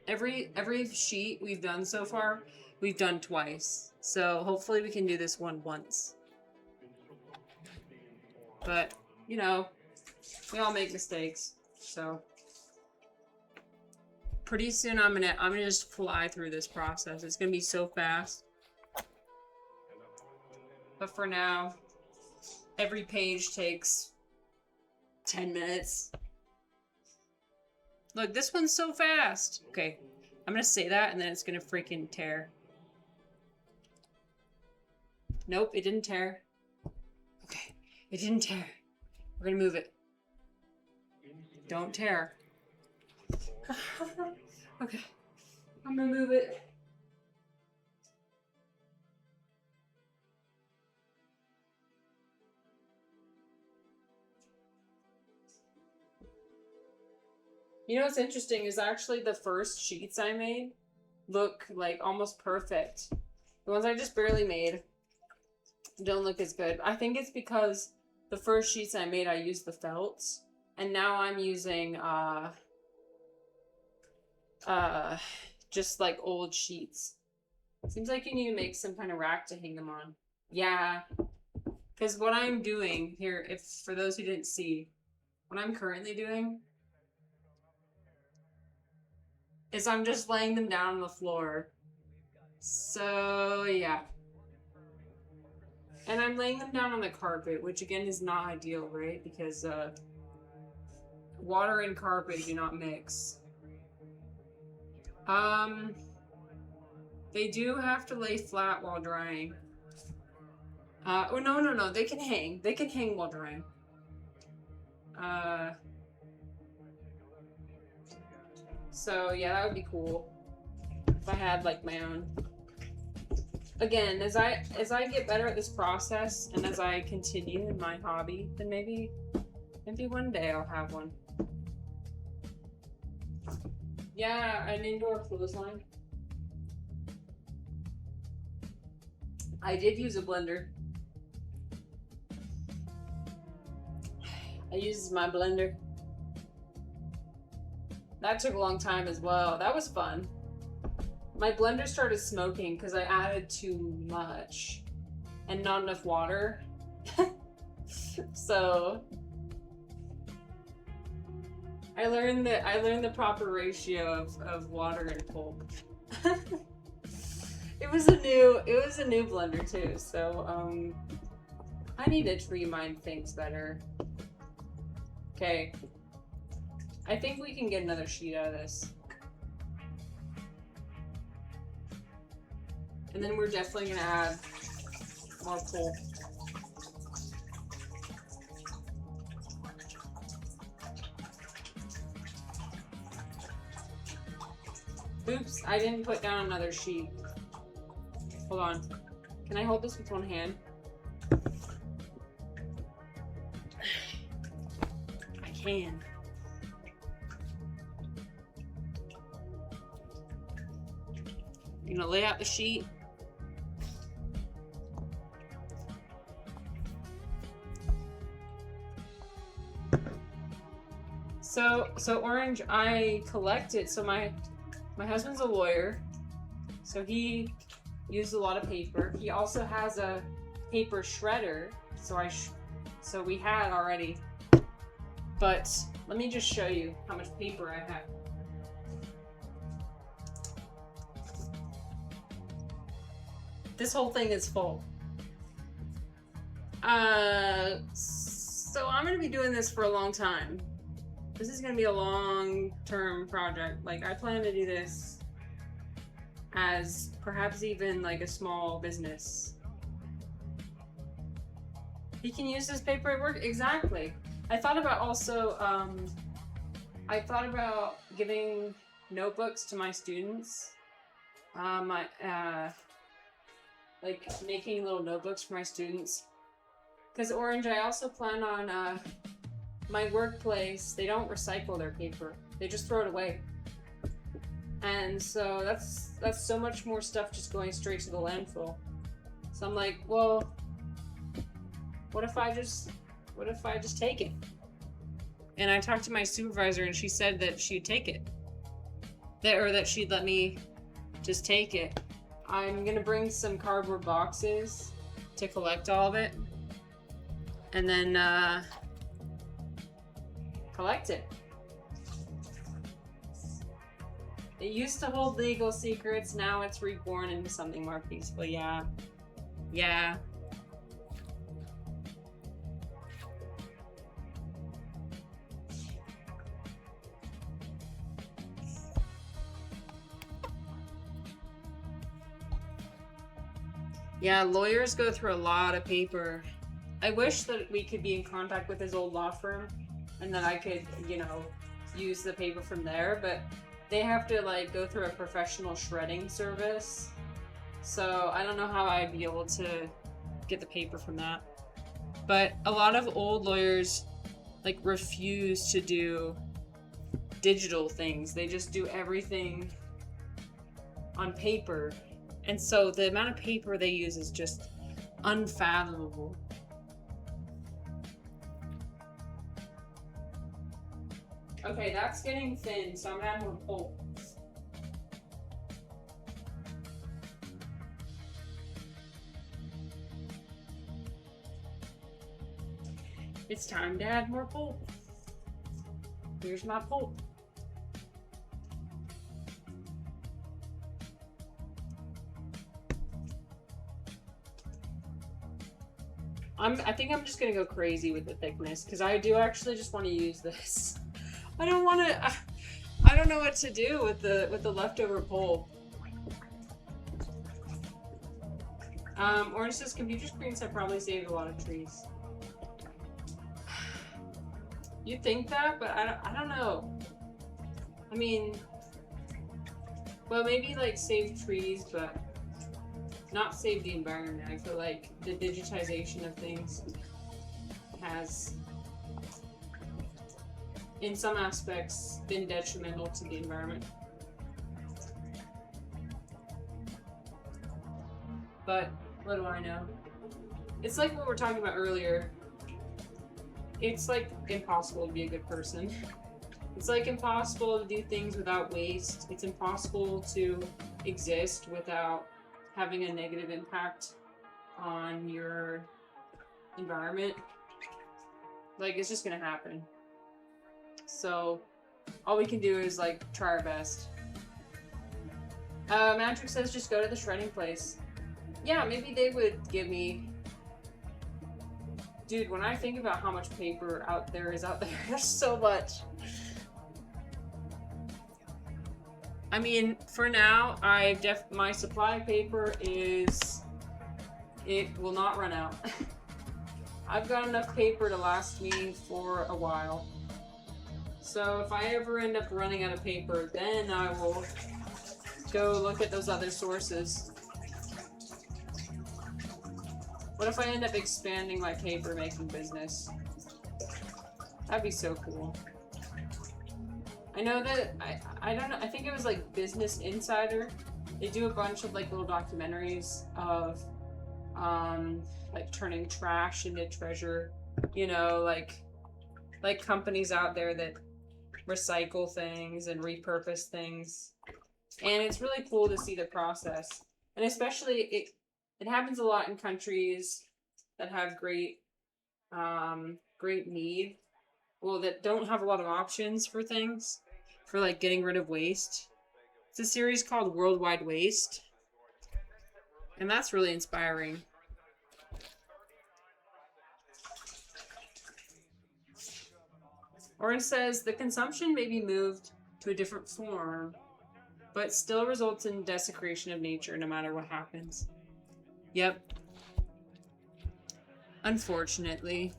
Every sheet we've done so far, we've done twice. So hopefully we can do this one once. But, you know, we all make mistakes. So pretty soon I'm gonna just fly through this process. It's gonna be so fast. But for now, every page takes 10 minutes. Look, this one's so fast. Okay, I'm gonna say that and then it's gonna freaking tear. Nope, it didn't tear. Okay, it didn't tear. We're gonna move it. Don't tear. Okay, I'm gonna move it. You know what's interesting is actually the first sheets I made look like almost perfect. The ones I just barely made don't look as good. I think it's because the first sheets I made I used the felts, and now I'm using just like old sheets. Seems like you need to make some kind of rack to hang them on. Yeah, because what I'm doing here, if for those who didn't see, what I'm currently doing is I'm just laying them down on the floor. So yeah. And I'm laying them down on the carpet, which again is not ideal, right? Because water and carpet do not mix. They do have to lay flat while drying. Oh no, they can hang. They can hang while drying. So yeah, that would be cool if I had like my own. Again, as I get better at this process and as I continue in my hobby, then maybe one day I'll have one. Yeah, an indoor clothesline. I did use a blender. I used my blender. That took a long time as well. That was fun. My blender started smoking because I added too much and not enough water. So I learned the proper ratio of water and pulp. It was a new blender too, so I need to remind things better. Okay. I think we can get another sheet out of this. And then we're definitely gonna add more pulp. Oops, I didn't put down another sheet. Hold on. Can I hold this with one hand? I can. I'm gonna lay out the sheet. So orange, I collected. So my husband's a lawyer, so he used a lot of paper. He also has a paper shredder, so we had already. But let me just show you how much paper I have. This whole thing is full. So I'm gonna be doing this for a long time. This is gonna be a long-term project. Like, I plan to do this as perhaps even like a small business. You can use this paper at work. Exactly. I thought about also, I thought about giving notebooks to my students. Like making little notebooks for my students. Because Orange, I also plan on, my workplace, they don't recycle their paper. They just throw it away. And so that's so much more stuff just going straight to the landfill. So I'm like, well, what if I just take it? And I talked to my supervisor and she said that she'd take it. That she'd let me just take it. I'm gonna bring some cardboard boxes to collect all of it. And then collect it. It used to hold legal secrets, now it's reborn into something more peaceful. Yeah. Yeah. Yeah, lawyers go through a lot of paper. I wish that we could be in contact with his old law firm and that I could, you know, use the paper from there, but they have to like go through a professional shredding service. So I don't know how I'd be able to get the paper from that. But a lot of old lawyers like refuse to do digital things. They just do everything on paper. And so the amount of paper they use is just unfathomable. Okay, that's getting thin, so I'm gonna have more pulp. It's time to add more pulp. Here's my pulp. I think I'm just gonna go crazy with the thickness because I do actually just want to use this. I don't want to. I don't know what to do with the leftover pulp. Orange says computer screens have probably saved a lot of trees. You think that, but I don't know. I mean, well, maybe like save trees, but not save the environment. I feel like the digitization of things has, in some aspects, been detrimental to the environment. But what do I know? It's like what we were talking about earlier. It's like impossible to be a good person. It's like impossible to do things without waste. It's impossible to exist without having a negative impact on your environment. Like, it's just gonna happen. So all we can do is like try our best. Matrix says just go to the shredding place. Yeah, maybe they would give me. Dude, when I think about how much paper is out there, there's so much. I mean, for now, my supply of paper is, it will not run out. I've got enough paper to last me for a while. So if I ever end up running out of paper, then I will go look at those other sources. What if I end up expanding my paper making business? That'd be so cool. I know that, I don't know, I think it was like Business Insider. They do a bunch of like little documentaries of like turning trash into treasure. You know, like companies out there that recycle things and repurpose things. And it's really cool to see the process. And especially it happens a lot in countries that have great need. Well, that don't have a lot of options for things, for like getting rid of waste. It's a series called Worldwide Waste, and that's really inspiring. Orange says the consumption may be moved to a different form, but still results in desecration of nature no matter what happens. Yep. Unfortunately.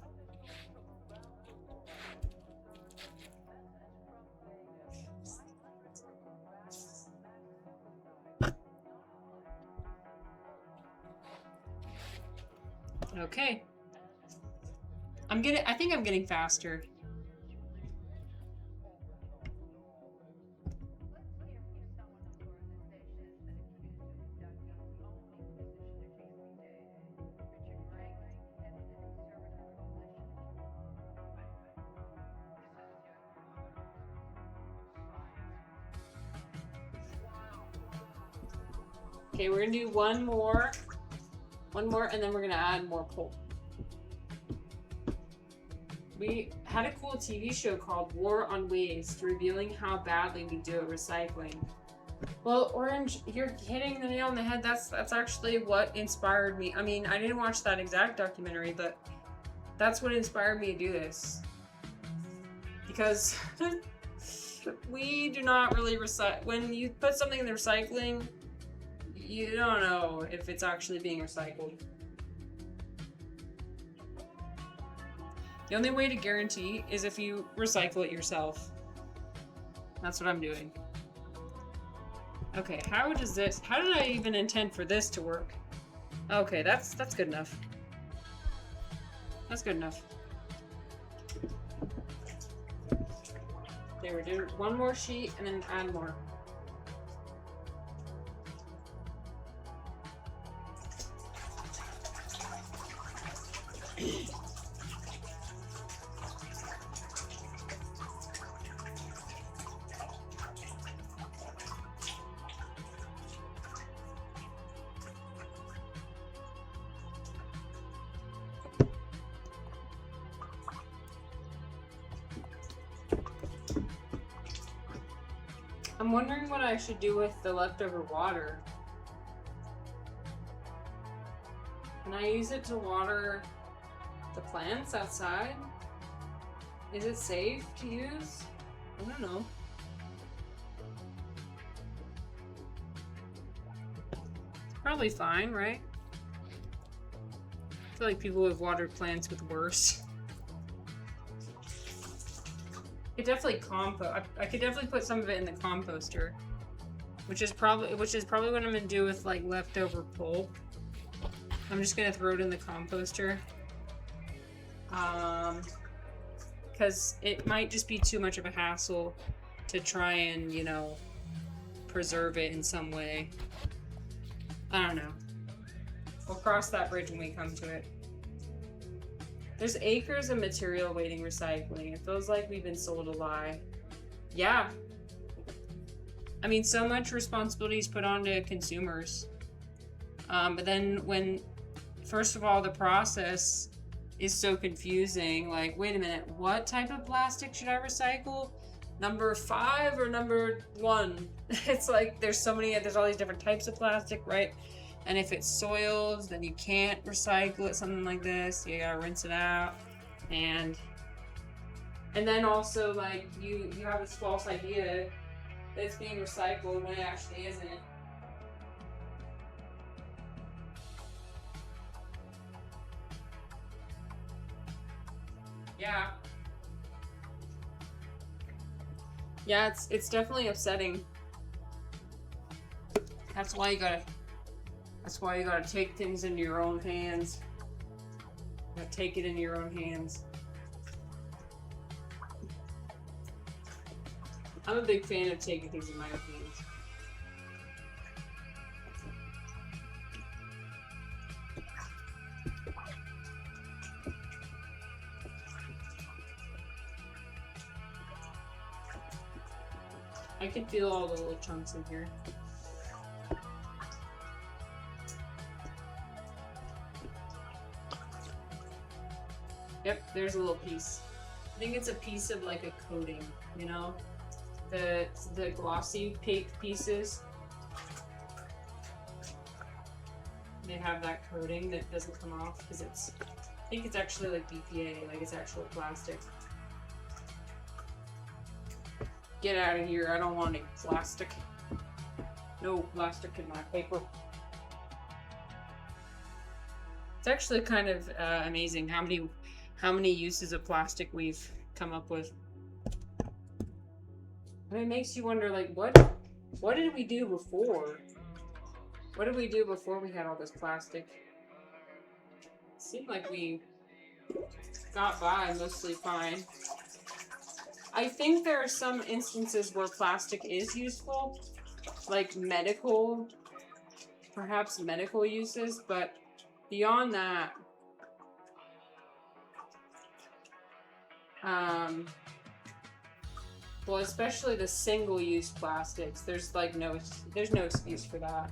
Okay. I think I'm getting faster. Okay, we're gonna do one more, and then we're gonna add more pulp. We had a cool TV show called War on Waste, revealing how badly we do at recycling. Well, Orange, you're hitting the nail on the head. That's actually what inspired me. I mean, I didn't watch that exact documentary, but that's what inspired me to do this. Because we do not really recycle. When you put something in the recycling, you don't know if it's actually being recycled. The only way to guarantee is if you recycle it yourself. That's what I'm doing. Okay, how did I even intend for this to work? Okay, that's good enough. That's good enough. Okay, we're doing one more sheet and then add more. I'm wondering what I should do with the leftover water. Can I use it to water the plants outside? Is it safe to use? I don't know. It's probably fine, right? I feel like people have watered plants with worse. I could definitely I could definitely put some of it in the composter, which is probably what I'm gonna do with like leftover pulp. I'm just gonna throw it in the composter, because it might just be too much of a hassle to try and, you know, preserve it in some way. I don't know. We'll cross that bridge when we come to it. There's acres of material waiting recycling. It feels like we've been sold a lie. Yeah. I mean, so much responsibility is put onto consumers. But then when, first of all, the process is so confusing. Like, wait a minute, what type of plastic should I recycle? Number 5 or number 1? It's like there's all these different types of plastic, right? And if it soils, then you can't recycle it, something like this. You gotta rinse it out. And then also, like, you have this false idea that it's being recycled when it actually isn't. Yeah. Yeah, it's definitely upsetting. That's why you gotta take things into your own hands. You gotta take it into your own hands. I'm a big fan of taking things in my own hands. I can feel all the little chunks in here. there's a little piece. I think it's a piece of like a coating, you know? The glossy pieces. They have that coating that doesn't come off because I think it's actually like BPA, like it's actual plastic. Get out of here, I don't want any plastic. No plastic in my paper. It's actually kind of amazing how many uses of plastic we've come up with. And it makes you wonder, like, what did we do before? What did we do before we had all this plastic? It seemed like we got by mostly fine. I think there are some instances where plastic is useful, like perhaps medical uses, but beyond that, well, especially the single-use plastics, there's no excuse for that.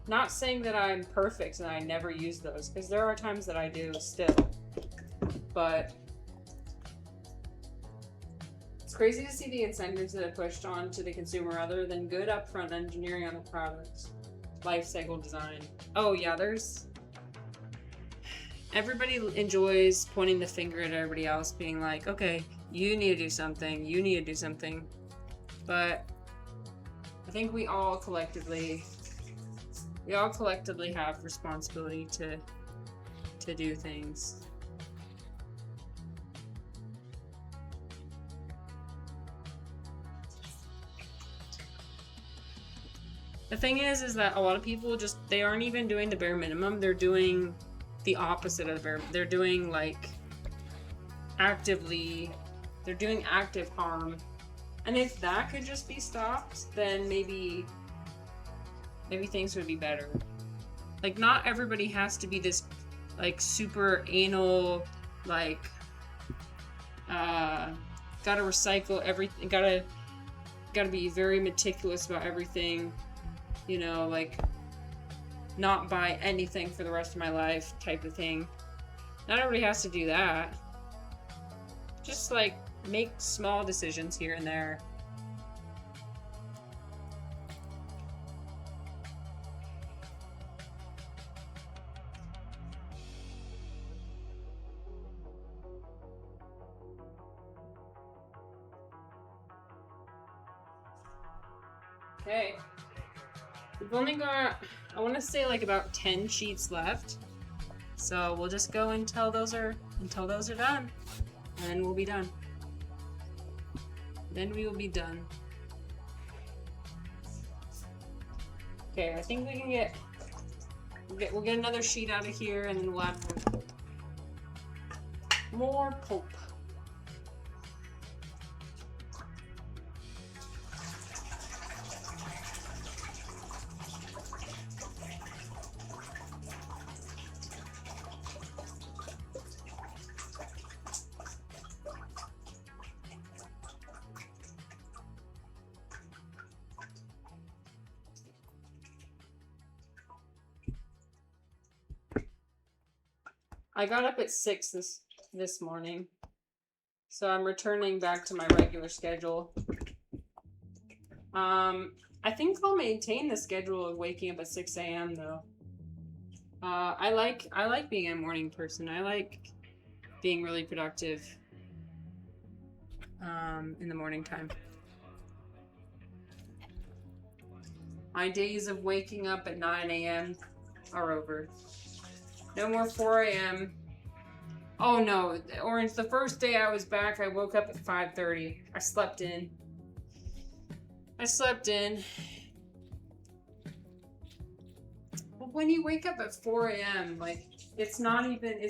Not saying that I'm perfect and I never use those, because there are times that I do still, but it's crazy to see the incentives that are pushed on to the consumer other than good upfront engineering on the products. Life cycle design. Oh yeah, everybody enjoys pointing the finger at everybody else, being like, okay, you need to do something, you need to do something. But I think we all collectively have responsibility to do things. The thing is that a lot of people they aren't even doing the bare minimum. They're doing the opposite of the bare. They're doing they're doing active harm. And if that could just be stopped, then maybe things would be better. Like, not everybody has to be this super anal, gotta recycle everything, gotta be very meticulous about everything, you know, not buy anything for the rest of my life type of thing. Not everybody has to do that. Just make small decisions here and there. Okay. We've only got, I want to say about 10 sheets left. So we'll just go until those are done. And then we'll be done. Then we will be done. Okay, I think we can we'll get another sheet out of here, and then we'll add more pulp. I got up at 6 this morning, so I'm returning back to my regular schedule. I think I'll maintain the schedule of waking up at 6 a.m. though. I like being a morning person. I like being really productive in the morning time. My days of waking up at 9 a.m. are over. No more 4 a.m. Oh no, Orange, the first day I was back, I woke up at 5:30. I slept in. But when you wake up at 4 a.m., it's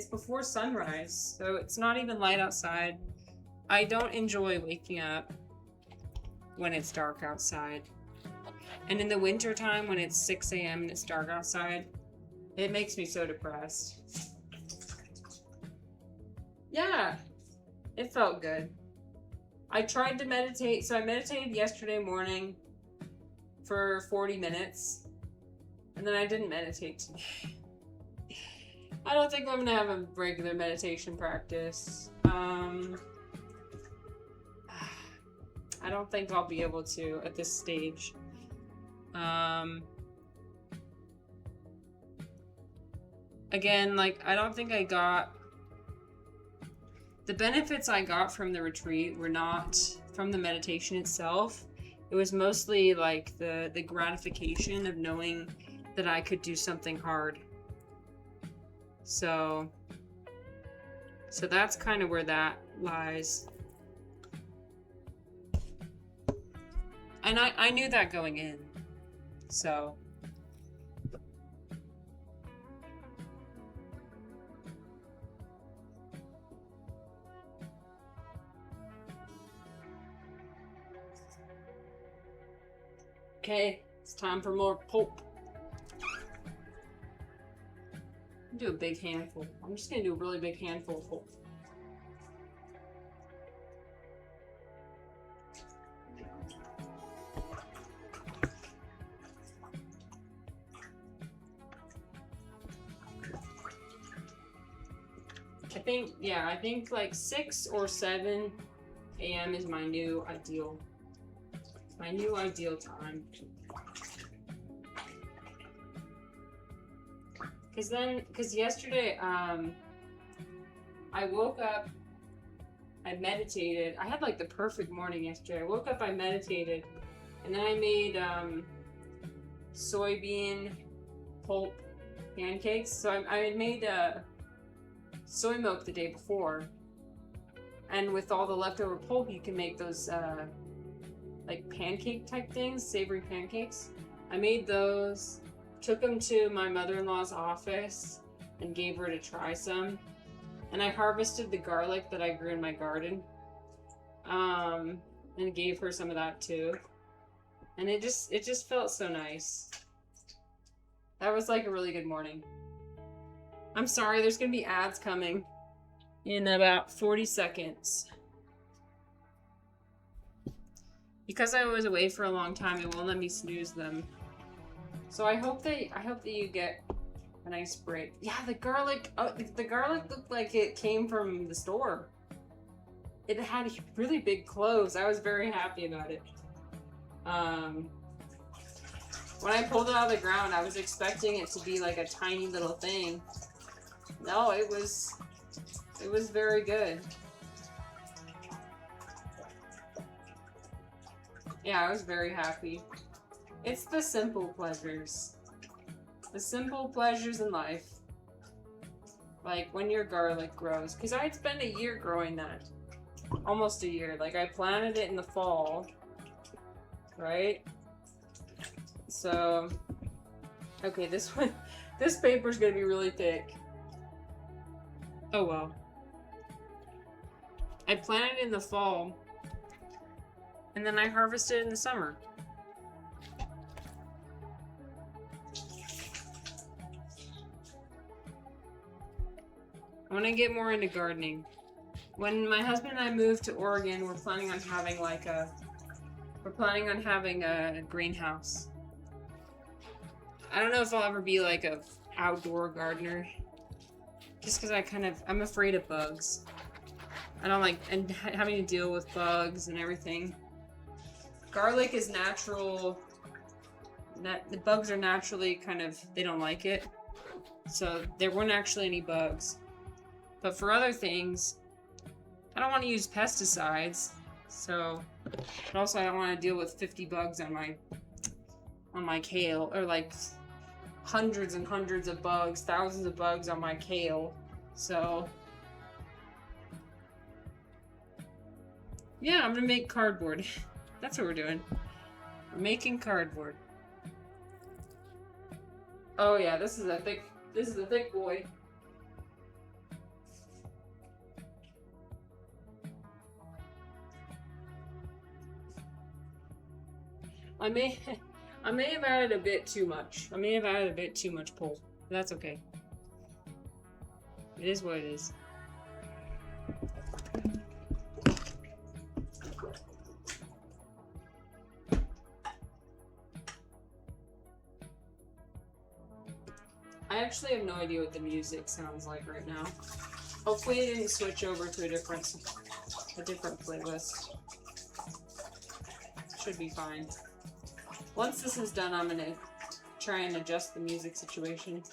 before sunrise, so it's not even light outside. I don't enjoy waking up when it's dark outside. And in the winter time, when it's 6 a.m. and it's dark outside, it makes me so depressed. Yeah, it felt good. I tried to meditate, so I meditated yesterday morning for 40 minutes, and then I didn't meditate today. I don't think I'm gonna have a regular meditation practice. I don't think I'll be able to at this stage. Again, like, I don't think I got... The benefits I got from the retreat were not from the meditation itself. It was mostly, like, the gratification of knowing that I could do something hard. So that's kind of where that lies. And I knew that going in. So... Okay, it's time for more pulp. Do a big handful. I'm just gonna do a really big handful of pulp. I think like 6 or 7 a.m. is my new ideal time. Because yesterday, I woke up, I meditated. I had like the perfect morning yesterday. I woke up, I meditated, and then I made soybean pulp pancakes. So I had made soy milk the day before, and with all the leftover pulp, you can make those like pancake type things, savory pancakes. I made those, took them to my mother-in-law's office and gave her to try some. And I harvested the garlic that I grew in my garden, and gave her some of that too. And it just felt so nice. That was like a really good morning. I'm sorry, there's gonna be ads coming in about 40 seconds. Because I was away for a long time, it won't let me snooze them. So I hope that you get a nice break. Yeah, the garlic. Oh, the garlic looked like it came from the store. It had really big cloves. I was very happy about it. When I pulled it out of the ground, I was expecting it to be like a tiny little thing. No, it was very good. Yeah, I was very happy. It's the simple pleasures. The simple pleasures in life. Like when your garlic grows. Because I had spent a year growing that. Almost a year. Like I planted it in the fall. Right? So... Okay, this paper's gonna be really thick. Oh well. I planted it in the fall. And then I harvested it in the summer. I want to get more into gardening. When my husband and I moved to Oregon, we're planning on having a greenhouse. I don't know if I'll ever be like a outdoor gardener. Just because I'm afraid of bugs. I don't like having to deal with bugs and everything. Garlic is natural. The bugs are naturally they don't like it. So there weren't actually any bugs. But for other things, I don't want to use pesticides. So, but also I don't want to deal with 50 bugs on my kale, or like hundreds and hundreds of bugs, thousands of bugs on my kale. So, yeah, I'm gonna make cardboard. That's what we're doing. We're making cardboard. Oh yeah, this is a thick boy. I may have added a bit too much. I may have added a bit too much pulp. But that's okay. It is what it is. I actually have no idea what the music sounds like right now. Hopefully it didn't switch over to a different playlist. Should be fine. Once this is done, I'm gonna try and adjust the music situation.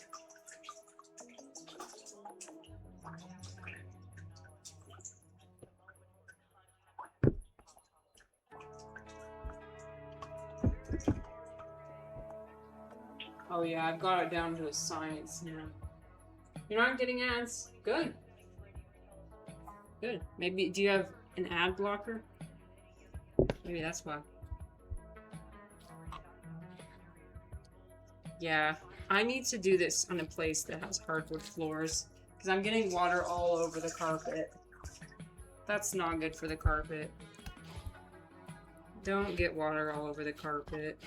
Oh yeah, I've got it down to a science now. You're not getting ads? Good. Good. Maybe, do you have an ad blocker? Maybe that's why. Yeah, I need to do this on a place that has hardwood floors, because I'm getting water all over the carpet. That's not good for the carpet. Don't get water all over the carpet.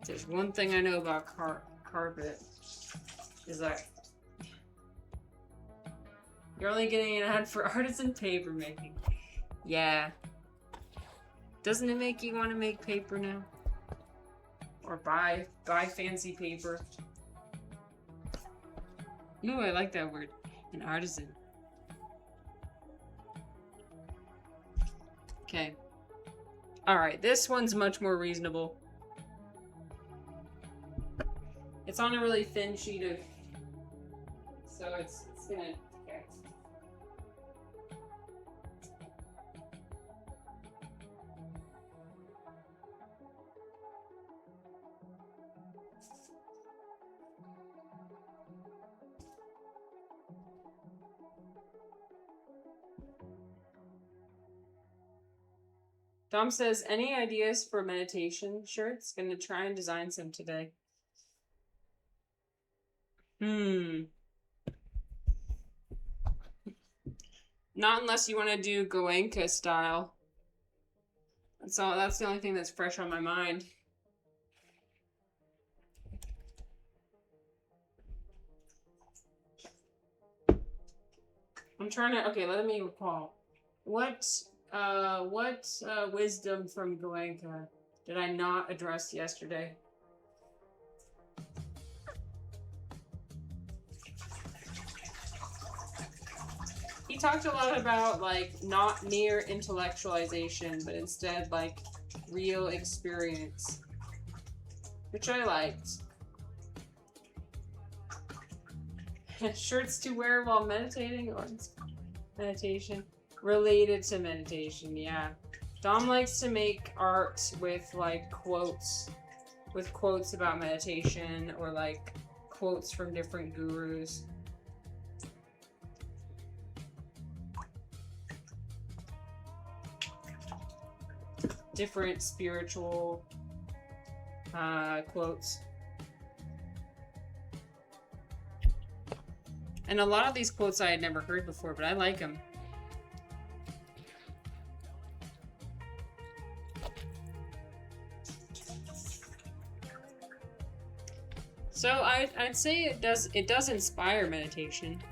If there's one thing I know about carpet, is that you're only getting an ad for artisan paper making. Yeah. Doesn't it make you want to make paper now? Or buy fancy paper? Ooh, I like that word. An artisan. Okay. Alright, this one's much more reasonable. It's on a really thin sheet of... So it's gonna... Okay. Dom says, any ideas for meditation shirts? Gonna try and design some today. Not unless you want to do Goenka style. That's the only thing that's fresh on my mind. I'm trying to... Okay, let me recall. What wisdom from Goenka did I not address yesterday? He talked a lot about, like, not mere intellectualization, but instead, like, real experience. Which I liked. Shirts to wear while meditating or meditation? Related to meditation, yeah. Dom likes to make art with, like, quotes. With quotes about meditation or, like, quotes from different gurus. Different spiritual quotes. And a lot of these quotes I had never heard before, but I like them. So I'd say it does inspire meditation.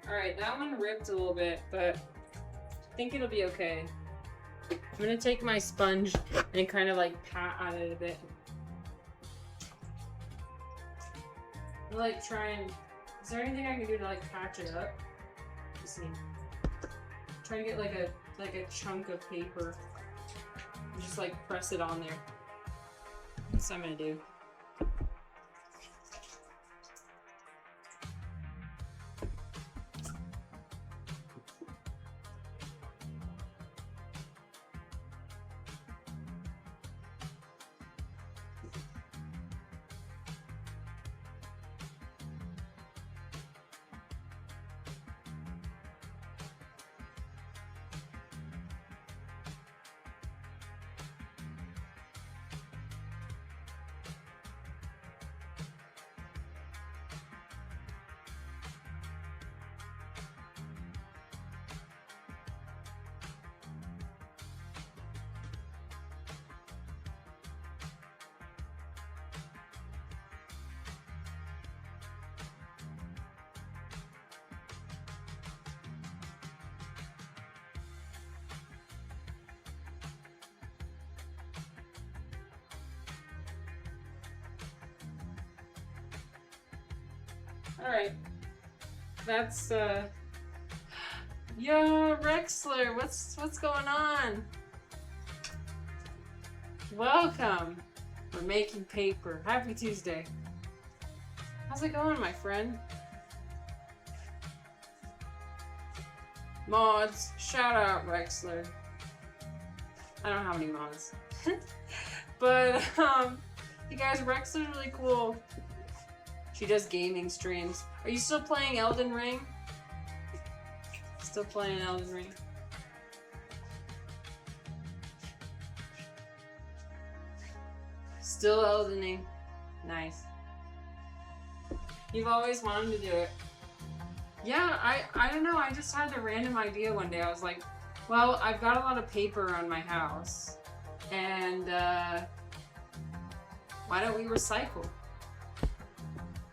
Alright, that one ripped a little bit, but I think it'll be okay. I'm gonna take my sponge and kind of like pat on it a bit. I'm like try and... Is there anything I can do to like patch it up? Let's see. Try and get like a chunk of paper and just like press it on there. That's what I'm gonna do. Alright. That's, Yo, Rexler, what's going on? Welcome. We're making paper. Happy Tuesday. How's it going, my friend? Mods, shout out Rexler. I don't have any mods. But, you guys, Rexler's really cool. She does gaming streams. Are you still playing Elden Ring? Still playing Elden Ring? Still Eldening. Nice. You've always wanted to do it. Yeah, I don't know. I just had a random idea one day. I was like, well, I've got a lot of paper around my house. And, why don't we recycle?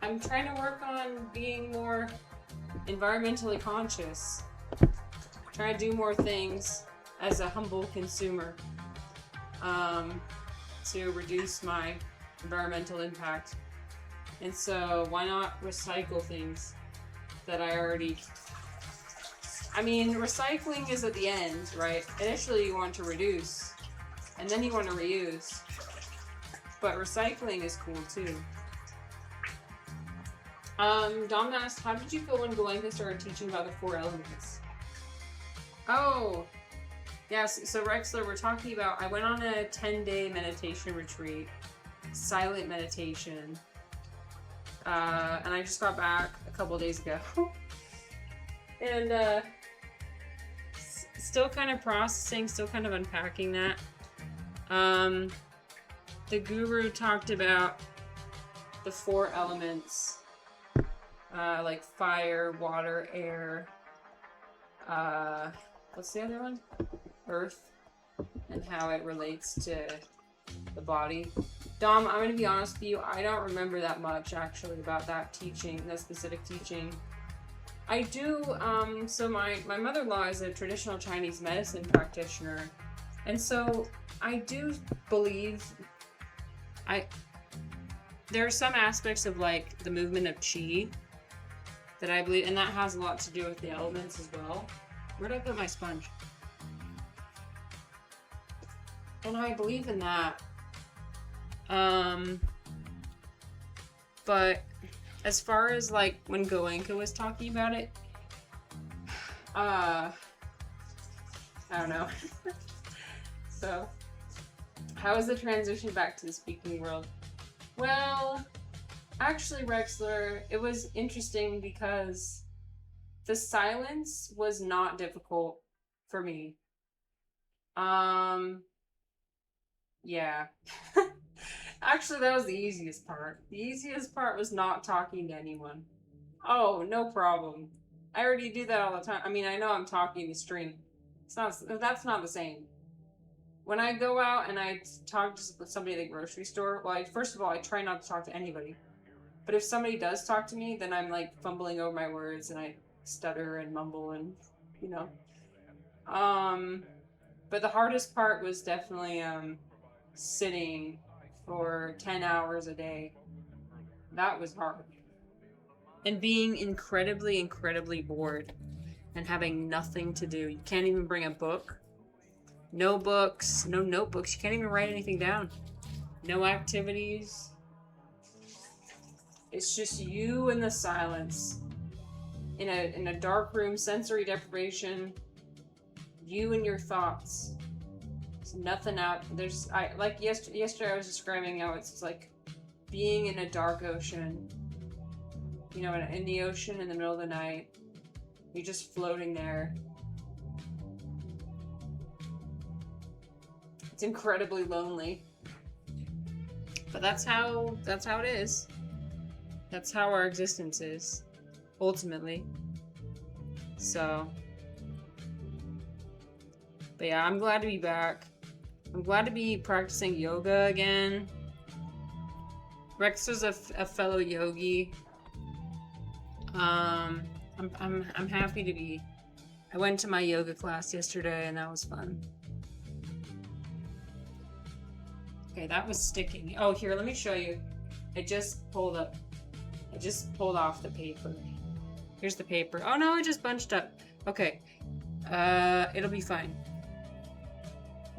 I'm trying to work on being more environmentally conscious. Trying to do more things as a humble consumer to reduce my environmental impact. And so why not recycle things that I already... I mean, recycling is at the end, right? Initially you want to reduce, and then you want to reuse. But recycling is cool too. Dom asked, how did you feel when Galenka started teaching about the 4 elements? Oh, yes. So Rexler, we're talking about, I went on a 10-day meditation retreat, silent meditation, and I just got back a couple days ago. And, still kind of processing, still kind of unpacking that. The guru talked about the 4 elements. Like fire, water, air, what's the other one? Earth, and how it relates to the body. Dom, I'm gonna be honest with you, I don't remember that much actually about that teaching, that specific teaching. I do, so my mother-in-law is a traditional Chinese medicine practitioner, and so I do believe, there are some aspects of like the movement of qi that I believe, and that has a lot to do with the elements as well. Where did I put my sponge? And I believe in that. But as far as like when Goenka was talking about it, I don't know. So, how was the transition back to the speaking world? Well, actually, Rexler, it was interesting because the silence was not difficult for me. Yeah. Actually, that was the easiest part. The easiest part was not talking to anyone. Oh, no problem. I already do that all the time. I mean, I know I'm talking to stream. That's not the same. When I go out and I talk to somebody at the grocery store, well, first of all, I try not to talk to anybody. But if somebody does talk to me, then I'm like fumbling over my words and I stutter and mumble and, you know. But the hardest part was definitely sitting for 10 hours a day. That was hard. And being incredibly, incredibly bored and having nothing to do. You can't even bring a book. No books, no notebooks. You can't even write anything down. No activities. It's just you and the silence. In a dark room, sensory deprivation. You and your thoughts. There's nothing out. Like yesterday I was describing how it's like being in a dark ocean. You know, in the ocean in the middle of the night. You're just floating there. It's incredibly lonely. But that's how it is. That's how our existence is, ultimately. So, but yeah, I'm glad to be back. I'm glad to be practicing yoga again. Rex was a fellow yogi. I'm happy to be. I went to my yoga class yesterday and that was fun. Okay, that was sticking. Oh, here, let me show you. It just pulled up. I just pulled off the paper. Here's the paper. Oh no, it just bunched up. Okay. It'll be fine.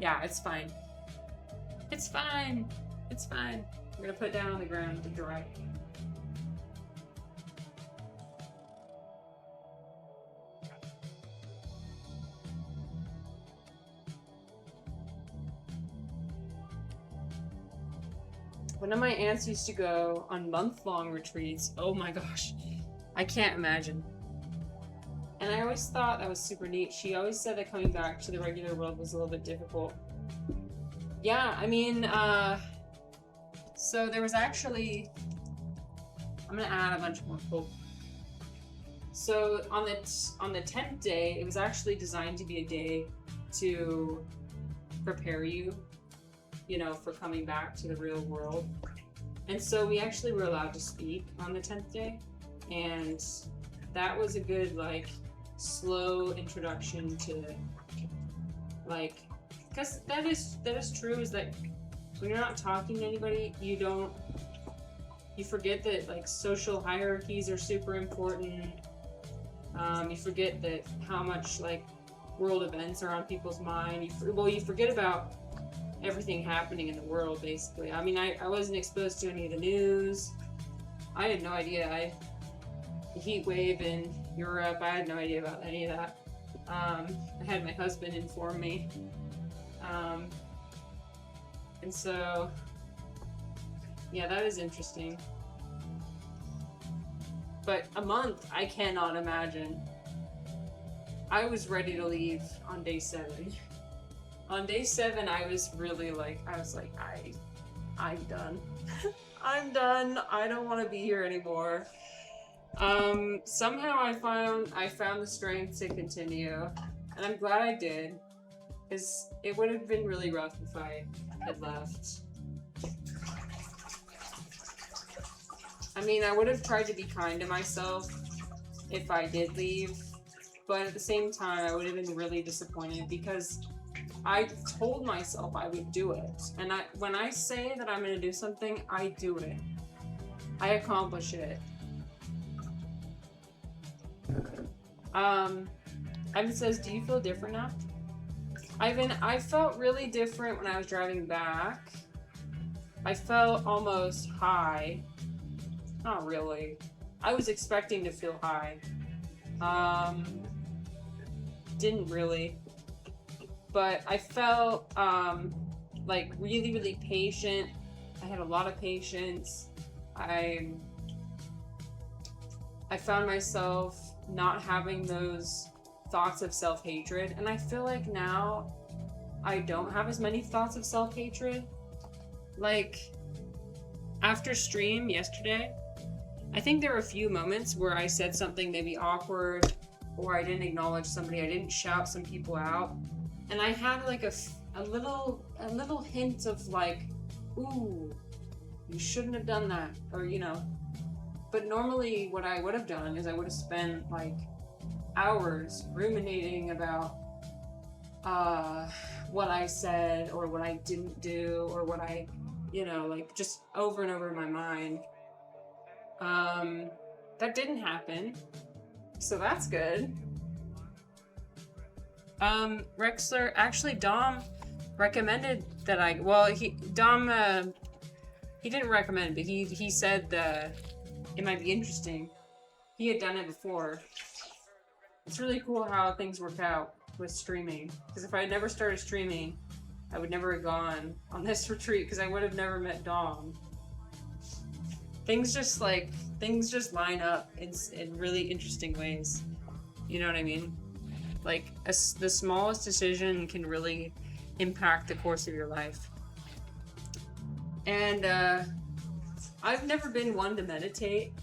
Yeah, it's fine. It's fine. It's fine. I'm gonna put it down on the ground to dry. One of my aunts used to go on month-long retreats. Oh my gosh. I can't imagine. And I always thought that was super neat. She always said that coming back to the regular world was a little bit difficult. Yeah, I mean, so there was actually, I'm gonna add a bunch more pulp. So on the 10th day, it was actually designed to be a day to prepare you, you know, for coming back to the real world. And so we actually were allowed to speak on the 10th day, and that was a good, like, slow introduction to, like, because that is true, is that when you're not talking to anybody, you forget that, like, social hierarchies are super important. You forget that how much, like, world events are on people's mind. You forget about everything happening in the world, basically. I mean, I wasn't exposed to any of the news. I had no idea. The heat wave in Europe, I had no idea about any of that. I had my husband inform me. And so, yeah, that is interesting. But a month, I cannot imagine. I was ready to leave on day 7. On day 7, I was really like, I'm done. I'm done. I don't want to be here anymore. Somehow I found the strength to continue, and I'm glad I did, because it would have been really rough if I had left. I mean, I would have tried to be kind to myself if I did leave, but at the same time, I would have been really disappointed because I told myself I would do it. And when I say that I'm going to do something, I do it. I accomplish it. Ivan says, do you feel different now? Ivan, I felt really different when I was driving back. I felt almost high. Not really. I was expecting to feel high. Didn't really. But I felt, like, really, really patient. I had a lot of patience. I found myself not having those thoughts of self-hatred, and I feel like now I don't have as many thoughts of self-hatred. Like, after stream yesterday, I think there were a few moments where I said something maybe awkward, or I didn't acknowledge somebody, I didn't shout some people out, and I had like a little hint of like, ooh, you shouldn't have done that, or you know. But normally what I would have done is I would have spent like hours ruminating about what I said or what I didn't do or what I, you know, like just over and over in my mind. That didn't happen, so that's good. Rexler, actually Dom recommended that he didn't recommend, but he said it might be interesting. He had done it before. It's really cool how things work out with streaming. Because if I had never started streaming, I would never have gone on this retreat because I would have never met Dom. Things just line up in really interesting ways. You know what I mean? Like, the smallest decision can really impact the course of your life. And, I've never been one to meditate,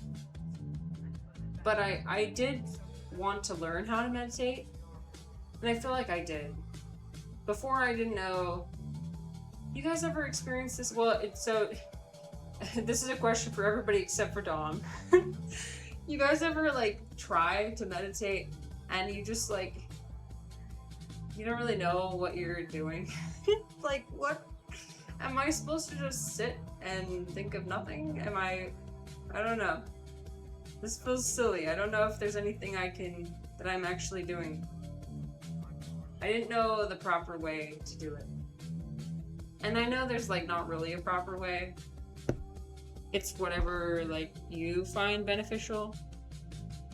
but I did want to learn how to meditate, and I feel like I did. Before I didn't know. You guys ever experienced this? Well, this is a question for everybody except for Dom. You guys ever, like, try to meditate, and you just, like, you don't really know what you're doing? Like, what? Am I supposed to just sit and think of nothing? I don't know. This feels silly. I don't know if there's anything that I'm actually doing. I didn't know the proper way to do it. And I know there's like not really a proper way. It's whatever like you find beneficial.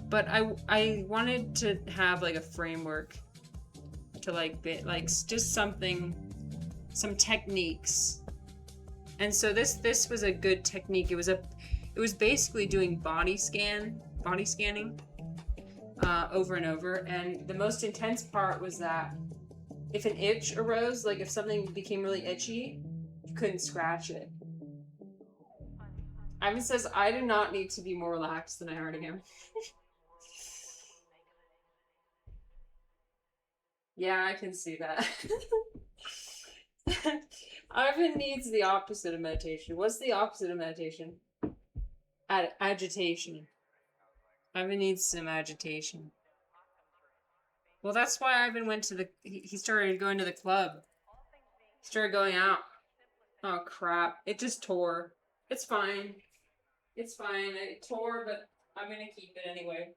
But I wanted to have like a framework to like just something, some techniques. And so this was a good technique. It was basically doing body scanning over and over. And the most intense part was that if an itch arose, like if something became really itchy, you couldn't scratch it. Ivan says, I do not need to be more relaxed than I already am. Yeah, I can see that. Ivan needs the opposite of meditation. What's the opposite of meditation? Agitation. Ivan needs some agitation. Well, that's why Ivan went to he started going to the club. He started going out. Oh, crap. It just tore. It's fine. It's fine. It tore, but I'm gonna keep it anyway.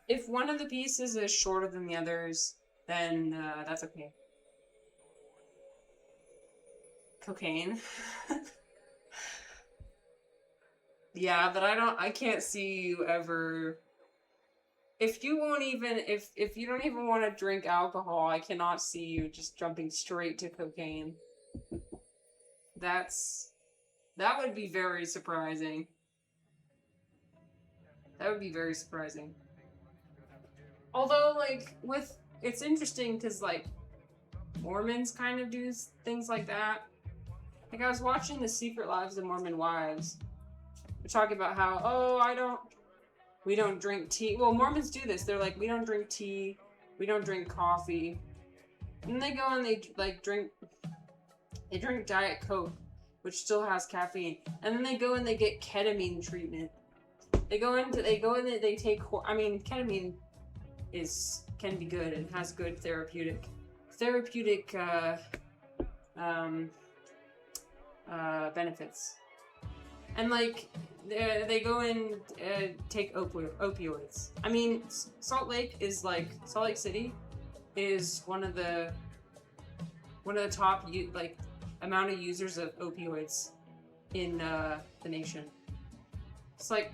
If one of the pieces is shorter than the others, then that's okay. Cocaine. Yeah, but I can't see you ever. If you won't even, if you don't even want to drink alcohol, I cannot see you just jumping straight to cocaine. That would be very surprising. That would be very surprising. Although, like, it's interesting because, like, Mormons kind of do things like that. Like, I was watching The Secret Lives of Mormon Wives. They're talking about how, we don't drink tea. Well, Mormons do this. They're like, we don't drink tea. We don't drink coffee. And they go and they drink Diet Coke, which still has caffeine. And then they go and they get ketamine treatment. They go in and they take, ketamine can be good and has good therapeutic benefits. And like, they go and take opioids. I mean, Salt Lake City is one of the top amount of users of opioids in the nation. It's like,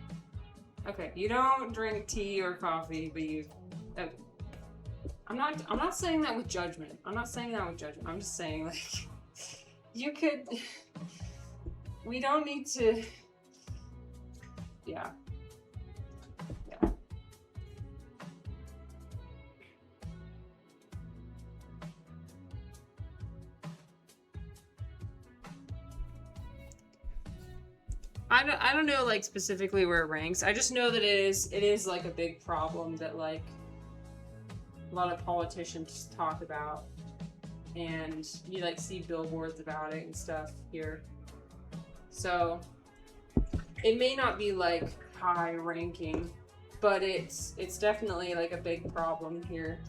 okay, you don't drink tea or coffee, but you. I'm not saying that with judgment. I'm just saying, like, you could. We don't need to. Yeah. I don't know like specifically where it ranks. I just know that it is like a big problem that like a lot of politicians talk about, and you like see billboards about it and stuff here. So it may not be like high ranking, but it's definitely like a big problem here.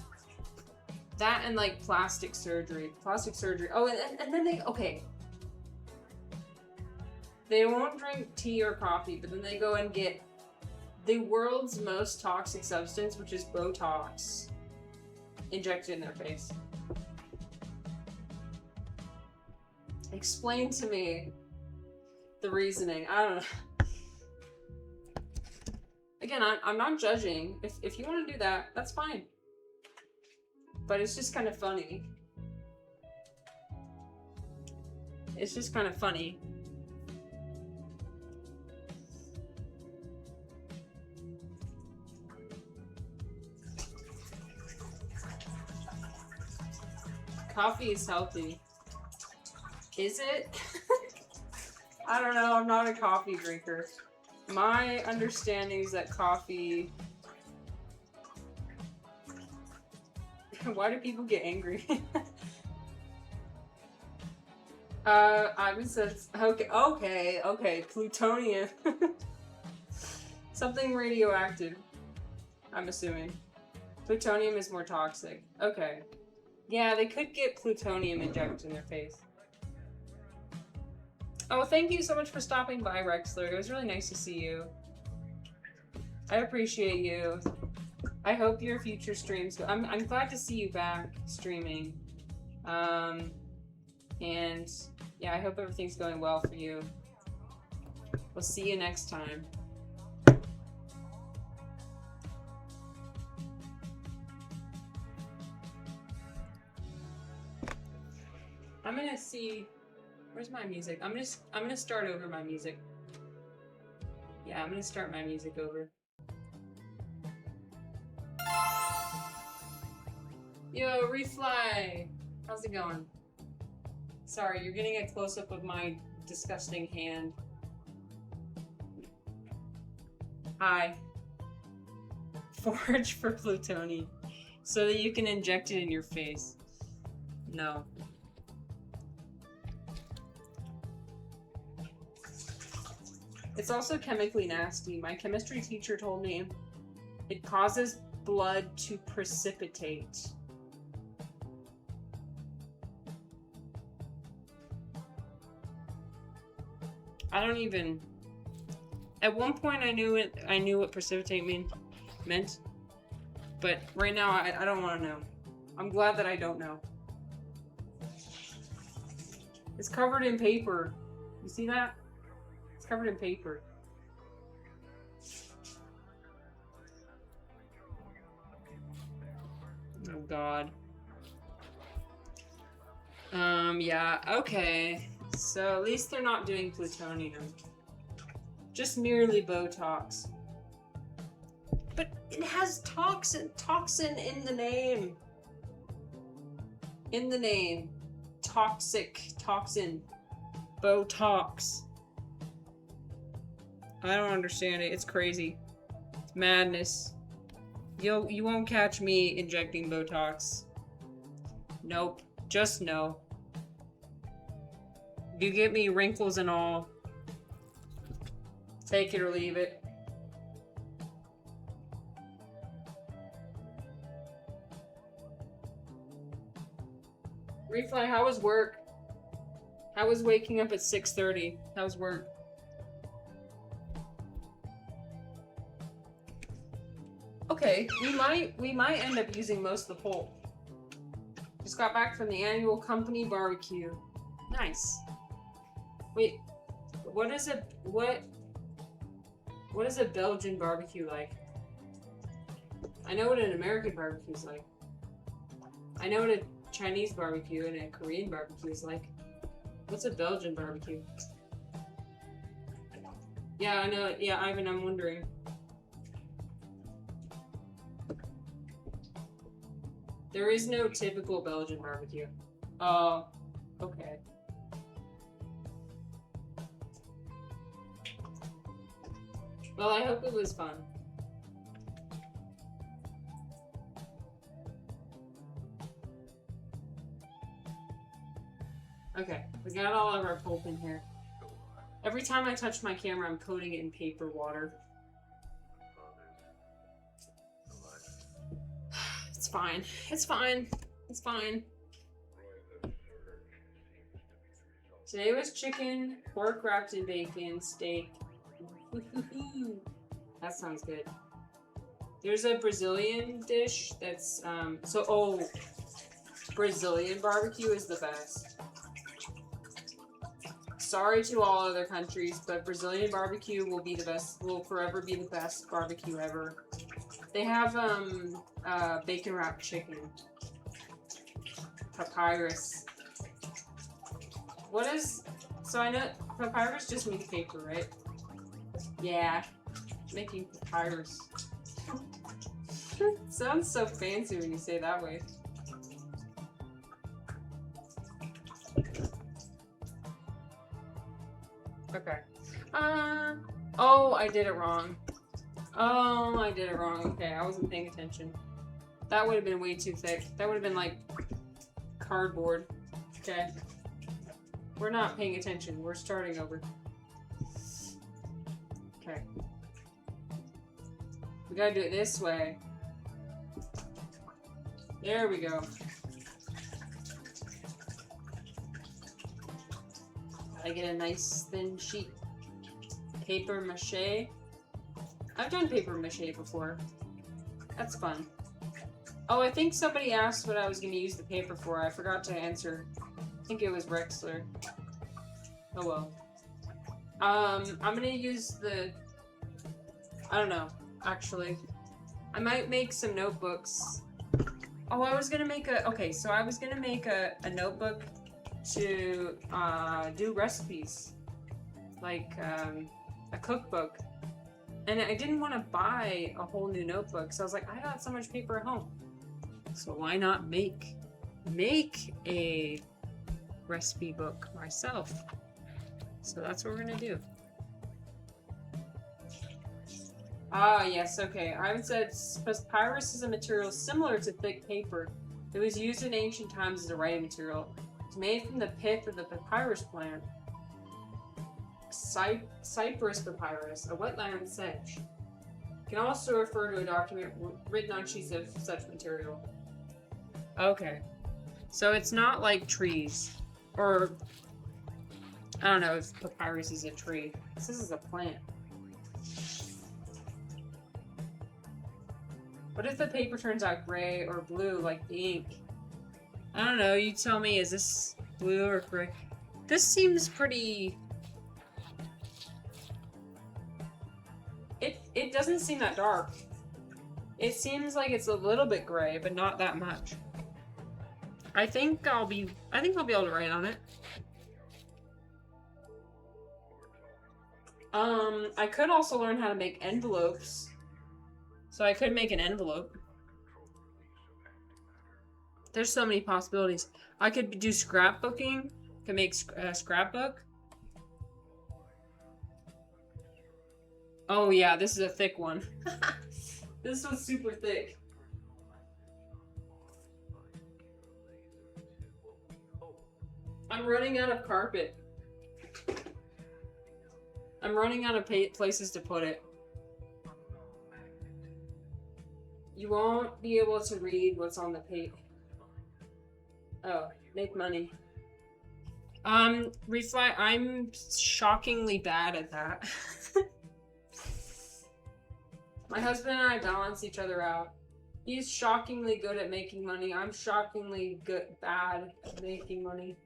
That and like plastic surgery. Oh, and then they won't drink tea or coffee, but then they go and get the world's most toxic substance, which is Botox, injected in their face. Explain to me the reasoning. I don't know. Again, I'm not judging. If you want to do that, that's fine. But it's just kind of funny. It's just kind of funny. Coffee is healthy. Is it? I don't know. I'm not a coffee drinker. My understanding is that coffee... Why do people get angry? I was okay, plutonium. Something radioactive, I'm assuming. Plutonium is more toxic. Okay. Yeah, they could get plutonium injected in their face. Oh, thank you so much for stopping by, Rexler. It was really nice to see you. I appreciate you. I hope your future streams go. I'm glad to see you back streaming. And yeah, I hope everything's going well for you. We'll see you next time. I'm gonna see. Where's my music? I'm gonna start over my music. Yeah, I'm gonna start my music over. Yo, Refly! How's it going? Sorry, you're getting a close-up of my disgusting hand. Hi. Forage for plutonium. So that you can inject it in your face. No. It's also chemically nasty. My chemistry teacher told me it causes blood to precipitate. I don't even... At one point I knew what precipitate meant. But right now I don't want to know. I'm glad that I don't know. It's covered in paper. You see that? It's covered in paper. Oh god. Yeah, okay. So at least they're not doing plutonium. Just merely Botox. But it has toxin in the name. In the name. Toxin. Botox. I don't understand it. It's crazy. It's madness. You won't catch me injecting Botox. Nope. Just no. You get me wrinkles and all. Take it or leave it. Refly, how was work? How was waking up at 6:30? How was work? Okay, we might end up using most of the pulp. Just got back from the annual company barbecue. Nice. Wait, what is a Belgian barbecue like? I know what an American barbecue is like. I know what a Chinese barbecue and a Korean barbecue is like. What's a Belgian barbecue? Yeah, I know. Yeah, Ivan, I'm wondering. There is no typical Belgian barbecue. Oh, okay. Well, I hope it was fun. Okay, we got all of our pulp in here. Every time I touch my camera, I'm coating it in paper water. It's fine. It's fine. It's fine. Today was chicken, pork wrapped in bacon, steak. That sounds good. There's a Brazilian dish that's, Brazilian barbecue is the best. Sorry to all other countries, but Brazilian barbecue will be the best, will forever be the best barbecue ever. They have, bacon wrapped chicken. Papyrus. What is, so I know, papyrus just means paper, right? Yeah. Making papyrus. Sounds so fancy when you say it that way. Okay. Oh, I did it wrong. Oh, I did it wrong. Okay, I wasn't paying attention. That would have been way too thick. That would have been like cardboard. Okay. We're not paying attention. We're starting over. Okay. We gotta do it this way. There we go. I get a nice thin sheet. Paper mache. I've done paper mache before. That's fun. Oh, I think somebody asked what I was going to use the paper for. I forgot to answer. I think it was Rexler. Oh well. I'm going to use the... I don't know, actually. I might make some notebooks. Oh, I was going to make a... Okay, so I was going to make a notebook to do recipes. Like, a cookbook. And I didn't want to buy a whole new notebook, so I was like, I got so much paper at home. So why not make a recipe book myself? So that's what we're gonna do. Ah, yes, okay. Ivan said papyrus is a material similar to thick paper. It was used in ancient times as a writing material. It's made from the pith of the papyrus plant. Cypress papyrus, a wetland sedge. Can also refer to a document written on sheets of such material. Okay. So it's not like trees. Or, I don't know if papyrus is a tree. This is a plant. What if the paper turns out gray or blue like the ink? I don't know, you tell me, is this blue or gray? This seems pretty... It doesn't seem that dark. It seems like it's a little bit gray, but not that much. I think I'll be able to write on it. I could also learn how to make envelopes. So I could make an envelope. There's so many possibilities. I could do scrapbooking. Could make a scrapbook. Oh yeah, this is a thick one. This one's super thick. I'm running out of carpet. I'm running out of places to put it. You won't be able to read what's on the page. Oh, make money. Reflect, I'm shockingly bad at that. My husband and I balance each other out. He's shockingly good at making money. I'm shockingly bad at making money.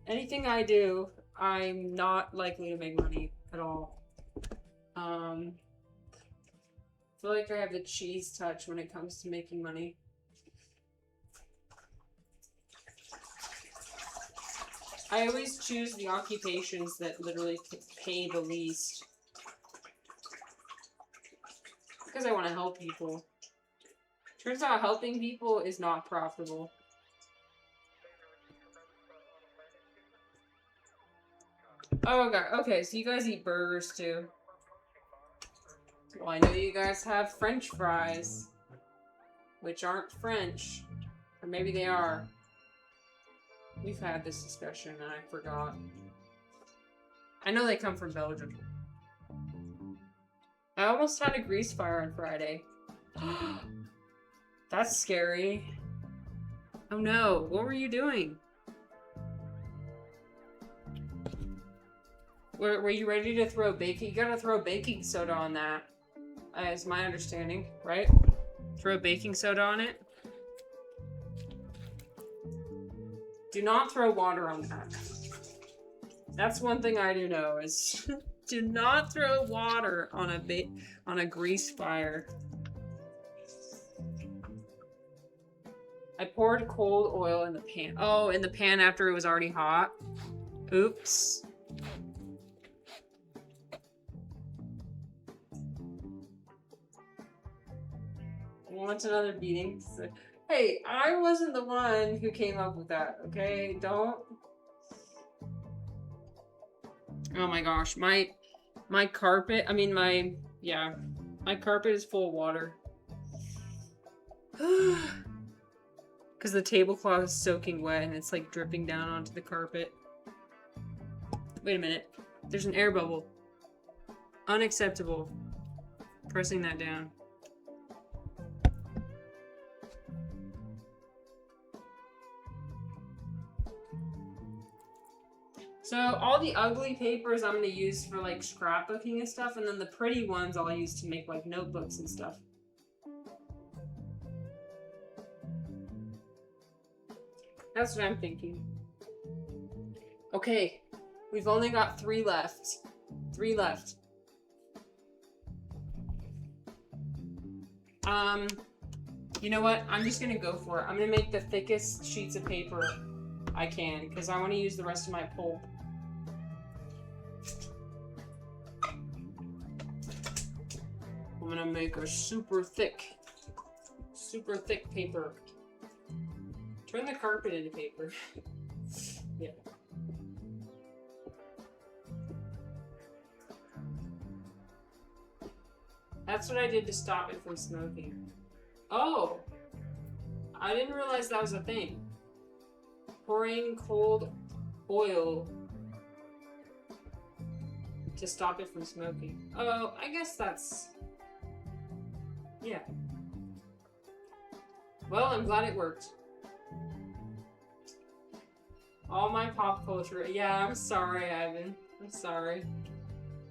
Anything I do, I'm not likely to make money at all. I feel like I have the cheese touch when it comes to making money. I always choose the occupations that literally pay the least. Because I want to help people. Turns out helping people is not profitable. Oh god, okay, so you guys eat burgers too. Well, I know you guys have French fries. Which aren't French. Or maybe they are. We've had this discussion and I forgot. I know they come from Belgium. I almost had a grease fire on Friday. That's scary. Oh no, what were you doing? Were you ready to throw baking? You gotta throw baking soda on that. Is my understanding, right? Throw baking soda on it. Do not throw water on that. That's one thing I do know is do not throw water on a grease fire. I poured cold oil in the pan. Oh, in the pan after it was already hot. Oops. Want another beating? Hey, I wasn't the one who came up with that, okay? Don't. Oh my gosh, my carpet, my carpet is full of water. Because the tablecloth is soaking wet and it's like dripping down onto the carpet. Wait a minute. There's an air bubble. Unacceptable. Pressing that down. So all the ugly papers I'm gonna use for like scrapbooking and stuff, and then the pretty ones I'll use to make like notebooks and stuff. That's what I'm thinking. Okay, we've only got 3 left. 3 left. You know what? I'm just gonna go for it. I'm gonna make the thickest sheets of paper I can, because I want to use the rest of my pulp. I'm gonna make a super thick paper. Turn the carpet into paper. Yeah. That's what I did to stop it from smoking. Oh! I didn't realize that was a thing. Pouring cold oil to stop it from smoking. Oh, I guess that's... yeah. Well, I'm glad it worked. All my pop culture. Yeah, I'm sorry, Ivan. I'm sorry.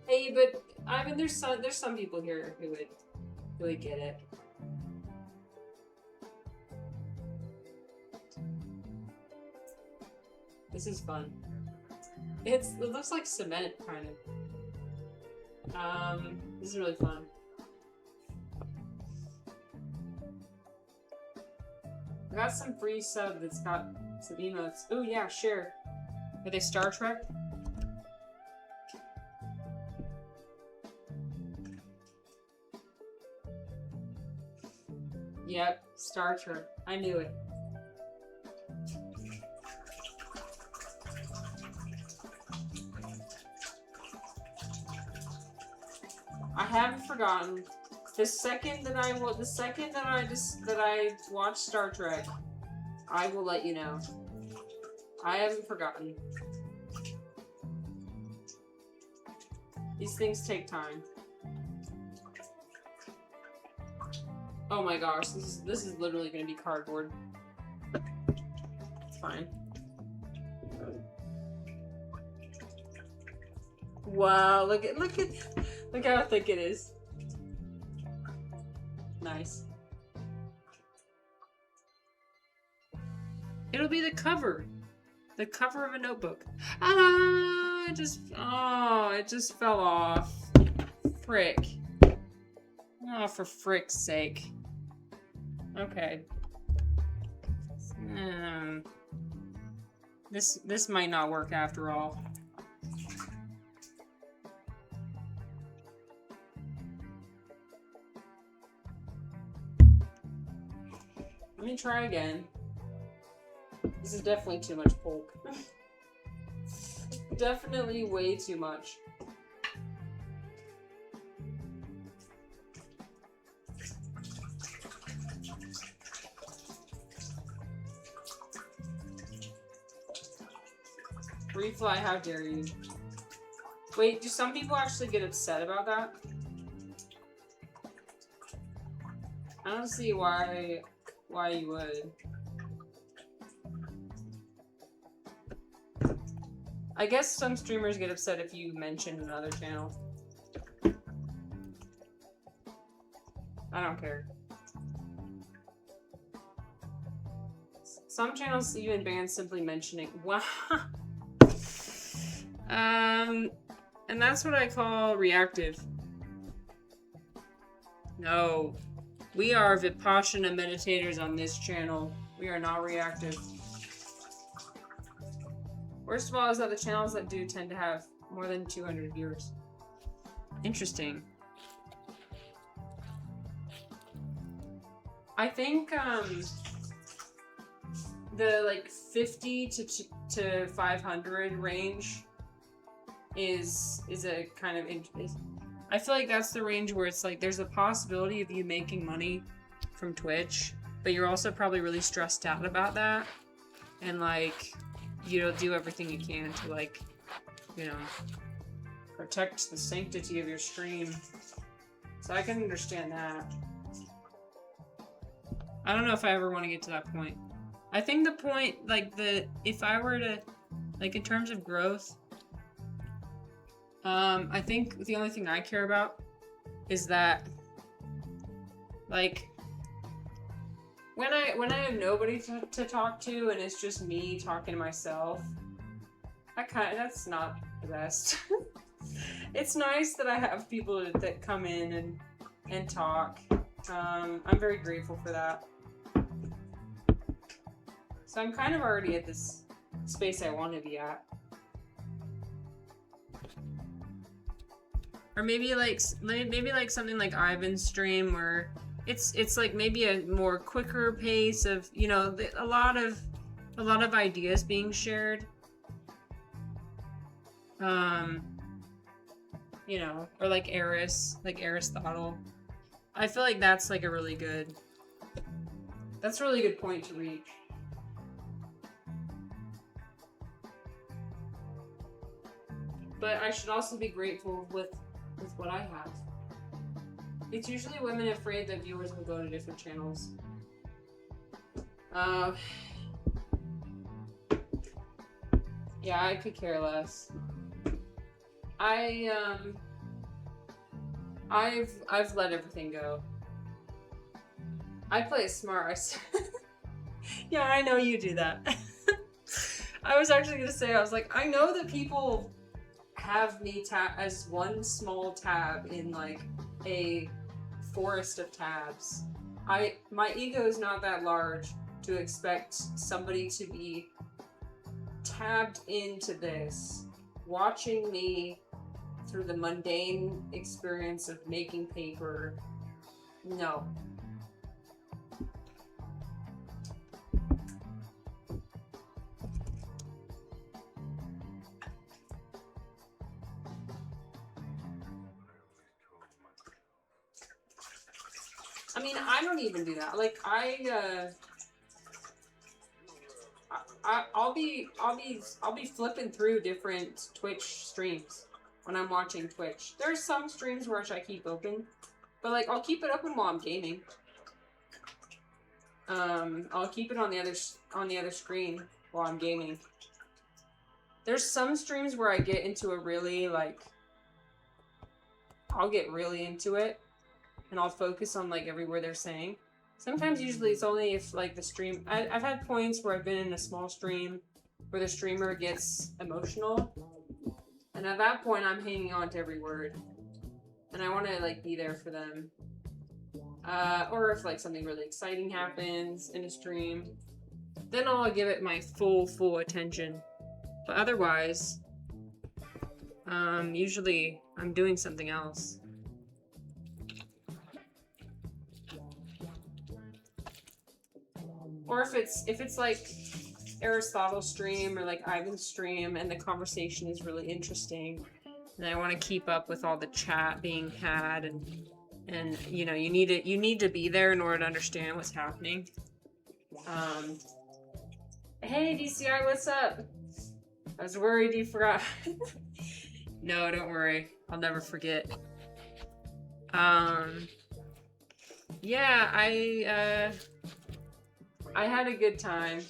Hey, but Ivan, there's some people here who would get it. This is fun. It looks like cement, kind of. This is really fun. I got some free sub that's got some emotes. Oh yeah, share. Are they Star Trek? Yep, Star Trek. I knew it. I haven't forgotten. The second that I watch Star Trek, I will let you know. I haven't forgotten. These things take time. Oh my gosh, this is literally gonna be cardboard. It's fine. Wow, look how thick it is. Nice. It'll be the cover. The cover of a notebook. Ah, it just fell off. Frick. Oh, for frick's sake. Okay. This might not work after all. Let me try again. This is definitely too much pulp. Definitely way too much. Refly, how dare you? Wait, do some people actually get upset about that? I don't see why you would. I guess some streamers get upset if you mention another channel. I don't care. Some channels even ban simply mentioning. Wow. And that's what I call reactive. No. We are Vipassana meditators on this channel. We are not reactive. Worst of all is that the channels that do tend to have more than 200 viewers. Interesting. I think, the, like, 50 to 500 range is a kind of... I feel like that's the range where it's like there's a possibility of you making money from Twitch, but you're also probably really stressed out about that, and like you'll do everything you can to like you know, protect the sanctity of your stream. So I can understand that. I don't know if I ever want to get to that point. I think the point, like, if I were to, like, in terms of growth, I think the only thing I care about is that, like, when I have nobody to talk to and it's just me talking to myself, that's not the best. It's nice that I have people that come in and talk. I'm very grateful for that. So I'm kind of already at this space I want to be at. Or maybe like something like Ivan's stream where it's like maybe a more quicker pace of, you know, a lot of ideas being shared. You know, or like Aristotle. I feel like that's like a really good point to reach. But I should also be grateful with what I have. It's usually women afraid that viewers will go to different channels. Yeah, I could care less. I've let everything go. I play smart. Yeah, I know you do that. I was actually gonna say, I was like, I know that people have me as one small tab in like a forest of tabs. My ego is not that large to expect somebody to be tabbed into this, watching me through the mundane experience of making paper. No. I mean, I don't even do that. Like, I'll be flipping through different Twitch streams when I'm watching Twitch. There's some streams where I keep open, but like I'll keep it open while I'm gaming. I'll keep it on the other screen while I'm gaming. There's some streams where I get into a really I'll get really into it, and I'll focus on like every word they're saying. Sometimes, usually, it's only if like the stream. I've had points where I've been in a small stream where the streamer gets emotional, and at that point, I'm hanging on to every word, and I want to like be there for them. Or if like something really exciting happens in a stream, then I'll give it my full attention. But otherwise, usually I'm doing something else. Or if it's like Aristotle's stream or like Ivan's stream and the conversation is really interesting and I want to keep up with all the chat being had and you know, you need to be there in order to understand what's happening. Hey DCI, what's up? I was worried you forgot. No, don't worry. I'll never forget. Yeah, I had a good time.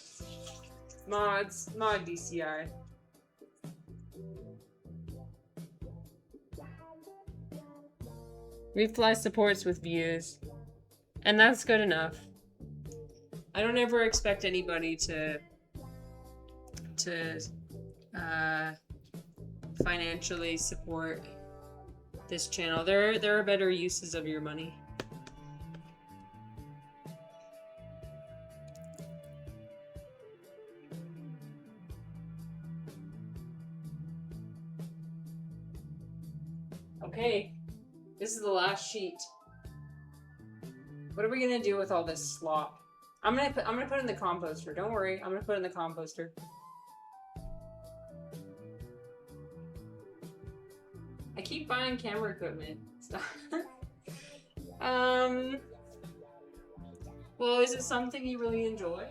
Mod DCI. Refly supports with views. And that's good enough. I don't ever expect anybody to financially support this channel. There are better uses of your money. Okay, this is the last sheet. What are we gonna do with all this slop? I'm gonna put it in the composter. Don't worry, I'm gonna put it in the composter. I keep buying camera equipment. Well, is it something you really enjoy?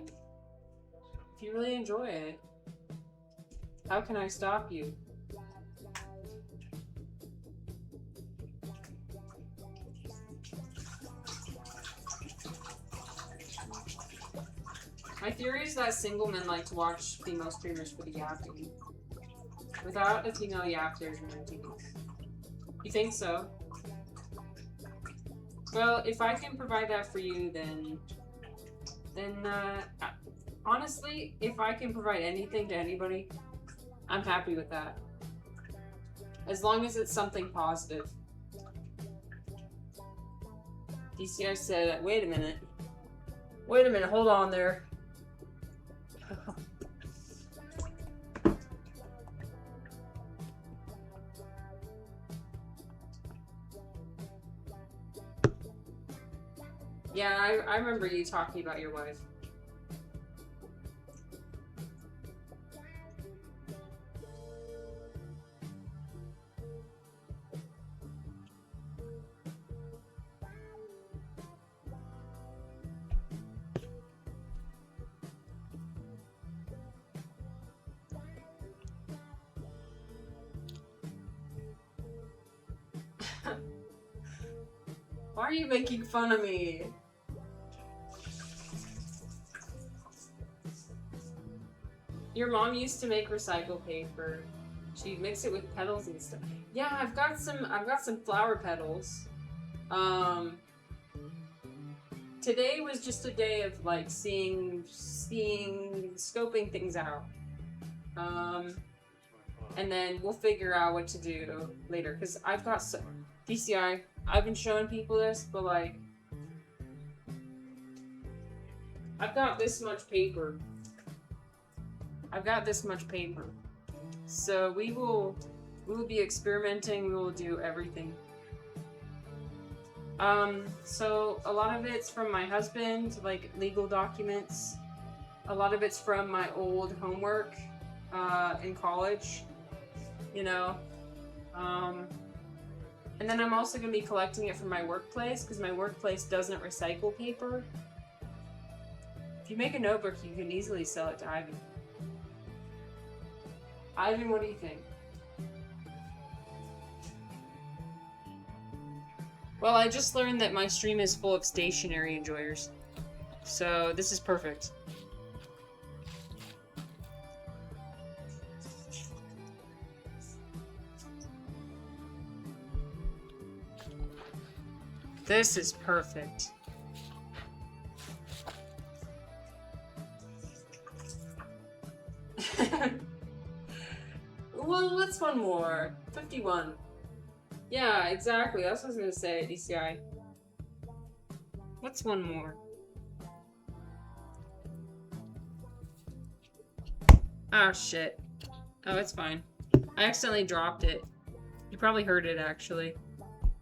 If you really enjoy it, how can I stop you? My theory is that single men like to watch female streamers for the yapping. Without a female yap, there's no TV. You think so? Well, if I can provide that for you, then honestly, if I can provide anything to anybody, I'm happy with that. As long as it's something positive. DCI said, wait a minute. Wait a minute, hold on there. Yeah, I remember you talking about your wife. Why are you making fun of me? Your mom used to make recycled paper. She'd mix it with petals and stuff. Yeah, I've got some flower petals. Today was just a day of like seeing, scoping things out. And then we'll figure out what to do later. Cause I've got some DCI. I've been showing people this, but like, I've got this much paper. So we will be experimenting, we will do everything. So a lot of it's from my husband, like legal documents. A lot of it's from my old homework, in college, you know. And then I'm also gonna be collecting it from my workplace, because my workplace doesn't recycle paper. If you make a notebook, you can easily sell it to Ivy. Ivan, what do you think? Well, I just learned that my stream is full of stationary enjoyers. So, this is perfect. This is perfect. Well, what's one more? 51. Yeah, exactly. That's what I was gonna say, DCI. What's one more? Oh, shit. Oh, it's fine. I accidentally dropped it. You probably heard it, actually.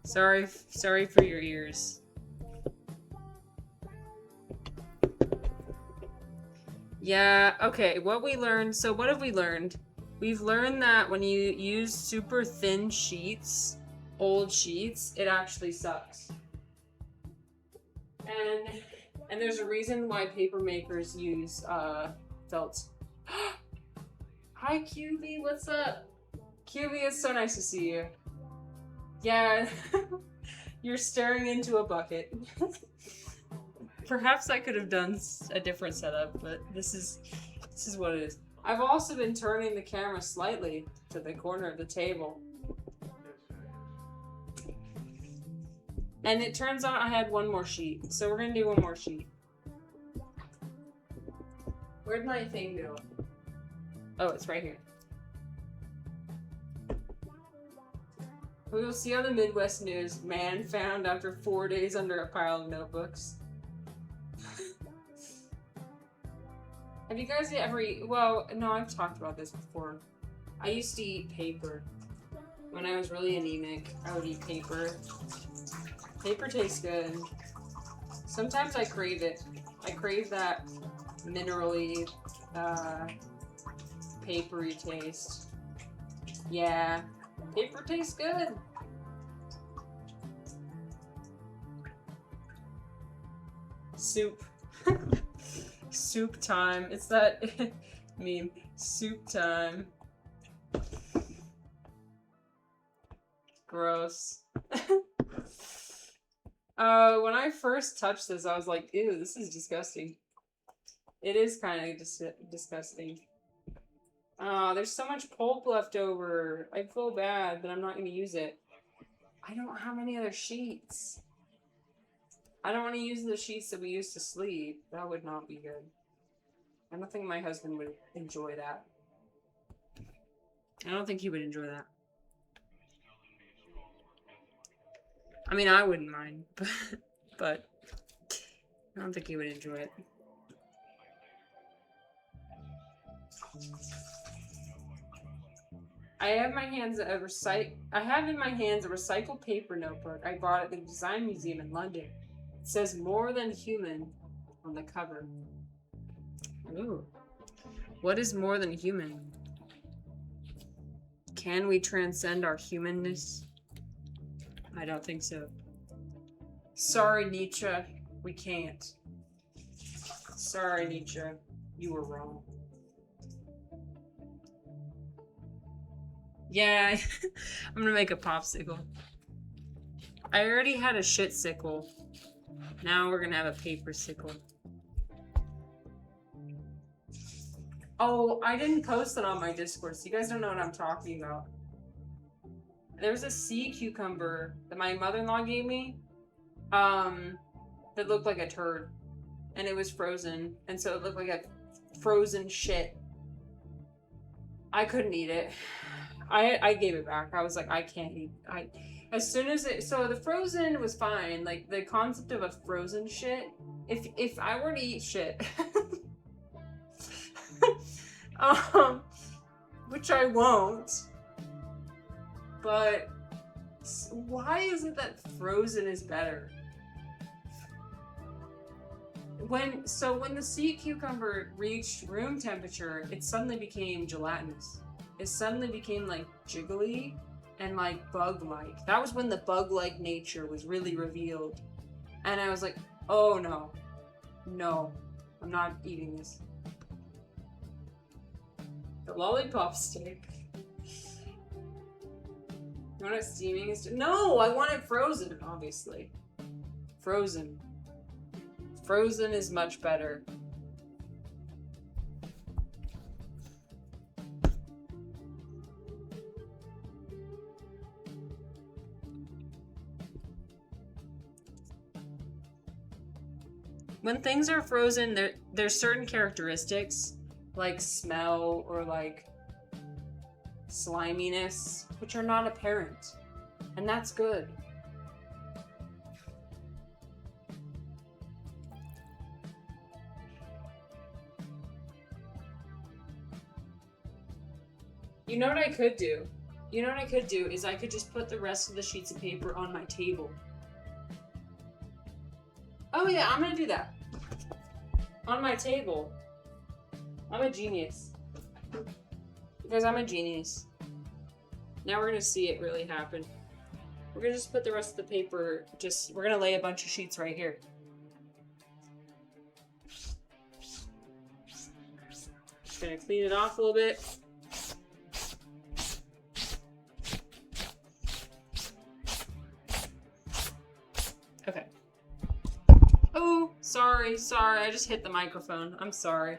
Sorry for your ears. Yeah, okay, what we learned, so what have we learned? We've learned that when you use super thin sheets, old sheets, it actually sucks. And there's a reason why paper makers use felt. Hi QB, what's up? QB, it's so nice to see you. Yeah, you're staring into a bucket. Perhaps I could have done a different setup, but this is what it is. I've also been turning the camera slightly to the corner of the table. And it turns out I had one more sheet, so we're gonna do one more sheet. Where'd my thing go? Oh, it's right here. We will see on the Midwest News, man found after 4 days under a pile of notebooks. Have you guys ever eaten? Well, no, I've talked about this before. I used to eat paper. When I was really anemic, I would eat paper. Paper tastes good. Sometimes I crave it. I crave that minerally, papery taste. Yeah, paper tastes good. Soup. Soup time. It's that meme. Soup time. Gross. When I first touched this, I was like, ew, this is disgusting. It is kind of disgusting. Oh, there's so much pulp left over. I feel bad, but I'm not going to use it. I don't have any other sheets. I don't want to use the sheets that we used to sleep. That would not be good. I don't think my husband would enjoy that. I don't think he would enjoy that. I mean, I wouldn't mind, but I don't think he would enjoy it. I have in my hands a recycled paper notebook I bought at the Design Museum in London. It says "more than human" on the cover. Ooh. What is more than human? Can we transcend our humanness? I don't think so. Sorry, Nietzsche. We can't. Sorry, Nietzsche. You were wrong. Yeah, I'm gonna make a popsicle. I already had a shit sickle. Now we're gonna have a paper sickle. Oh, I didn't post it on my Discord, so you guys don't know what I'm talking about. There's a sea cucumber that my mother-in-law gave me, that looked like a turd, and it was frozen, and so it looked like a frozen shit. I couldn't eat it. I gave it back. I was like, I can't eat. As soon as so the frozen was fine. Like the concept of a frozen shit. If I were to eat shit, which I won't. But why is it that frozen is better? When the sea cucumber reached room temperature, it suddenly became gelatinous. It suddenly became like jiggly and like bug-like. That was when the bug-like nature was really revealed. And I was like, oh no. No. I'm not eating this. The lollipop stick. You want it steaming? No, I want it frozen, obviously. Frozen. Frozen is much better. When things are frozen, there's certain characteristics, like smell or like sliminess, which are not apparent. And that's good. You know what I could do? You know what I could do is I could just put the rest of the sheets of paper on my table. Oh yeah, I'm gonna do that. On my table. I'm a genius. Because I'm a genius. Now we're gonna see it really happen. We're gonna just put the rest of the paper, we're gonna lay a bunch of sheets right here. Just gonna clean it off a little bit. Okay. Oh, sorry, I just hit the microphone. I'm sorry.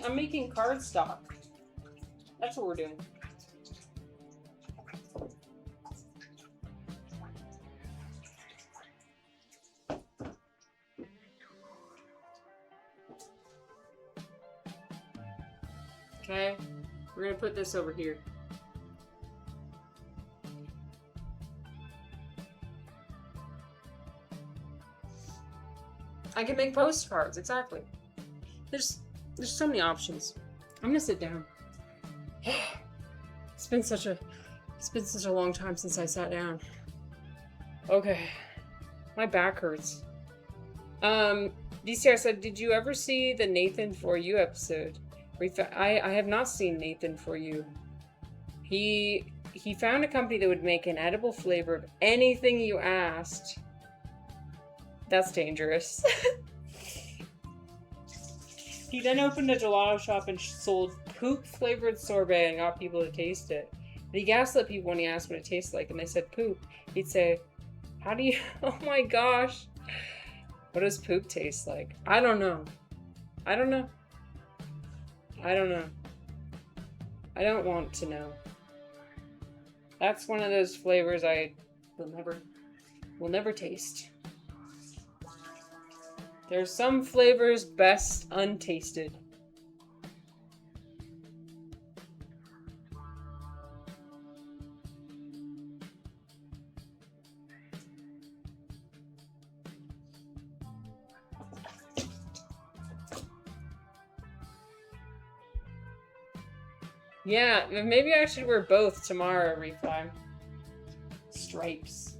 I'm making cardstock. That's what we're doing. Okay, we're gonna put this over here. I can make postcards, exactly. There's so many options. I'm gonna sit down. It's been such a long time since I sat down. Okay. My back hurts. DCR said, did you ever see the Nathan For You episode? I have not seen Nathan For You. He he found a company that would make an edible flavor of anything you asked. That's dangerous. He then opened a gelato shop and sold poop-flavored sorbet and got people to taste it. And he gaslit people when he asked what it tastes like, and they said poop. He'd say, how do you... Oh my gosh. What does poop taste like? I don't know. I don't know. I don't know. I don't want to know. That's one of those flavors I will never taste. There's some flavors best untasted. Yeah, maybe I should wear both tomorrow, Refly. Stripes.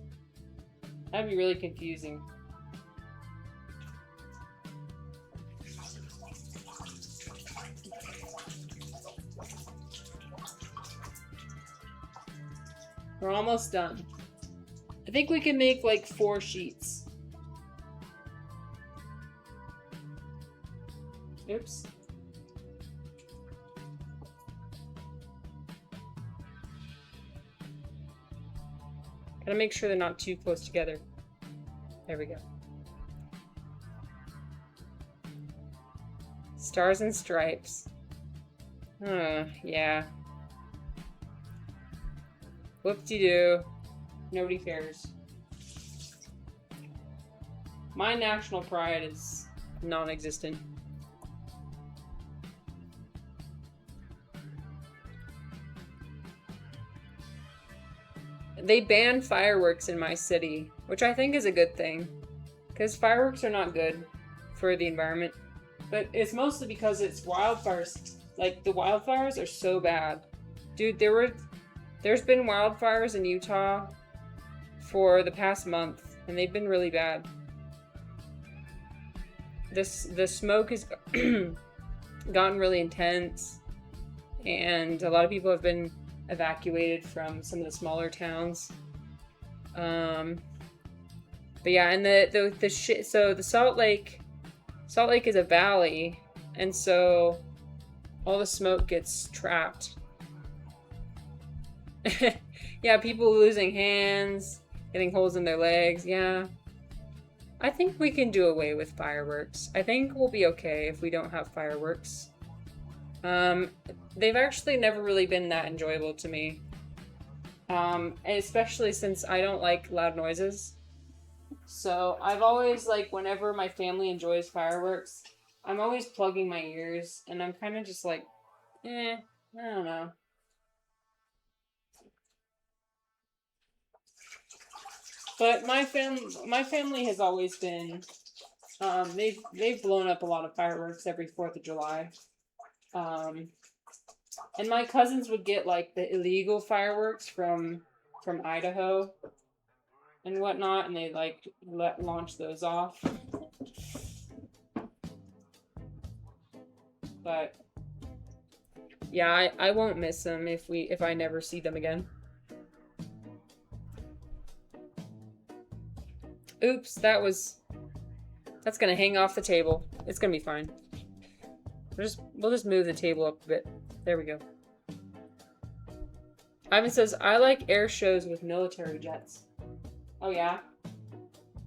That'd be really confusing. We're almost done. I think we can make like 4 sheets. Oops. Gotta make sure they're not too close together. There we go. Stars and stripes. Yeah. Whoop-de-doo. Nobody cares. My national pride is non-existent. They banned fireworks in my city, which I think is a good thing. Because fireworks are not good for the environment. But it's mostly because it's wildfires. Like, the wildfires are so bad. Dude, there's been wildfires in Utah for the past month, and they've been really bad. The smoke has gotten really intense, and a lot of people have been evacuated from some of the smaller towns. But yeah, and so the Salt Lake is a valley, and so all the smoke gets trapped. Yeah, people losing hands, getting holes in their legs, yeah. I think we can do away with fireworks. I think we'll be okay if we don't have fireworks. They've actually never really been that enjoyable to me. Especially since I don't like loud noises. So I've always, like, whenever my family enjoys fireworks, I'm always plugging my ears, and I'm kind of just like, I don't know. But my family has always been, they've blown up a lot of fireworks every 4th of July. And my cousins would get, like, the illegal fireworks from Idaho and whatnot, and they, like, launch those off. But yeah, I won't miss them if I never see them again. Oops, that's gonna hang off the table. It's gonna be fine. We'll just move the table up a bit. There we go. Ivan says, I like air shows with military jets. Oh yeah?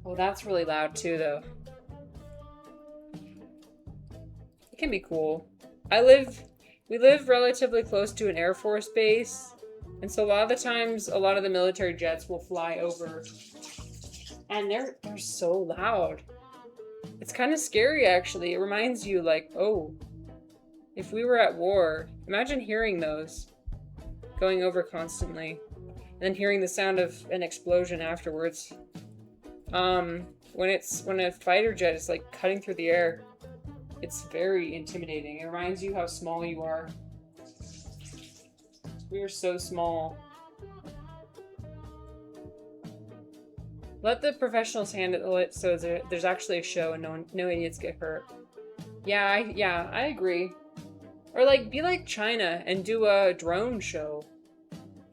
Oh, that's really loud too, though. It can be cool. We live relatively close to an Air Force base, and so a lot of the times, a lot of the military jets will fly over, and they're so loud. It's kind of scary, actually. It reminds you, like, oh, if we were at war, imagine hearing those going over constantly, and then hearing the sound of an explosion afterwards. When a fighter jet is, like, cutting through the air, it's very intimidating. It reminds you how small you are. We are so small. Let the professionals handle it so there's actually a show and no idiots get hurt. Yeah, I agree. Or, like, be like China and do a drone show.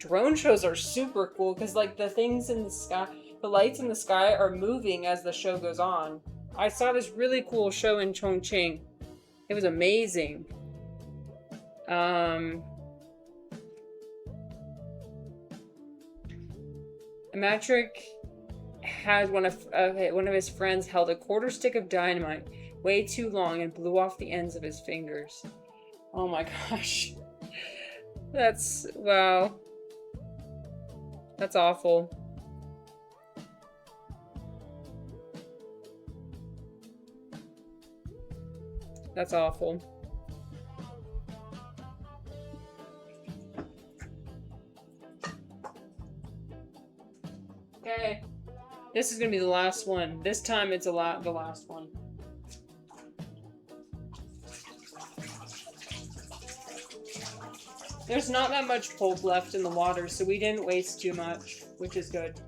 drone shows are super cool because, like, the things in the sky, the lights in the sky are moving as the show goes on. I saw this really cool show in Chongqing. It was amazing. Matrick had one of his friends held a quarter stick of dynamite way too long and blew off the ends of his fingers. Oh my gosh. That's, wow. That's awful. That's awful. Okay. This is gonna be the last one. This time it's the last one. There's not that much pulp left in the water, so we didn't waste too much, which is good.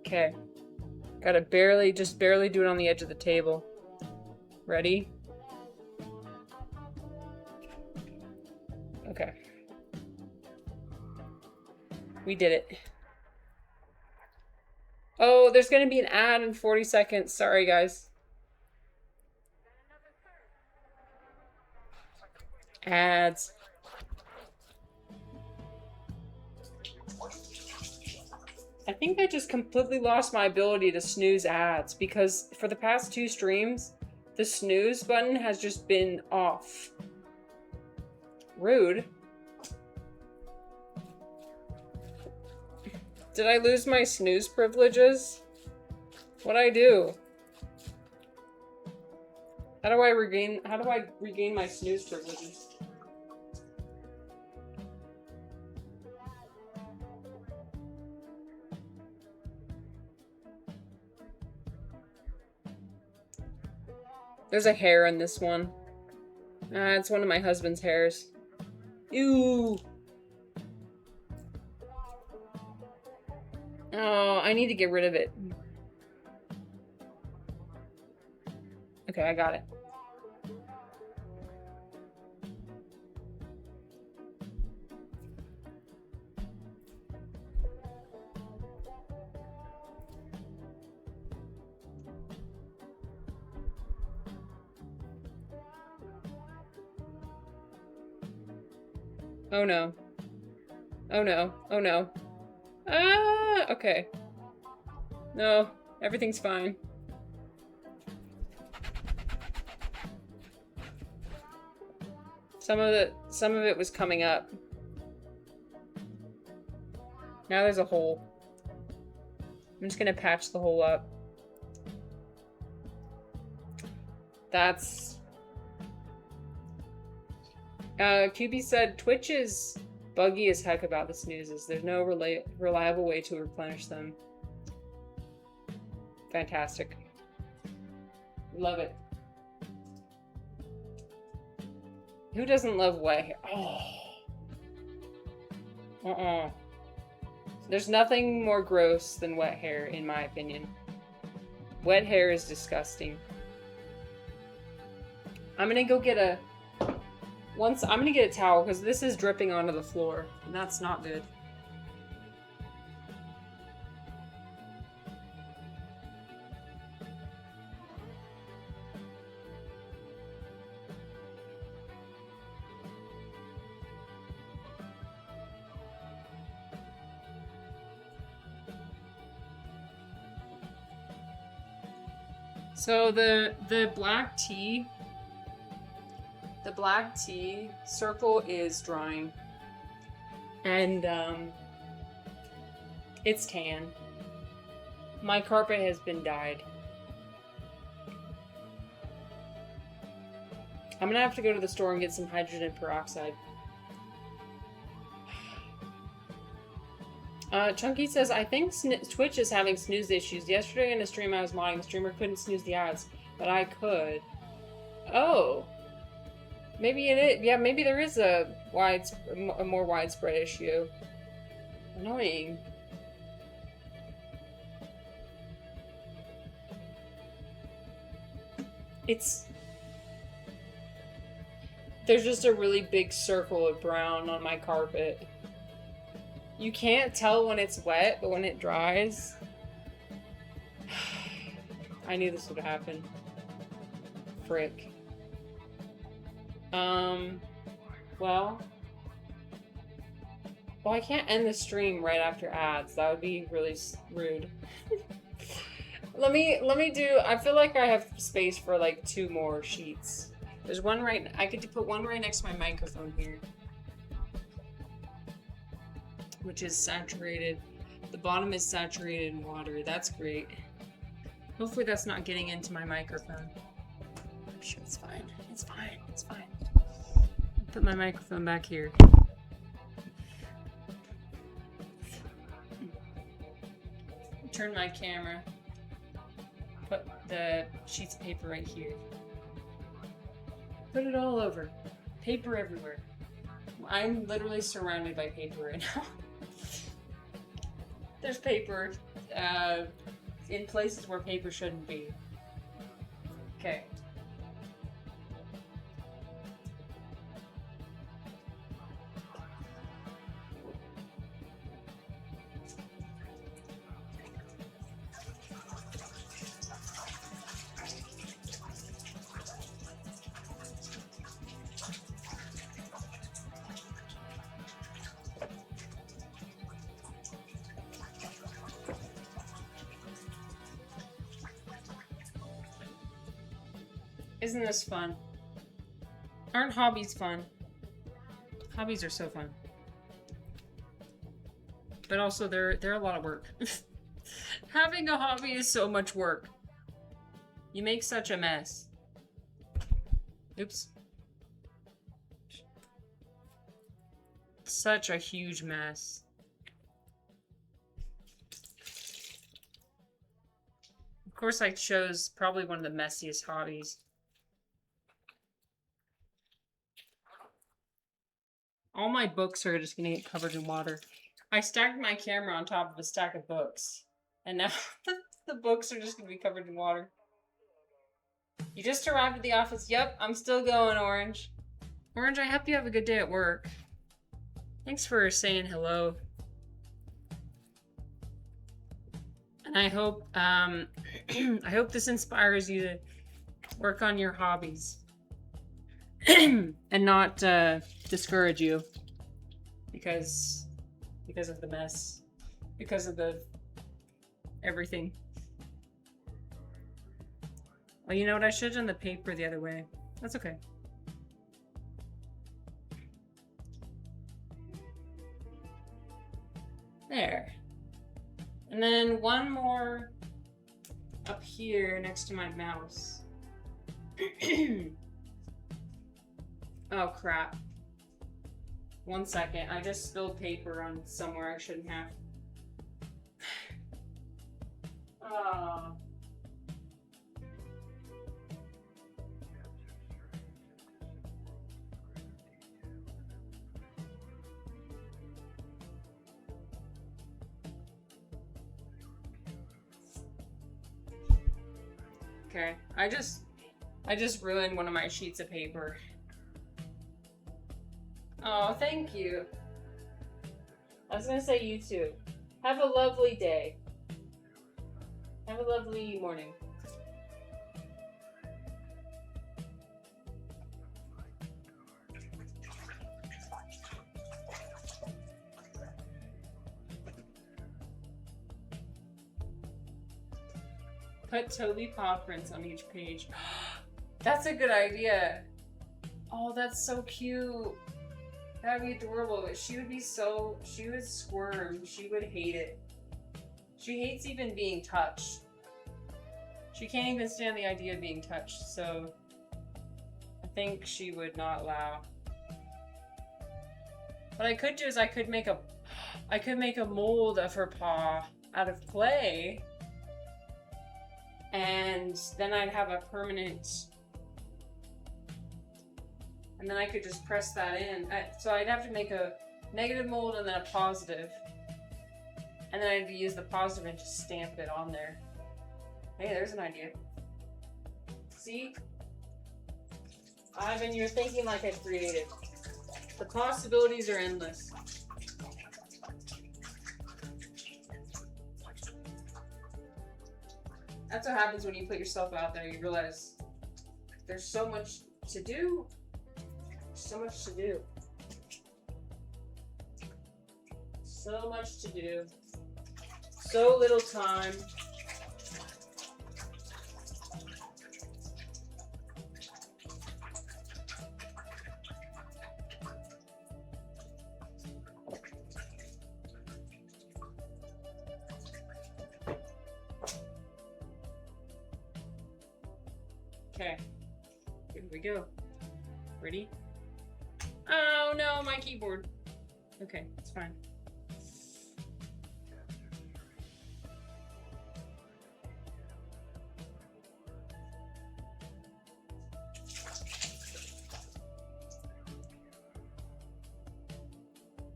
Okay. Gotta just barely do it on the edge of the table. Ready? Okay. We did it. Oh, there's gonna be an ad in 40 seconds. Sorry, guys. Ads. I think I just completely lost my ability to snooze ads because for the past 2 streams, the snooze button has just been off. Rude. Did I lose my snooze privileges? What'd I do? How do I regain my snooze privileges? There's a hair in this one. It's one of my husband's hairs. Ew. Oh, I need to get rid of it. Okay, I got it. Oh no. Oh no. Oh no. Ah, okay. No, everything's fine. Some of it was coming up. Now there's a hole. I'm just gonna patch the hole up. That's... QB said Twitch is buggy as heck about the snoozes. There's no reliable way to replenish them. Fantastic. Love it. Who doesn't love wet hair? Oh. There's nothing more gross than wet hair, in my opinion. Wet hair is disgusting. I'm gonna go get a... I'm gonna get a towel, because this is dripping onto the floor, and that's not good. So the black tea circle is drying, and it's tan. My carpet has been dyed. I'm gonna have to go to the store and get some hydrogen peroxide. Chunky says, I think Twitch is having snooze issues. Yesterday in a stream I was modding, the streamer couldn't snooze the ads, but I could. Oh. Maybe it is. Yeah, maybe there is a more widespread issue. Annoying. There's just a really big circle of brown on my carpet. You can't tell when it's wet, but when it dries... I knew this would happen. Frick. Well, I can't end the stream right after ads. That would be really rude. Let me do... I feel like I have space for like 2 more sheets. There's one right... I could put one right next to my microphone here. Which is saturated. The bottom is saturated in water. That's great. Hopefully that's not getting into my microphone. I'm sure it's fine. It's fine. It's fine. Put my microphone back here. Turn my camera. Put the sheets of paper right here. Put it all over. Paper everywhere. I'm literally surrounded by paper right now. There's paper in places where paper shouldn't be. Okay. Isn't this fun? Aren't hobbies fun? Hobbies are so fun. But also they're a lot of work. Having a hobby is so much work. You make such a mess. Oops. Such a huge mess. Of course I chose probably one of the messiest hobbies. All my books are just gonna get covered in water. I stacked my camera on top of a stack of books. And now the books are just gonna be covered in water. You just arrived at the office. Yep, I'm still going, Orange. Orange, I hope you have a good day at work. Thanks for saying hello. And I hope, I hope this inspires you to work on your hobbies. And not discourage you because of the mess, because of the everything. Well, you know what? I should have done the paper the other way. That's okay. There. And then one more up here next to my mouse. Oh crap. 1 second. I just spilled paper on somewhere I shouldn't have. Oh. Okay. I just ruined one of my sheets of paper. Oh, thank you. I was gonna say you too. Have a lovely day. Have a lovely morning. Put Toby paw prints on each page. That's a good idea. Oh, that's so cute. That would be adorable, but she would squirm. She would hate it. She hates even being touched. She can't even stand the idea of being touched, so I think she would not allow. What I could do is I could make a mold of her paw out of clay, and then I'd have a permanent And then I could just press that in. So I'd have to make a negative mold and then a positive. And then I'd use the positive and just stamp it on there. Hey, there's an idea. See? Ivan, you're thinking like I created. The possibilities are endless. That's what happens when you put yourself out there. You realize there's so much to do. So much to do. So much to do. So little time. Okay, here we go. Ready? Oh no, my keyboard. Okay, it's fine.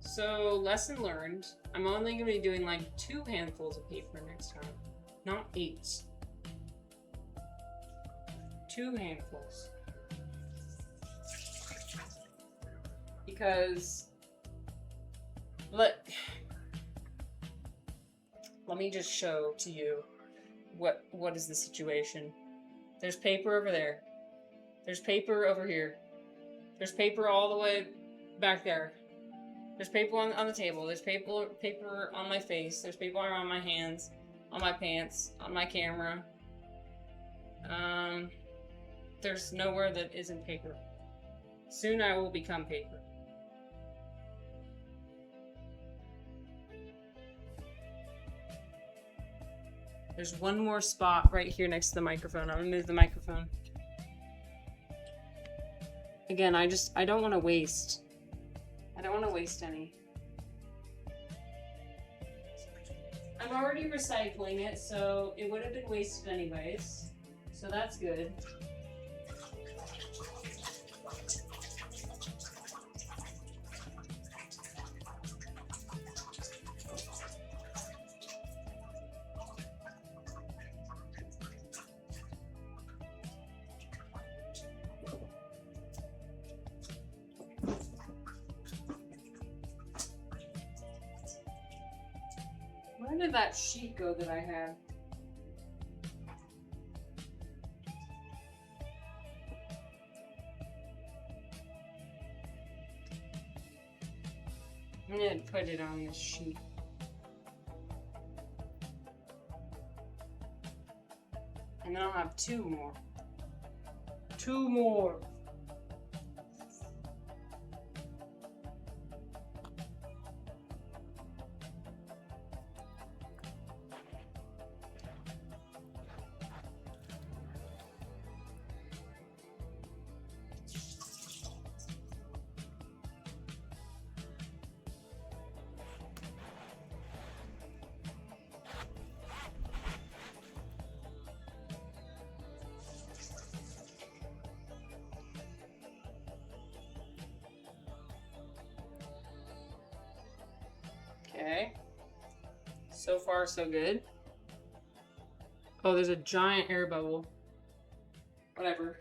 So, lesson learned. I'm only going to be doing like 2 handfuls of paper next time, not 8. 2 handfuls. Because let me just show to you what is the situation. There's paper over there. There's paper over here. There's paper all the way back there. There's paper on the table. There's paper on my face. There's paper on my hands, on my pants, on my camera. There's nowhere that isn't paper. Soon I will become paper. There's one more spot right here next to the microphone. I'm gonna move the microphone. Again, I don't want to waste. I don't want to waste any. I'm already recycling it, so it would have been wasted anyways. So that's good. Where did that sheet go that I had? I'm gonna put it on this sheet. And then I'll have 2 more. 2 more. Okay. So far, so good. Oh, there's a giant air bubble. Whatever.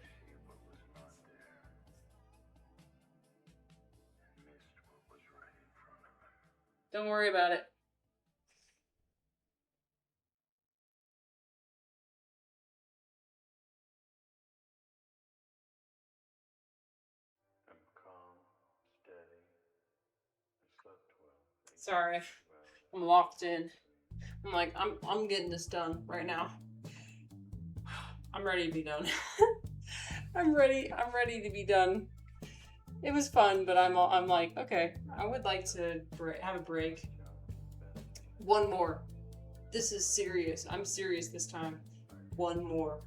Don't worry about it. Sorry, I'm locked in. I'm like, I'm getting this done right now. I'm ready to be done. I'm ready to be done. It was fun, but I'm like, okay, I would like to have a break. 1 more. This is serious. I'm serious this time. 1 more.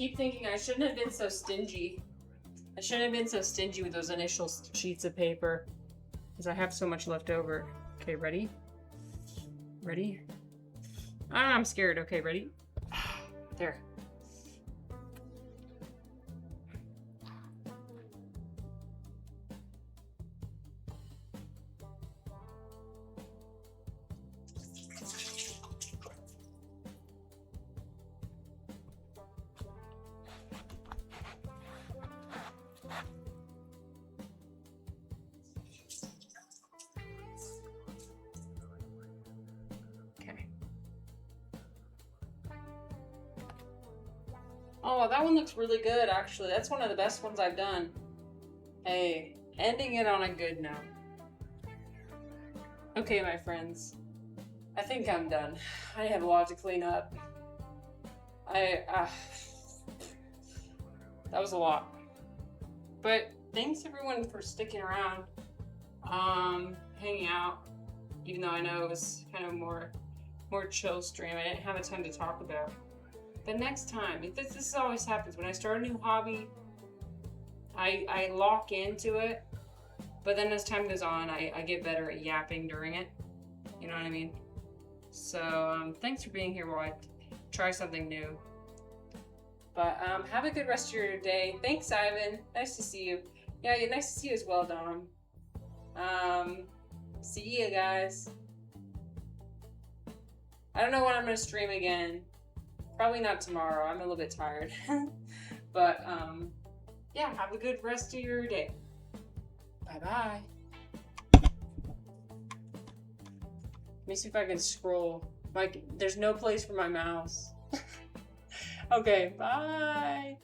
keep thinking I shouldn't have been so stingy. I shouldn't have been so stingy with those initial sheets of paper. Because I have so much left over. Okay, ready? Ready? Ah, I'm scared. Okay, ready? There. Okay. Oh, that one looks really good, actually. That's one of the best ones I've done. Hey, ending it on a good note. Okay, my friends. I think I'm done. I have a lot to clean up. That was a lot. But thanks everyone for sticking around, hanging out. Even though I know it was kind of more chill stream, I didn't have a ton to talk about. But next time, this always happens when I start a new hobby. I lock into it, but then as time goes on, I get better at yapping during it. You know what I mean? So thanks for being here while I try something new. But have a good rest of your day. Thanks, Ivan. Nice to see you. Yeah, nice to see you as well, Dom. See you guys. I don't know when I'm gonna stream again. Probably not tomorrow. I'm a little bit tired. But yeah, have a good rest of your day. Bye-bye. Let me see if I can scroll. Like, there's no place for my mouse. Okay, bye.